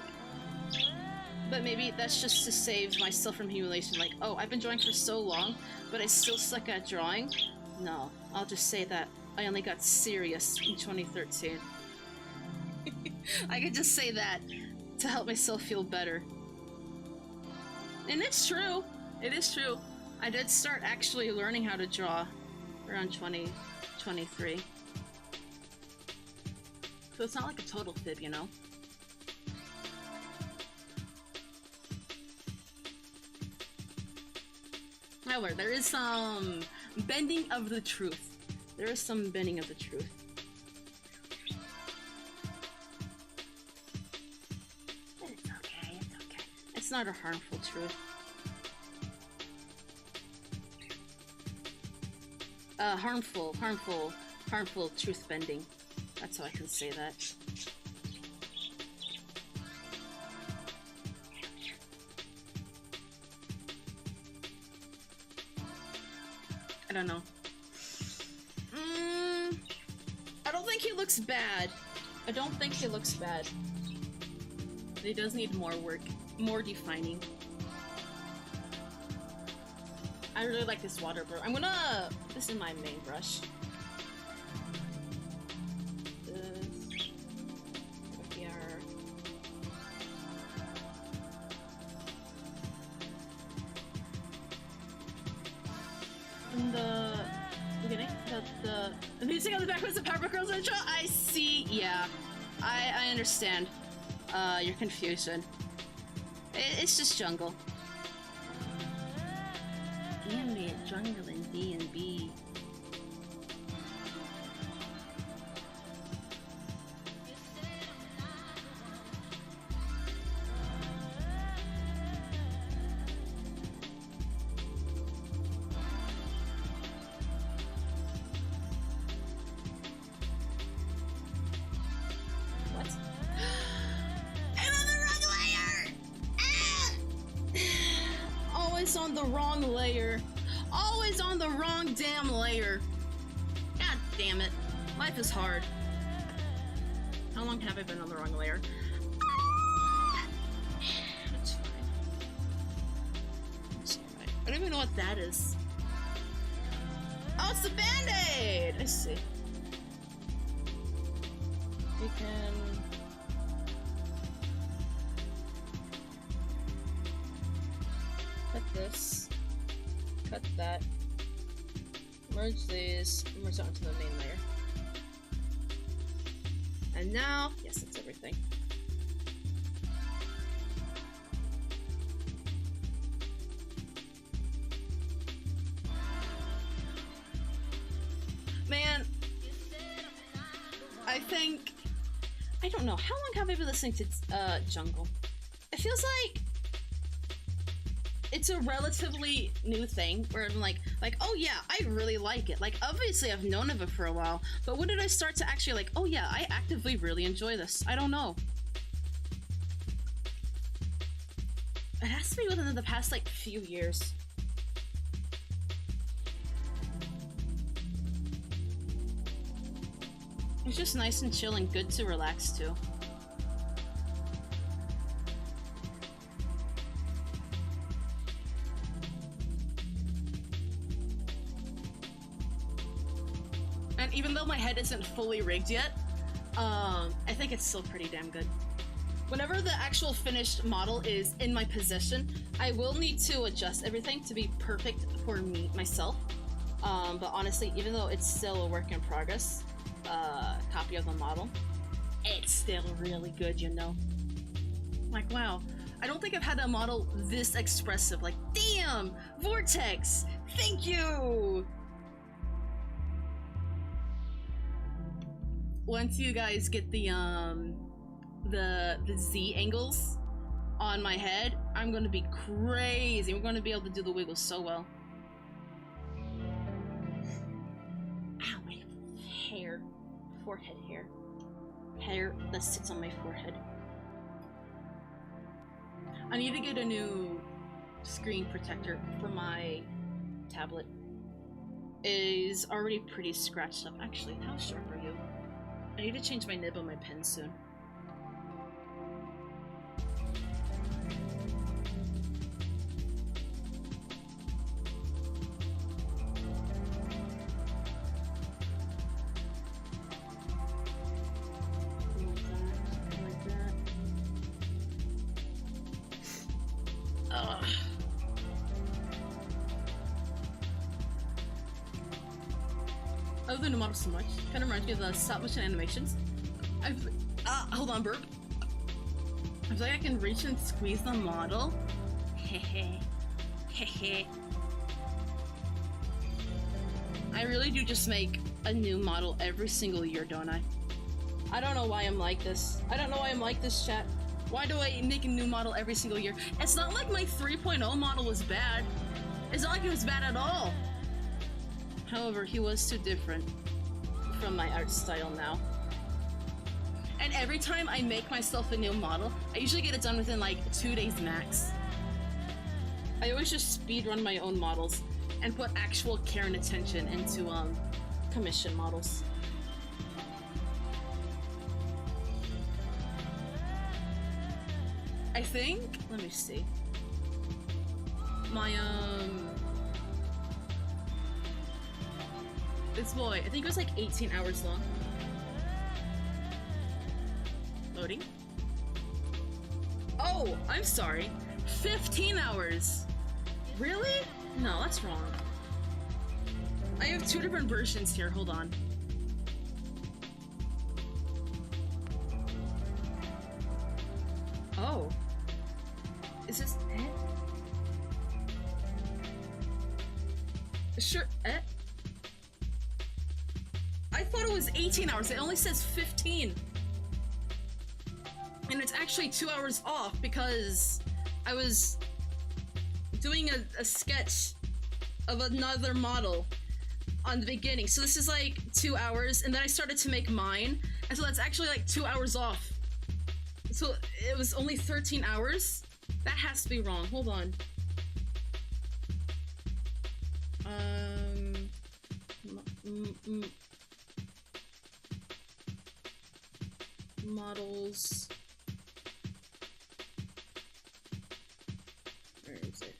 But maybe that's just to save myself from humiliation, like, oh, I've been drawing for so long, but I still suck at drawing. No, I'll just say that I only got serious in 2013. I could just say that to help myself feel better. And it's true. It is true. I did start actually learning how to draw around 2023. So it's not like a total fib, you know? However, there is some bending of the truth. There is some bending of the truth. But it's okay, it's okay. It's not a harmful truth. Harmful truth bending. That's how I can say that. I don't know. I don't think he looks bad. I don't think he looks bad. But he does need more work, more defining. I really like this water brush. I'm gonna put this in my main brush. The music on the back was the Powerpuff Girls intro? I see, yeah. I understand your confusion. It's just jungle. Ambient jungle in D&B. What? I'm on the wrong layer! Ah! Always on the wrong layer. Always on the wrong damn layer. God damn it. Life is hard. How long have I been on the wrong layer? It's fine. It's alright. I don't even know what that is. Oh, it's the Band-Aid! I see. We can... cut this. Cut that. Merge these. Merge that onto the main layer. And now, yes, that's everything. Man, I think, I don't know, how long have I been listening to Jungle? It feels like it's a relatively new thing where I'm like, oh yeah, I really like it. Like, obviously I've known of it for a while, but when did I start to actually like, oh yeah, I actively really enjoy this? I don't know. It has to be within the past like few years. It's just nice and chill and good to relax to. And even though my head isn't fully rigged yet, I think it's still pretty damn good. Whenever the actual finished model is in my possession, I will need to adjust everything to be perfect for me, myself. But honestly, even though it's still a work in progress, copy of the model, it's still really good, you know? Like, wow, I don't think I've had a model this expressive. Like, damn, Vortex, thank you! Once you guys get the Z angles on my head, I'm gonna be crazy. We're gonna be able to do the wiggles so well. Ow, my hair. Forehead hair. Hair that sits on my forehead. I need to get a new screen protector for my tablet. It is already pretty scratched up. Actually, how sharp are you? I need to change my nib on my pen soon. I love the new model so much. Kind of reminds me of the stop motion animations. Hold on, burp. I feel like I can reach and squeeze the model. Hehe. Hehe. I really do just make a new model every single year, don't I? I don't know why I'm like this. I don't know why I'm like this, chat. Why do I make a new model every single year? It's not like my 3.0 model was bad. It's not like it was bad at all. However, he was too different from my art style now. And every time I make myself a new model, I usually get it done within like 2 days max. I always just speedrun my own models and put actual care and attention into commission models. I think, let me see. My this boy, I think it was like 18 hours long. Loading. Oh, I'm sorry. 15 hours. Really? No, that's wrong. I have 2 different versions here. Hold on. Oh. Is this it? Sure. I thought it was 18 hours. It only says 15. And it's actually 2 hours off because I was doing a sketch of another model on the beginning. So this is like 2 hours, and then I started to make mine, and so that's actually like 2 hours off. So it was only 13 hours? That has to be wrong. Hold on. Models. Where is it?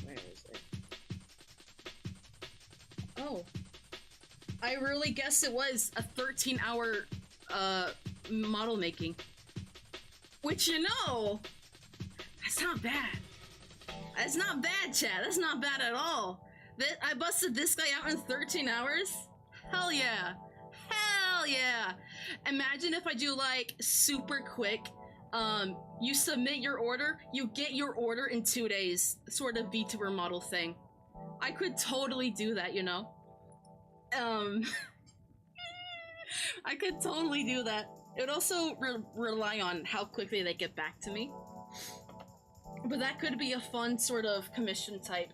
Where is it? Oh. I really guess it was a 13-hour model making. Which, you know, that's not bad. That's not bad, chat. That's not bad at all. I busted this guy out in 13 hours? Hell yeah. Hell yeah. Imagine if I do like super quick, you submit your order, you get your order in 2 days, sort of VTuber model thing. I could totally do that, you know? I could totally do that. It would also rely on how quickly they get back to me. But that could be a fun sort of commission type.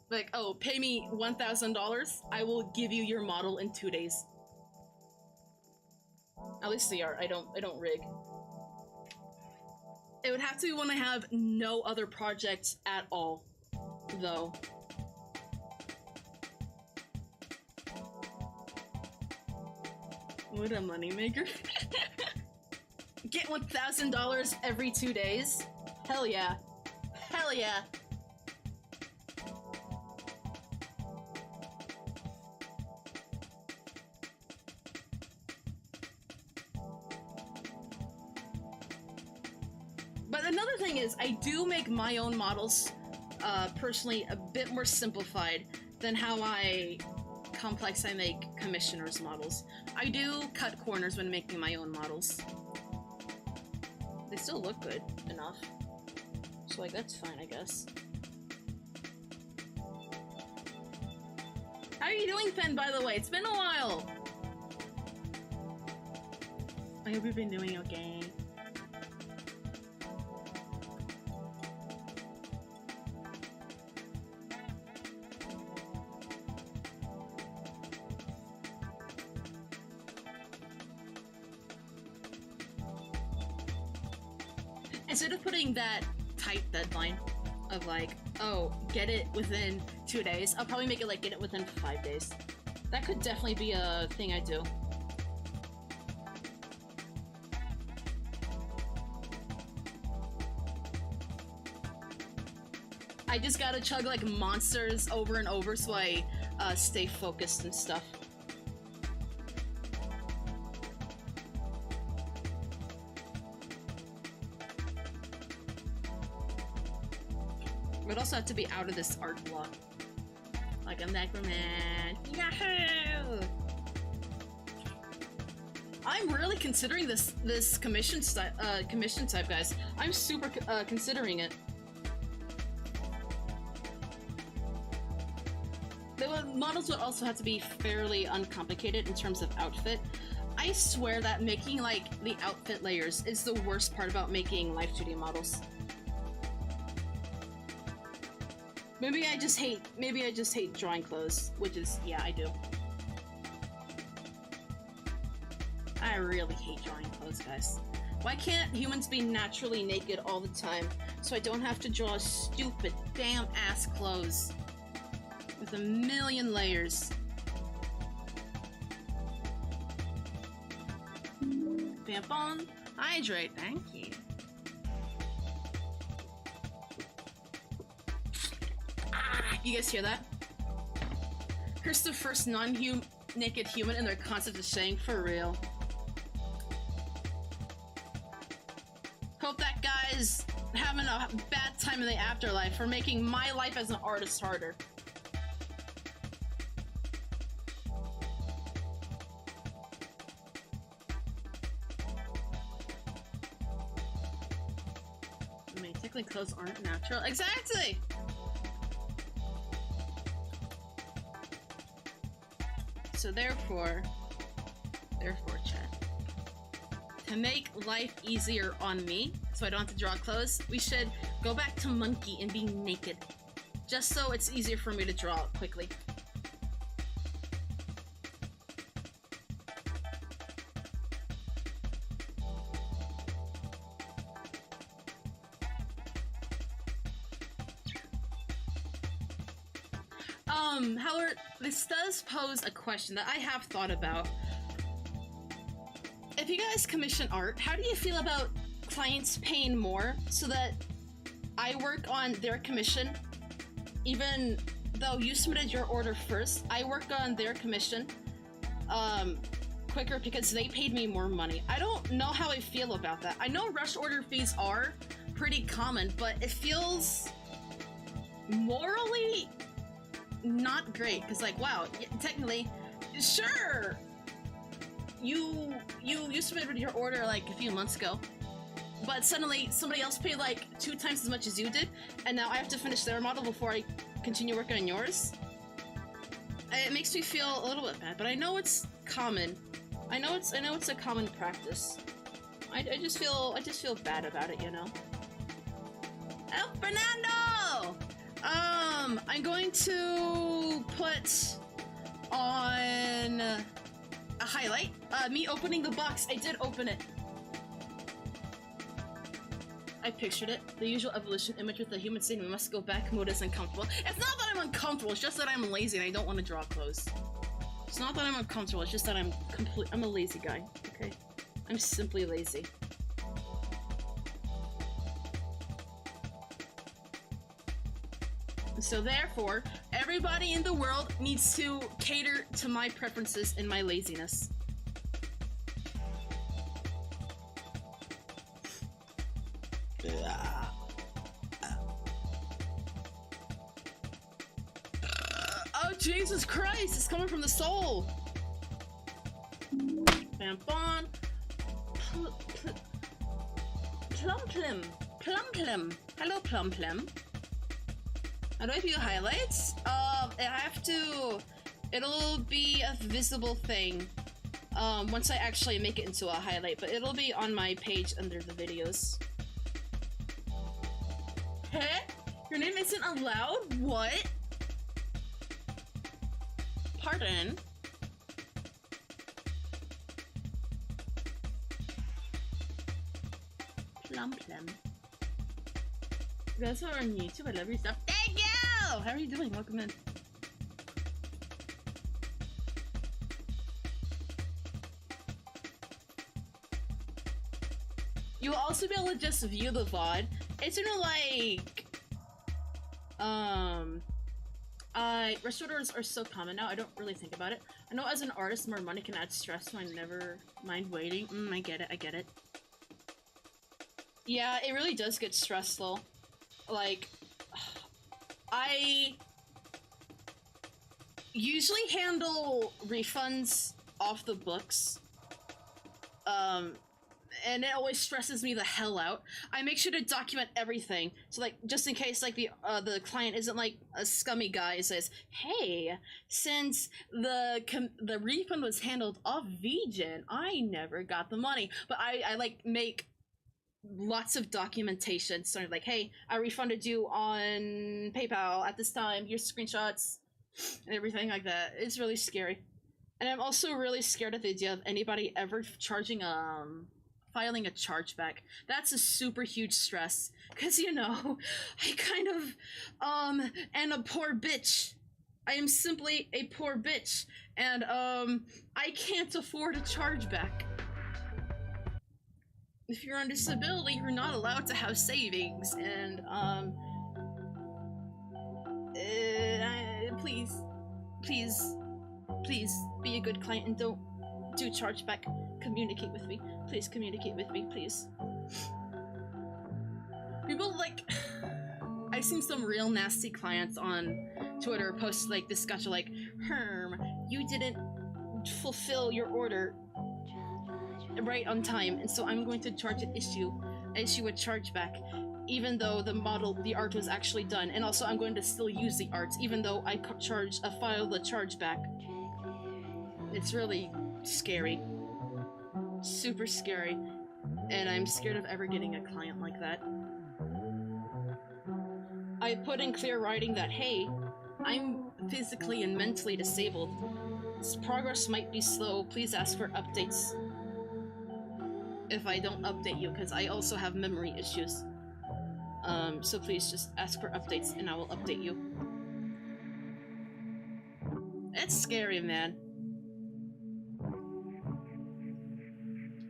Like, oh, pay me $1,000, I will give you your model in 2 days. At least the art, I don't rig. It would have to be when I have no other projects at all, though. What a moneymaker. Get $1,000 every 2 days? Hell yeah. Hell yeah. But another thing is, I do make my own models, personally, a bit more simplified than how complex I make commissioners' models. I do cut corners when making my own models. They still look good enough. So, like, that's fine, I guess. How are you doing, Fen, by the way? It's been a while! I hope you've been doing okay. Instead of putting that tight deadline of like, oh, get it within 2 days, I'll probably make it like, get it within 5 days. That could definitely be a thing I do. I just gotta chug like monsters over and over so I stay focused and stuff. But also have to be out of this art block. Like a necroman. Yahoo! I'm really considering this commission type, guys. I'm super considering it. The models would also have to be fairly uncomplicated in terms of outfit. I swear that making like the outfit layers is the worst part about making live 2D models. Maybe I just hate drawing clothes, which is, yeah, I do. I really hate drawing clothes, guys. Why can't humans be naturally naked all the time so I don't have to draw stupid damn ass clothes with a million layers? Vamp on, hydrate, thank you. You guys hear that? Here's the first non-naked human in their concept of saying for real. Hope that guy's having a bad time in the afterlife for making my life as an artist harder. I mean, technically clothes aren't natural. Exactly! So therefore, chat, to make life easier on me, so I don't have to draw clothes, we should go back to monkey and be naked. Just so it's easier for me to draw quickly. However, this does pose a question that I have thought about. If you guys commission art, how do you feel about clients paying more so that I work on their commission? Even though you submitted your order first, I work on their commission quicker because they paid me more money. I don't know how I feel about that. I know rush order fees are pretty common, but it feels morally not great because, like, wow, technically, sure, you submitted your order like a few months ago, but suddenly somebody else paid like 2 times as much as you did, and now I have to finish their model before I continue working on yours. It makes me feel a little bit bad, but I know it's common. I know it's a common practice. I just feel bad about it, you know. Oh, Fernando! I'm going to put on a highlight. Me opening the box. I did open it. I pictured it. The usual evolution image with the human saying we must go back mode is uncomfortable. It's not that I'm uncomfortable, it's just that I'm lazy and I don't want to draw clothes. It's not that I'm uncomfortable, it's just that I'm a lazy guy, okay? I'm simply lazy. So therefore, everybody in the world needs to cater to my preferences and my laziness. Oh, Jesus Christ! It's coming from the soul! Bam bon. Plum Plim. Plum Plim. Hello, Plum Plim. How do I view highlights? I have to... It'll be a visible thing. Once I actually make it into a highlight, but it'll be on my page under the videos. Heh? Your name isn't allowed? What? Pardon? Plum Plum. You guys are on YouTube, I love your stuff. Thank you! How are you doing? Welcome in. You'll also be able to just view the VOD. It's sort of like... rush orders are so common now, I don't really think about it. I know as an artist, more money can add stress, so I never mind waiting. I get it. Yeah, it really does get stressful. Like, I usually handle refunds off the books, and it always stresses me the hell out. I make sure to document everything, so like, just in case like the client isn't like a scummy guy and says, hey, since the refund was handled off VGen, I never got the money. But I like make lots of documentation, sort of like, hey, I refunded you on PayPal at this time, here's screenshots and everything like that. It's really scary. And I'm also really scared of the idea of anybody ever charging filing a chargeback. That's a super huge stress, because you know, I kind of am a poor bitch. I am simply a poor bitch, and I can't afford a chargeback. If you're on disability, you're not allowed to have savings, and please be a good client and don't do chargeback. Communicate with me. Please communicate with me, please. People like... I've seen some real nasty clients on Twitter post like this gotcha like, Herm, you didn't fulfill your order right on time, and so I'm going to issue a chargeback, even though the art was actually done, and also I'm going to still use the art, even though I filed a chargeback. It's really scary. Super scary. And I'm scared of ever getting a client like that. I put in clear writing that, hey, I'm physically and mentally disabled. This progress might be slow, please ask for updates. If I don't update you, because I also have memory issues. So please just ask for updates and I will update you. That's scary, man.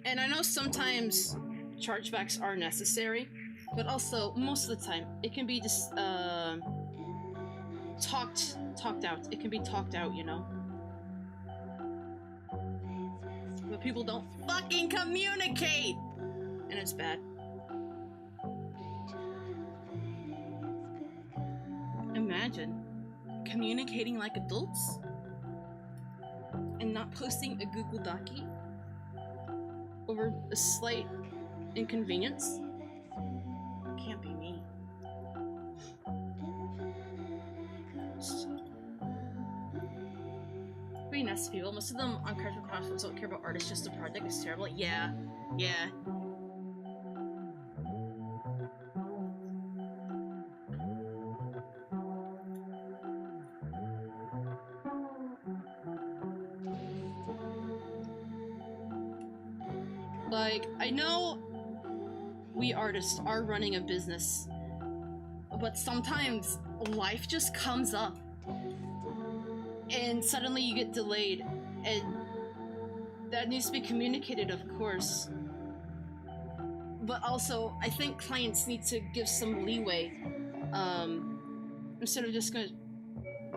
And I know sometimes chargebacks are necessary, but also most of the time it can be just talked out. It can be talked out, you know. But people don't fucking communicate, and it's bad. Imagine communicating like adults and not posting a Google Docie over a slight inconvenience. Can't be me. Pretty nice people. Most of them on Casual Crossroads don't care about artists, just the project is terrible. Yeah. Like, I know we artists are running a business, but sometimes life just comes up and suddenly you get delayed, and that needs to be communicated, of course. But also, I think clients need to give some leeway, instead of just gonna,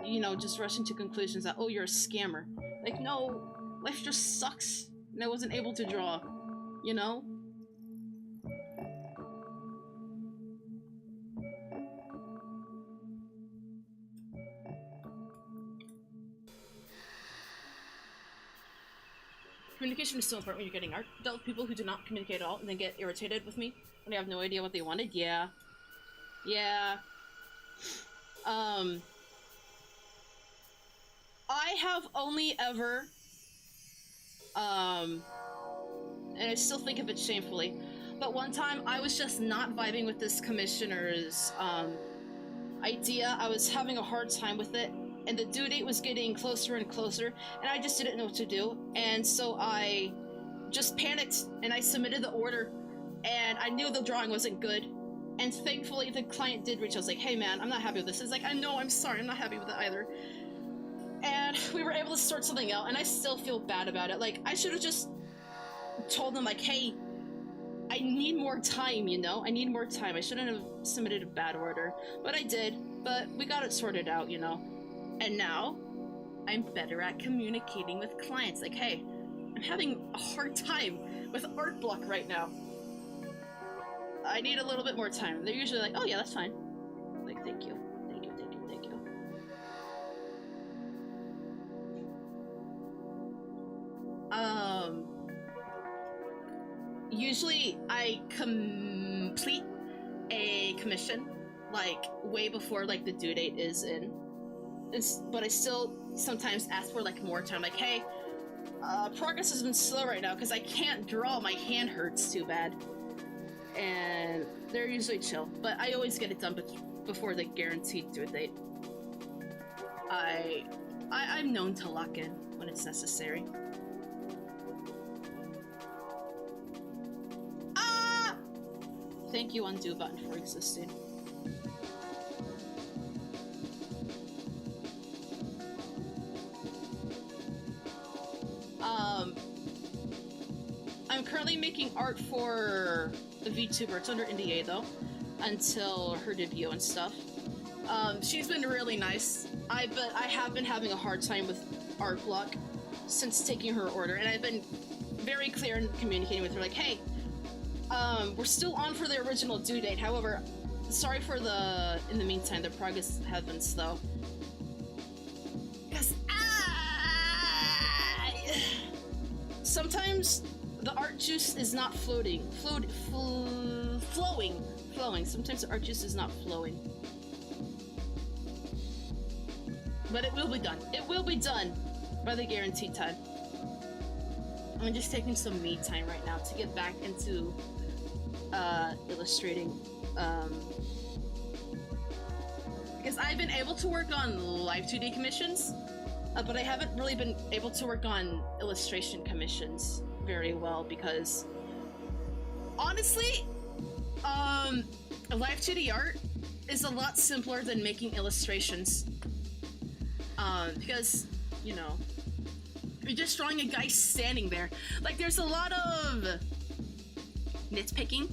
you know, just rushing to conclusions that, oh, you're a scammer. Like, no, life just sucks, and I wasn't able to draw, you know? Communication is so important when you're getting art. Dealt with people who do not communicate at all and then get irritated with me when they have no idea what they wanted. Yeah. I have only ever, and I still think of it shamefully, but one time I was just not vibing with this commissioner's idea. I was having a hard time with it, and the due date was getting closer and closer, and I just didn't know what to do, and so I just panicked, and I submitted the order, and I knew the drawing wasn't good, and thankfully the client did reach out. I was like, hey man, I'm not happy with this. It's like, I know, I'm sorry, I'm not happy with it either. And we were able to sort something out, and I still feel bad about it. Like, I should have just told them, like, hey, I need more time, you know? I need more time. I shouldn't have submitted a bad order, but I did, but we got it sorted out, you know? And now, I'm better at communicating with clients. Like, hey, I'm having a hard time with art block right now. I need a little bit more time. They're usually like, oh yeah, that's fine. Like, thank you. Thank you, thank you, thank you. Usually I complete a commission, like, way before, like, the due date is in. But I still sometimes ask for, like, more time. Like, hey, progress has been slow right now because I can't draw. My hand hurts too bad. And they're usually chill. But I always get it done before the guaranteed due date. I'm known to lock in when it's necessary. Ah! Thank you, undo button, for existing. I'm currently making art for the VTuber. It's under NDA though, until her debut and stuff. She's been really nice. But I have been having a hard time with art block since taking her order, and I've been very clear in communicating with her, like, hey, we're still on for the original due date. However, sorry for in the meantime, the progress has been slow. Because sometimes the art juice is not flowing. Sometimes the art juice is not flowing. But it will be done. It will be done by the guaranteed time. I'm just taking some me time right now to get back into illustrating. Because I've been able to work on live 2D commissions, but I haven't really been able to work on illustration commissions very well because, honestly, live 2D art is a lot simpler than making illustrations. Because you know, you're just drawing a guy standing there. Like, there's a lot of nitpicking,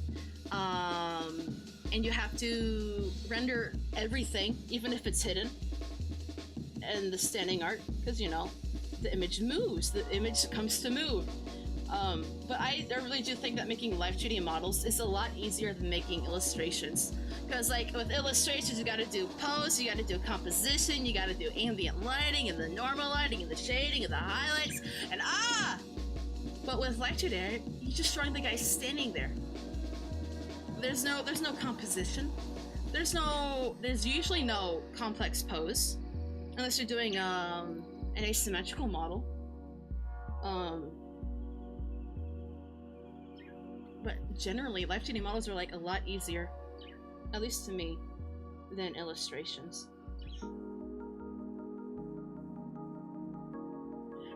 and you have to render everything, even if it's hidden, and the standing art, because, you know, the image moves, the image comes to move. But I really do think that making live 2D models is a lot easier than making illustrations. Because, like, with illustrations, you gotta do pose, you gotta do composition, you gotta do ambient lighting, and the normal lighting, and the shading, and the highlights, and But with live 2D, you're just drawing the guy standing there. There's no composition. There's usually no complex pose. Unless you're doing, an asymmetrical model. But generally, live 2D models are, like, a lot easier, at least to me, than illustrations.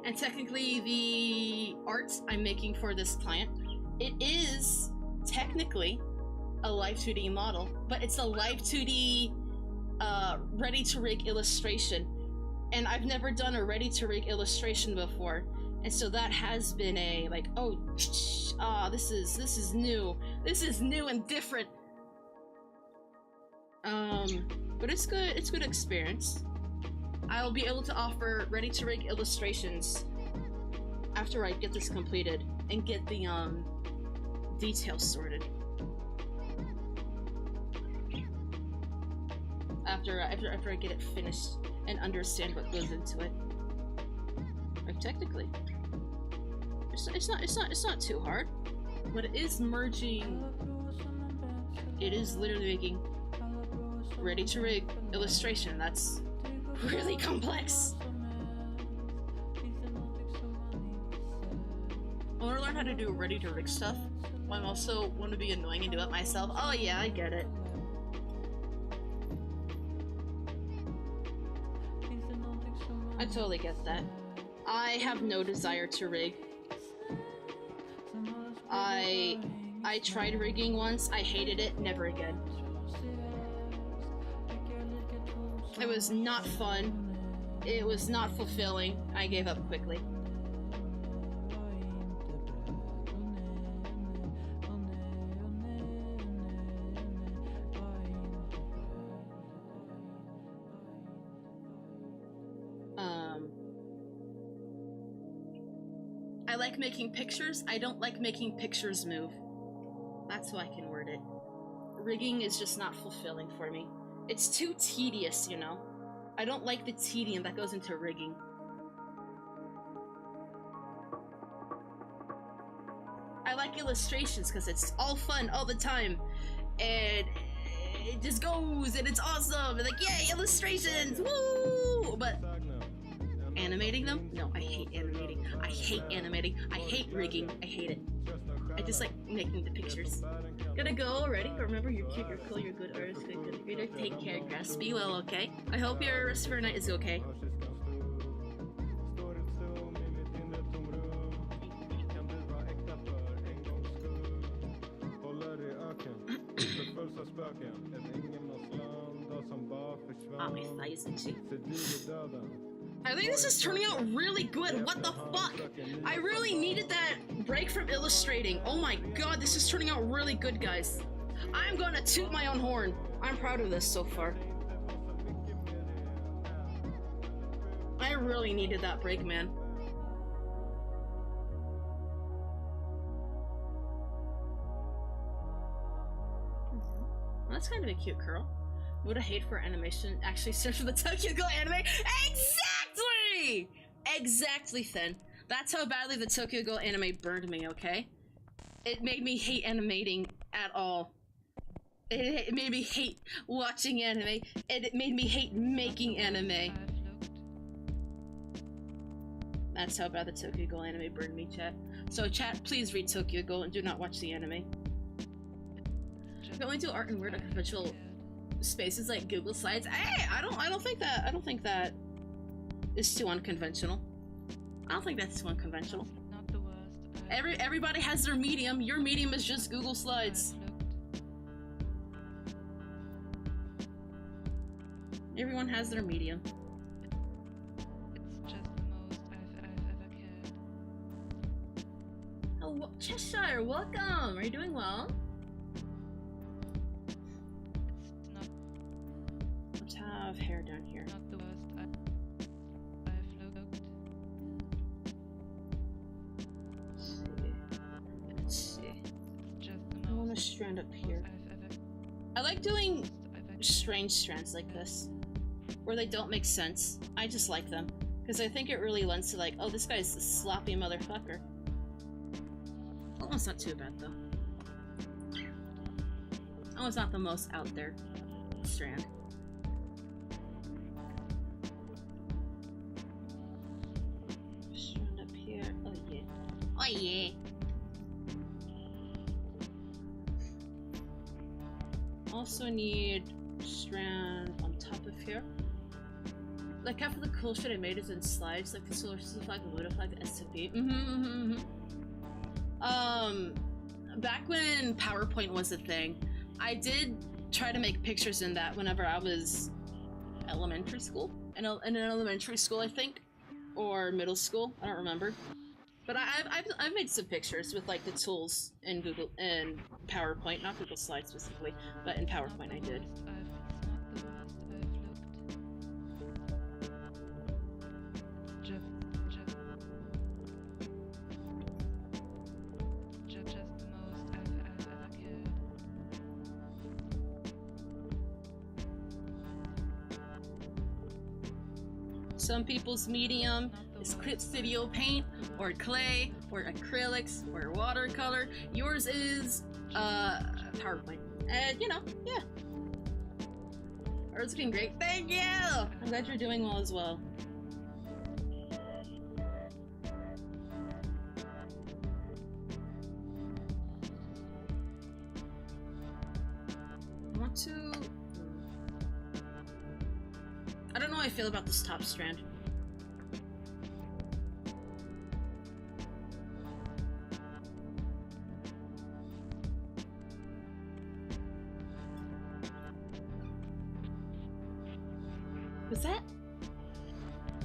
And technically, the art I'm making for this client, it is technically a live 2D model, but it's a live 2D ready-to-rig illustration. And I've never done a ready-to-rig illustration before. And so that has been a, like, oh, this is new. This is new and different. But it's good experience. I'll be able to offer ready-to-rig illustrations after I get this completed and get the, details sorted. After I get it finished and understand what goes into it. Like, technically. It's not too hard, but it is merging. It is literally making ready-to-rig illustration. That's really complex. I want to learn how to do ready-to-rig stuff. I also want to be annoying and do it myself. Oh yeah, I get it. I totally get that. I have no desire to rig. I tried rigging once, I hated it, never again. It was not fun. It was not fulfilling. I gave up quickly. I like making pictures. I don't like making pictures move. That's how I can word it. Rigging is just not fulfilling for me. It's too tedious, you know? I don't like the tedium that goes into rigging. I like illustrations because it's all fun all the time. And it just goes and it's awesome. And like, yay, illustrations! Woo! But animating them? No, I hate animating. I hate animating. I hate rigging. I hate it. I just like making the pictures. Gotta go already, but remember, you're cute, you're cool, you're good artist, good creator. Take care, Grass. Be well, okay? I hope your rest of your night is okay. Ah, my thighs itchy. I think this is turning out really good. What the fuck? I really needed that break from illustrating. Oh my god, this is turning out really good, guys. I'm gonna toot my own horn. I'm proud of this so far. I really needed that break, man. Well, that's kind of a cute curl. Would a hate for animation actually search for the Tokyo Ghoul anime? Exactly! Exactly, Finn. That's how badly the Tokyo Ghoul anime burned me, okay? It made me hate animating at all. It made me hate watching anime, and it made me hate making anime. That's how bad the Tokyo Ghoul anime burned me, chat. So chat, please read Tokyo Ghoul and do not watch the anime. Going to art and weird unconventional spaces like Google Slides. Hey, I don't think that is too unconventional. I don't think that's too unconventional. Not the worst. Everybody has their medium. Your medium is just Google Slides. Everyone has their medium. It's just Oh, Cheshire, welcome! Are you doing well? It's not Let's have hair down here. not the worst I've looked. Let's see. Just I the want a most strand up here. I've ever I like doing I've strange strands like this, where they don't make sense. I just like them, because I think it really lends to like, oh, this guy's a sloppy motherfucker. That one's not too bad though. That one's not the most out there strand. Strand up here. Oh yeah. Oh yeah. Also need strand on top of here. Like half of the cool shit I made is in slides, like the solar system flag, the Muda flag, the SFW. Back when PowerPoint was a thing, I did try to make pictures in that whenever I was elementary school. In an elementary school, I think, or middle school. I don't remember. But I've made some pictures with like the tools in Google and PowerPoint, not Google Slides specifically, but in PowerPoint I did. Just the most I've ever cared. Some people's medium is Clip Studio Paint, or clay, or acrylics, or watercolor. Yours is PowerPoint. And you know, yeah. Ours looking great. Thank you! I'm glad you're doing well as well. I want to... I don't know how I feel about this top strand.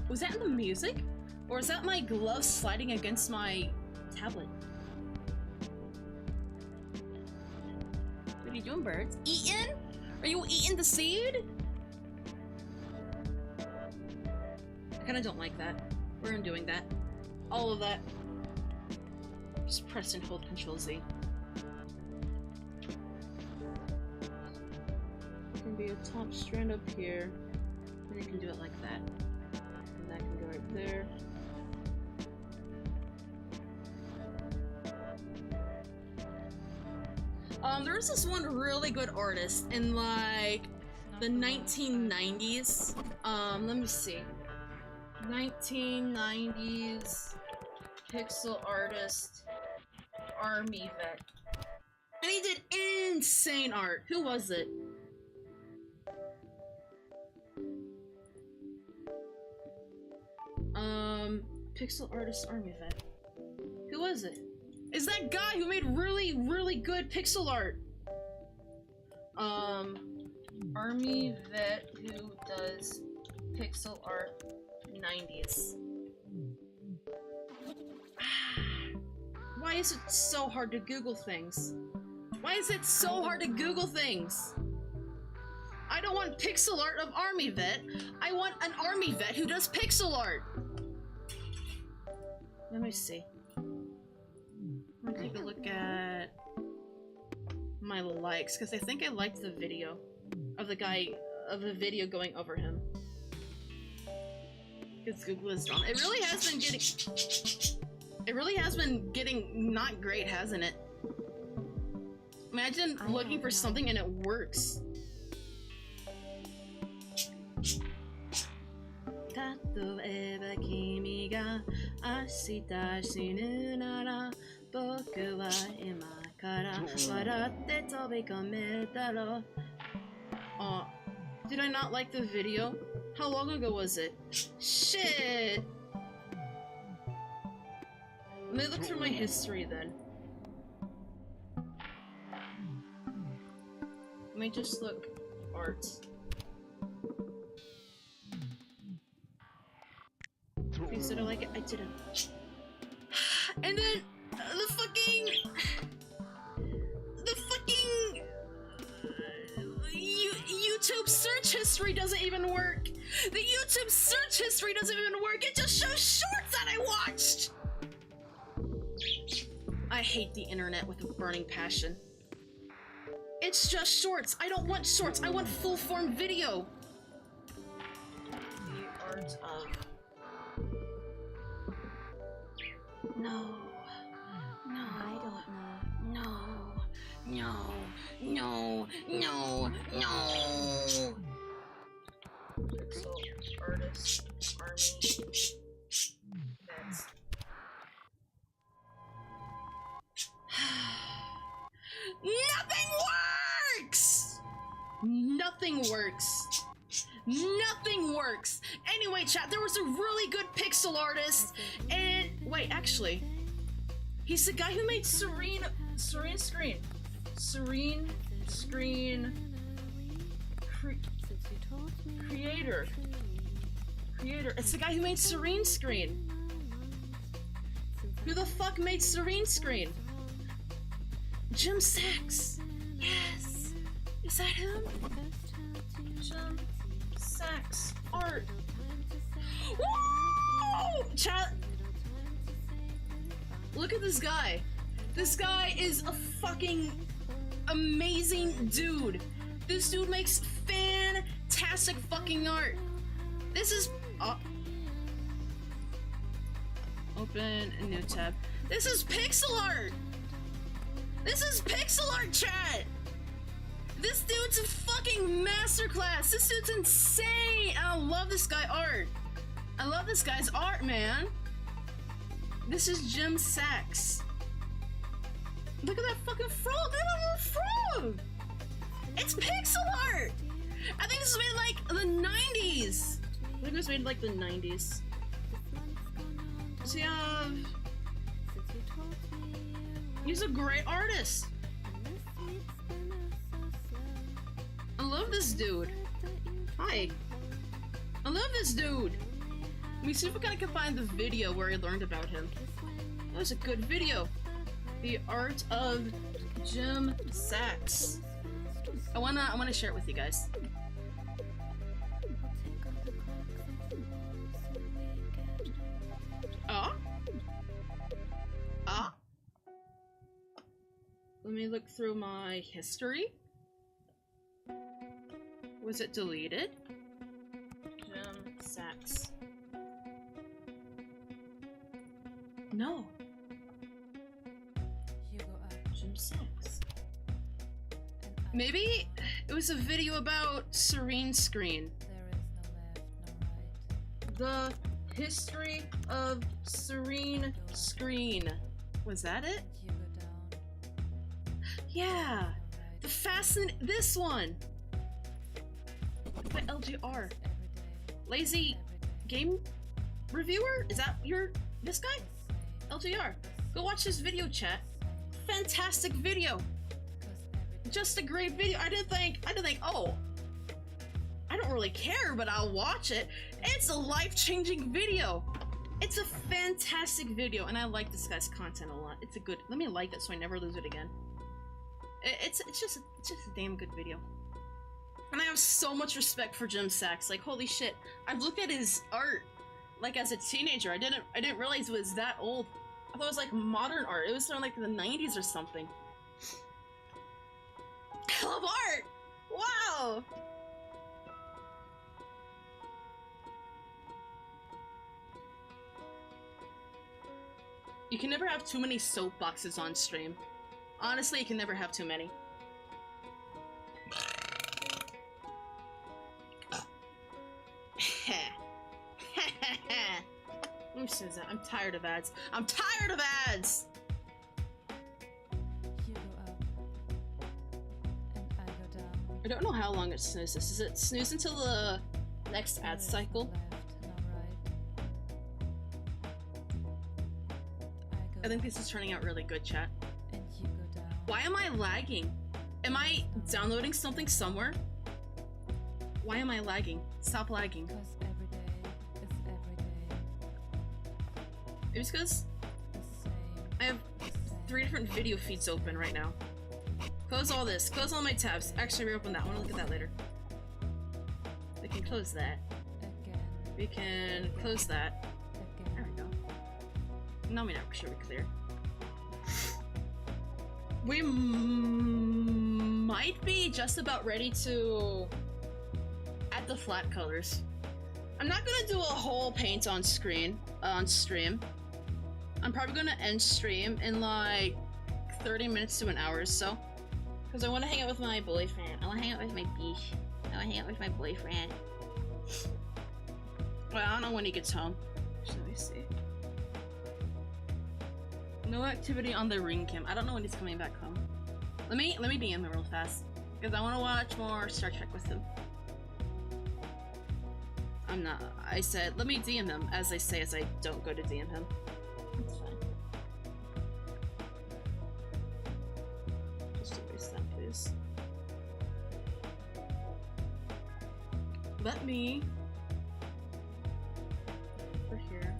Was that in the music? Or is that my glove sliding against my tablet? What are you doing, birds? Eating? Are you eating the seed? I kinda don't like that. We're undoing that. All of that. Just press and hold Control Z. There can be a top strand up here. And you can do it like that. And that can go right there. There was this one really good artist in like the 1990s. Let me see. 1990s pixel artist, army vet. And he did insane art. Who was it? Pixel artist, army vet. Who was it? Is that guy who made really, really good pixel art. Army vet who does pixel art 90s. Why is it so hard to Google things? Why is it so hard to Google things? I don't want pixel art of army vet. I want an army vet who does pixel art. Let me see. I'm gonna take a look at my likes, because I think I liked the video of the guy, of the video going over him. Because Google is wrong. It really has been getting not great, hasn't it? Imagine looking for something and it works. Did I not like the video? How long ago was it? Shit! Let me look through my history then. Let me just look art. You said I like it? I didn't. And then The fucking YouTube search history doesn't even work. The YouTube search history doesn't even work. It just shows shorts that I watched. I hate the internet with a burning passion. It's just shorts. I don't want shorts. I want full-form video. The art of... No. No. I don't know. No. No. No. No. No. Pixel artist army. That's... Nothing works! Nothing works. Nothing works. Anyway, chat, there was a really good pixel artist, and wait, actually, he's the guy who made Serene Screen. Creator. It's the guy who made Serene Screen. Who the fuck made Serene Screen? Jim Sachs. Yes. Is that him? Jim Sachs art. Woo! Chat. Look at this guy. This guy is a fucking amazing dude. This dude makes fantastic fucking art. This is open a new tab. This is pixel art. This is pixel art, chat. This dude's a fucking masterclass. This dude's insane. I love this guy art. I love this guy's art, man. This is Jim Sachs. Look at that fucking frog. Look at that frog. It's pixel art. I think this was made like the 90s. I think it was made like the 90s. So yeah, he's a great artist. I love this dude. Hi. I love this dude. Let me see if we can find the video where I learned about him. That was a good video. The art of Jim Sachs. I wanna share it with you guys. Let me look through my history. Was it deleted? Jim Sachs. No. Jim Sachs. Maybe it was a video about Serene Screen. The history of Serene Screen. Was that it? Yeah. This one. By LGR. Lazy Game Reviewer? Is that this guy? LGR. Go watch this video, chat. Fantastic video. Just a great video. I didn't think, oh, I don't really care, but I'll watch it. It's a life-changing video. It's a fantastic video, and I like this guy's content a lot. It's a good, let me like it so I never lose it again. It's just a damn good video. And I have so much respect for Jim Sachs. Like, holy shit. I've looked at his art, like, as a teenager. I didn't realize it was that old. I thought it was, like, modern art. It was from, like, the 90s or something. I love art! Wow! You can never have too many soapboxes on stream. Honestly, you can never have too many. Who says that? I'm tired of ads. I'm tired of ads! You go up, and I go down. I don't know how long it snoozes. Does it snooze until the next ad cycle? Left, now right. I think this is turning out really good, chat. And you go down. Why am I lagging? Am I downloading something somewhere? Why am I lagging? Stop lagging. Because every day is every day. Maybe it's because The same. I have The 3 different video feeds open right now. Close all this. Close all my tabs. Actually, reopen that. I want to look at that later. We can close that. Again. We can close that. Again. There we go. Now we should be clear. We might be just about ready to add the flat colors. I'm not gonna do a whole paint on stream. I'm probably gonna end stream in like 30 minutes to an hour or so. Because I want to hang out with my boyfriend. I want to hang out with my beach. I want to hang out with my boyfriend. Well, I don't know when he gets home. So let me see. No activity on the ring cam. I don't know when he's coming back home. Let me DM him real fast. Because I want to watch more Star Trek with him. I'm not. I said, let me DM him, as I say, as I don't go to DM him. That's fine. Just erase that, please. Let me... over here.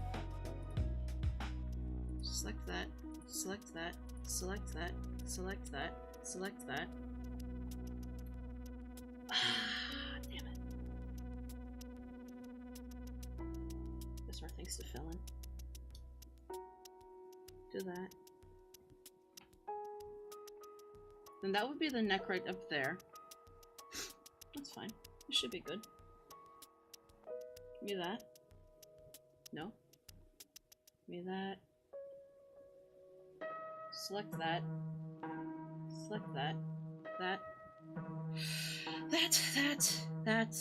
Select that. Select that. Select that. Select that. Select that. Damn it. There's more things to fill in. Do that. Then that would be the neck right up there. That's fine. It should be good. Give me that. No. Give me that. Select that. Select that. That. That.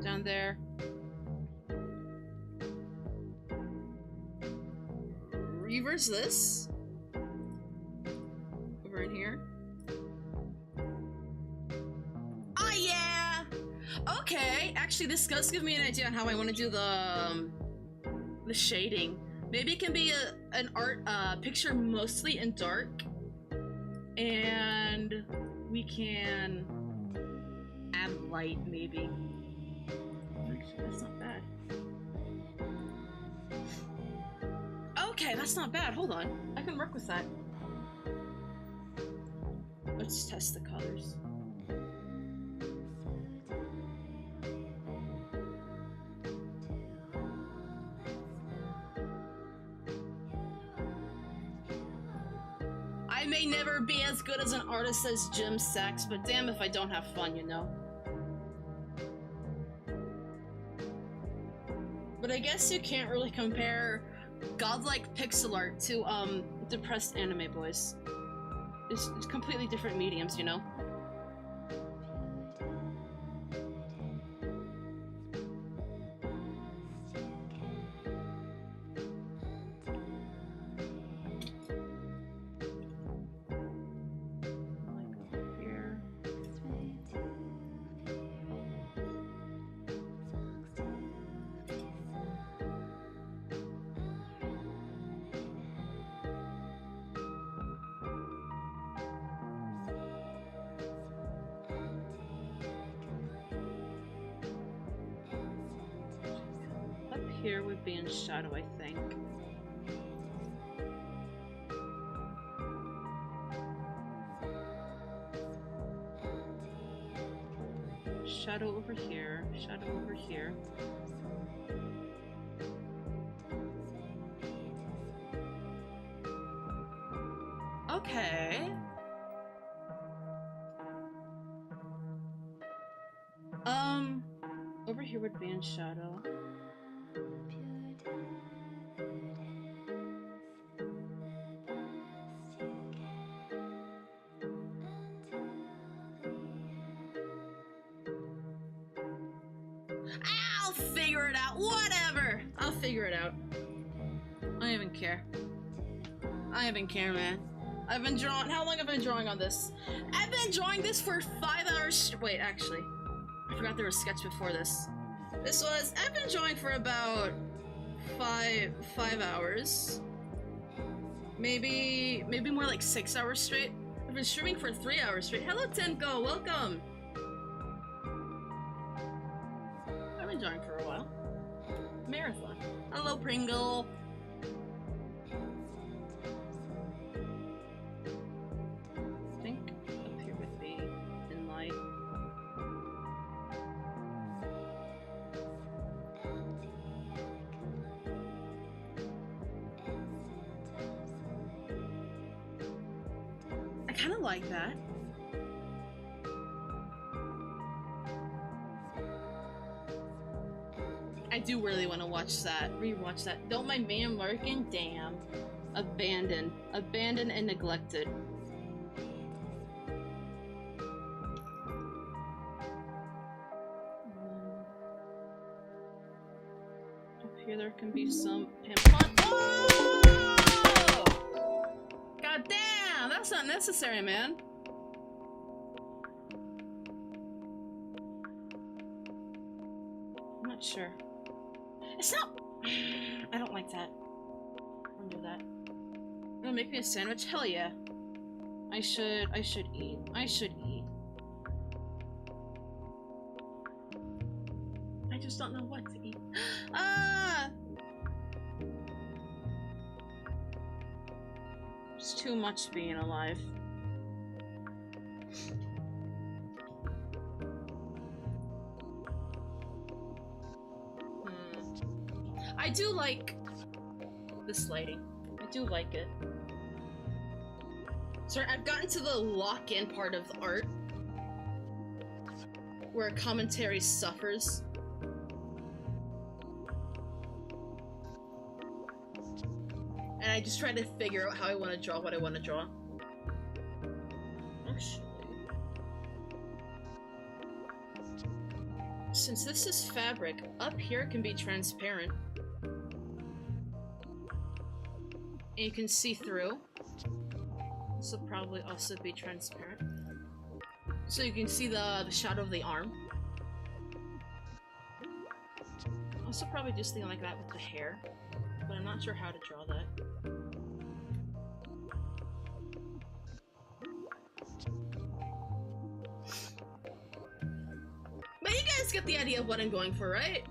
Down there. Reverse this. Over in here. Oh yeah! Okay, actually this does give me an idea on how I want to do the shading. Maybe it can be an art picture mostly in dark, and we can add light maybe. Actually, that's not bad. Okay, that's not bad. Hold on, I can work with that. Let's test the colors. I may never be as good as an artist as Jim Sachs, but damn if I don't have fun, you know? But I guess you can't really compare godlike pixel art to, depressed anime boys. It's completely different mediums, you know? Here would be in shadow, I think. Shadow over here, shadow over here. Okay. Over here would be in shadow. I'll figure it out. Whatever. I'll figure it out. I don't even care. I don't even care, man. I've been drawing. How long have I been drawing on this? I've been drawing this for 5 hours. Wait, actually, I forgot there was a sketch before this. I've been drawing for about five hours. Maybe more like 6 hours straight. I've been streaming for 3 hours straight. Hello, Tenko. Welcome. I've been drawing for a while. Marathon. Hello, Pringle. kind of like that. I do really want to watch that, rewatch that. Don't mind me, I'm working. Damn. Abandoned. Abandoned and neglected. Up here there can be some pimp. Oh! God damn! That's not necessary, man. I'm not sure. It's not. I don't like that. Don't do that. You wanna make me a sandwich? Hell yeah. I should eat. I should eat. I just don't know what to eat. Ah! It's too much being alive. I do like this lighting. I do like it. Sorry, I've gotten to the lock-in part of the art where commentary suffers. And I just try to figure out how I want to draw what I want to draw. Actually, since this is fabric, up here it can be transparent. And you can see through. This will probably also be transparent. So you can see the shadow of the arm. Also probably do something like that with the hair. But I'm not sure how to draw that. But you guys get the idea of what I'm going for, right?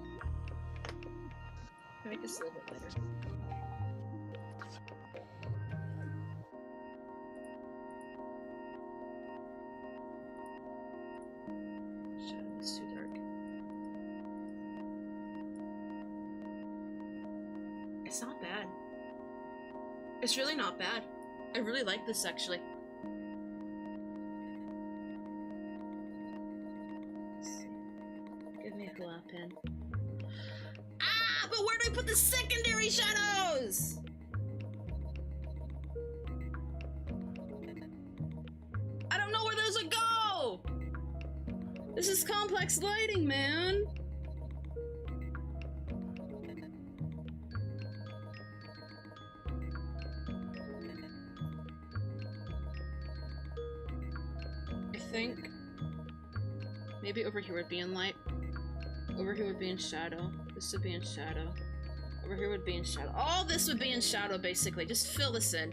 Can I make this a little bit lighter? It's too dark. It's not bad. It's really not bad. I really like this actually. Let's see. Give me a glow pen. Ah! But where do I put the secondary shadows? I don't know where those would go! This is complex lighting, man! I think maybe over here would be in light. Over here would be in shadow. This would be in shadow. Over here would be in shadow. All this would be in shadow, basically. Just fill this in.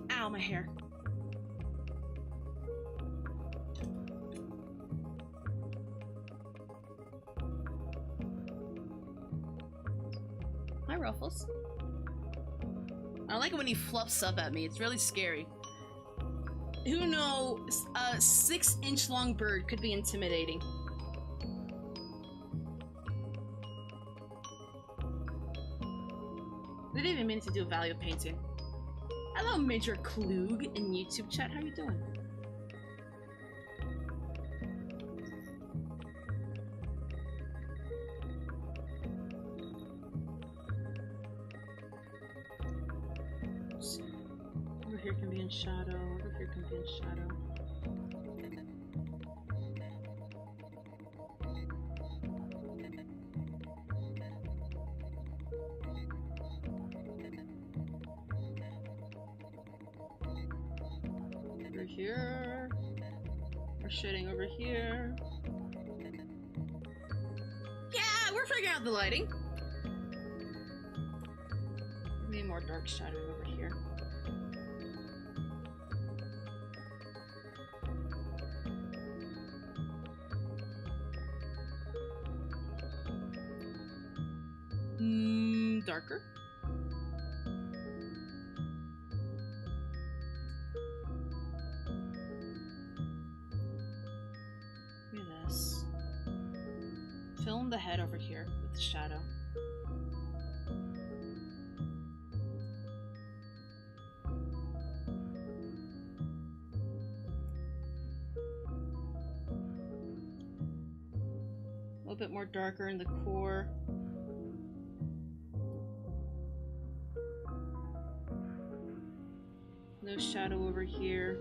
Ow, my hair. Hi, Ruffles. I don't like it when he fluffs up at me. It's really scary. Who knows? A 6-inch long bird could be intimidating. They didn't even mean to do a value painting. Hello, Major Klug in YouTube chat. How you doing? Over here can be in shadow. Over here can be in shadow. Over here. We're shading over here. Yeah, we're figuring out the lighting. Maybe more dark shadow over here. Darker. Look at this. Film the head over here with the shadow. little bit more darker in the core. No shadow over here.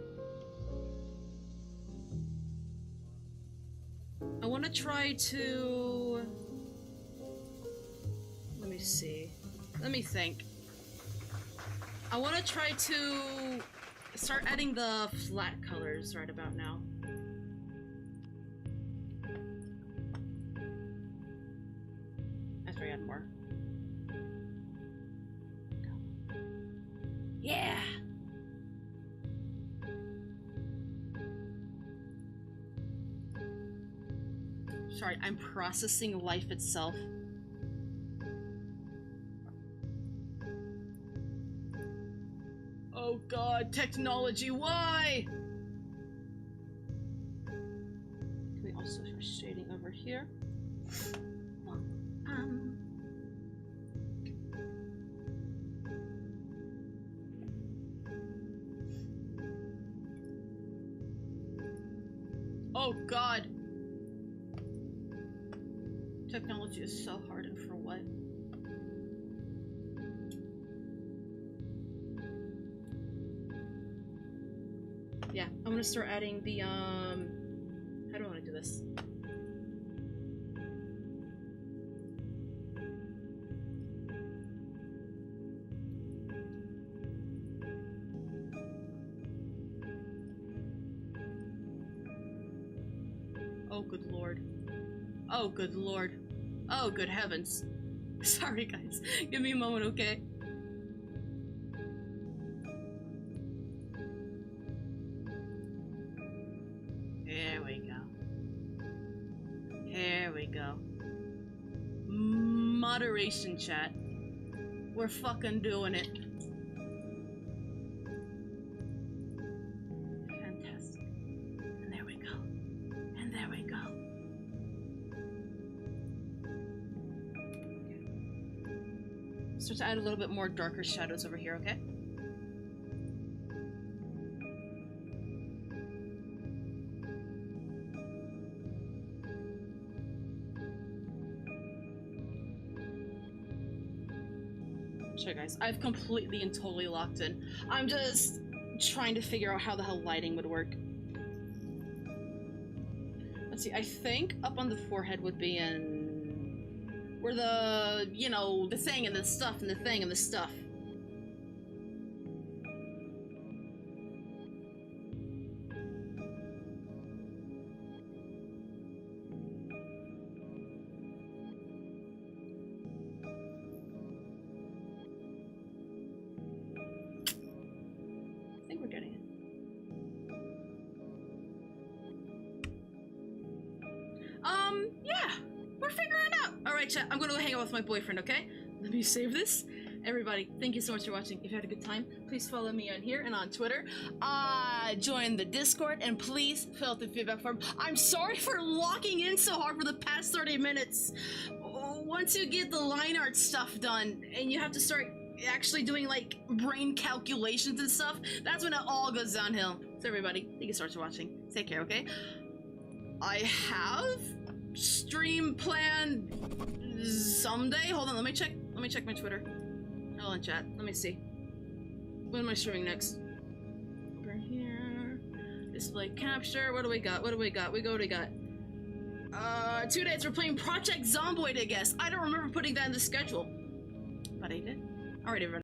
I want to try to... Let me see. Let me think. I want to try to start adding the flat colors right about now. After I add more. Yeah! Sorry, I'm processing life itself. Oh god, technology, why? Can we also start shading over here? Oh god. Technology is so hard, and for what? Yeah, I'm gonna start adding the, how do I want to do this? Oh, good lord. Oh, good lord. Oh, good heavens. Sorry, guys. Give me a moment, okay? Here we go. Here we go. Moderation, chat. We're fucking doing it. Fantastic. And there we go. And there we go. Start to add a little bit more darker shadows over here, okay? Sure, guys, I've completely and totally locked in. I'm just trying to figure out how the hell lighting would work. Let's see, I think up on the forehead would be in... where the, you know, the thing and the stuff and the thing and the stuff. I think we're getting it. Yeah, we're figuring it out. All right, chat, I'm gonna go hang out with my boyfriend, okay? Let me save this. Everybody, thank you so much for watching. If you had a good time, please follow me on here and on Twitter. Join the Discord, and please fill out the feedback form. I'm sorry for locking in so hard for the past 30 minutes. Once you get the line art stuff done, and you have to start actually doing, like, brain calculations and stuff, that's when it all goes downhill. So everybody, thank you so much for watching. Take care, okay? I have stream planned someday. Hold on, let me check my Twitter. Hold on, chat. Let me see. When am I streaming next? Over here. Display capture. What do we got? What do we got? We got 2 days. We're playing Project Zomboid, I guess. I don't remember putting that in the schedule. But I did. Alright, everyone.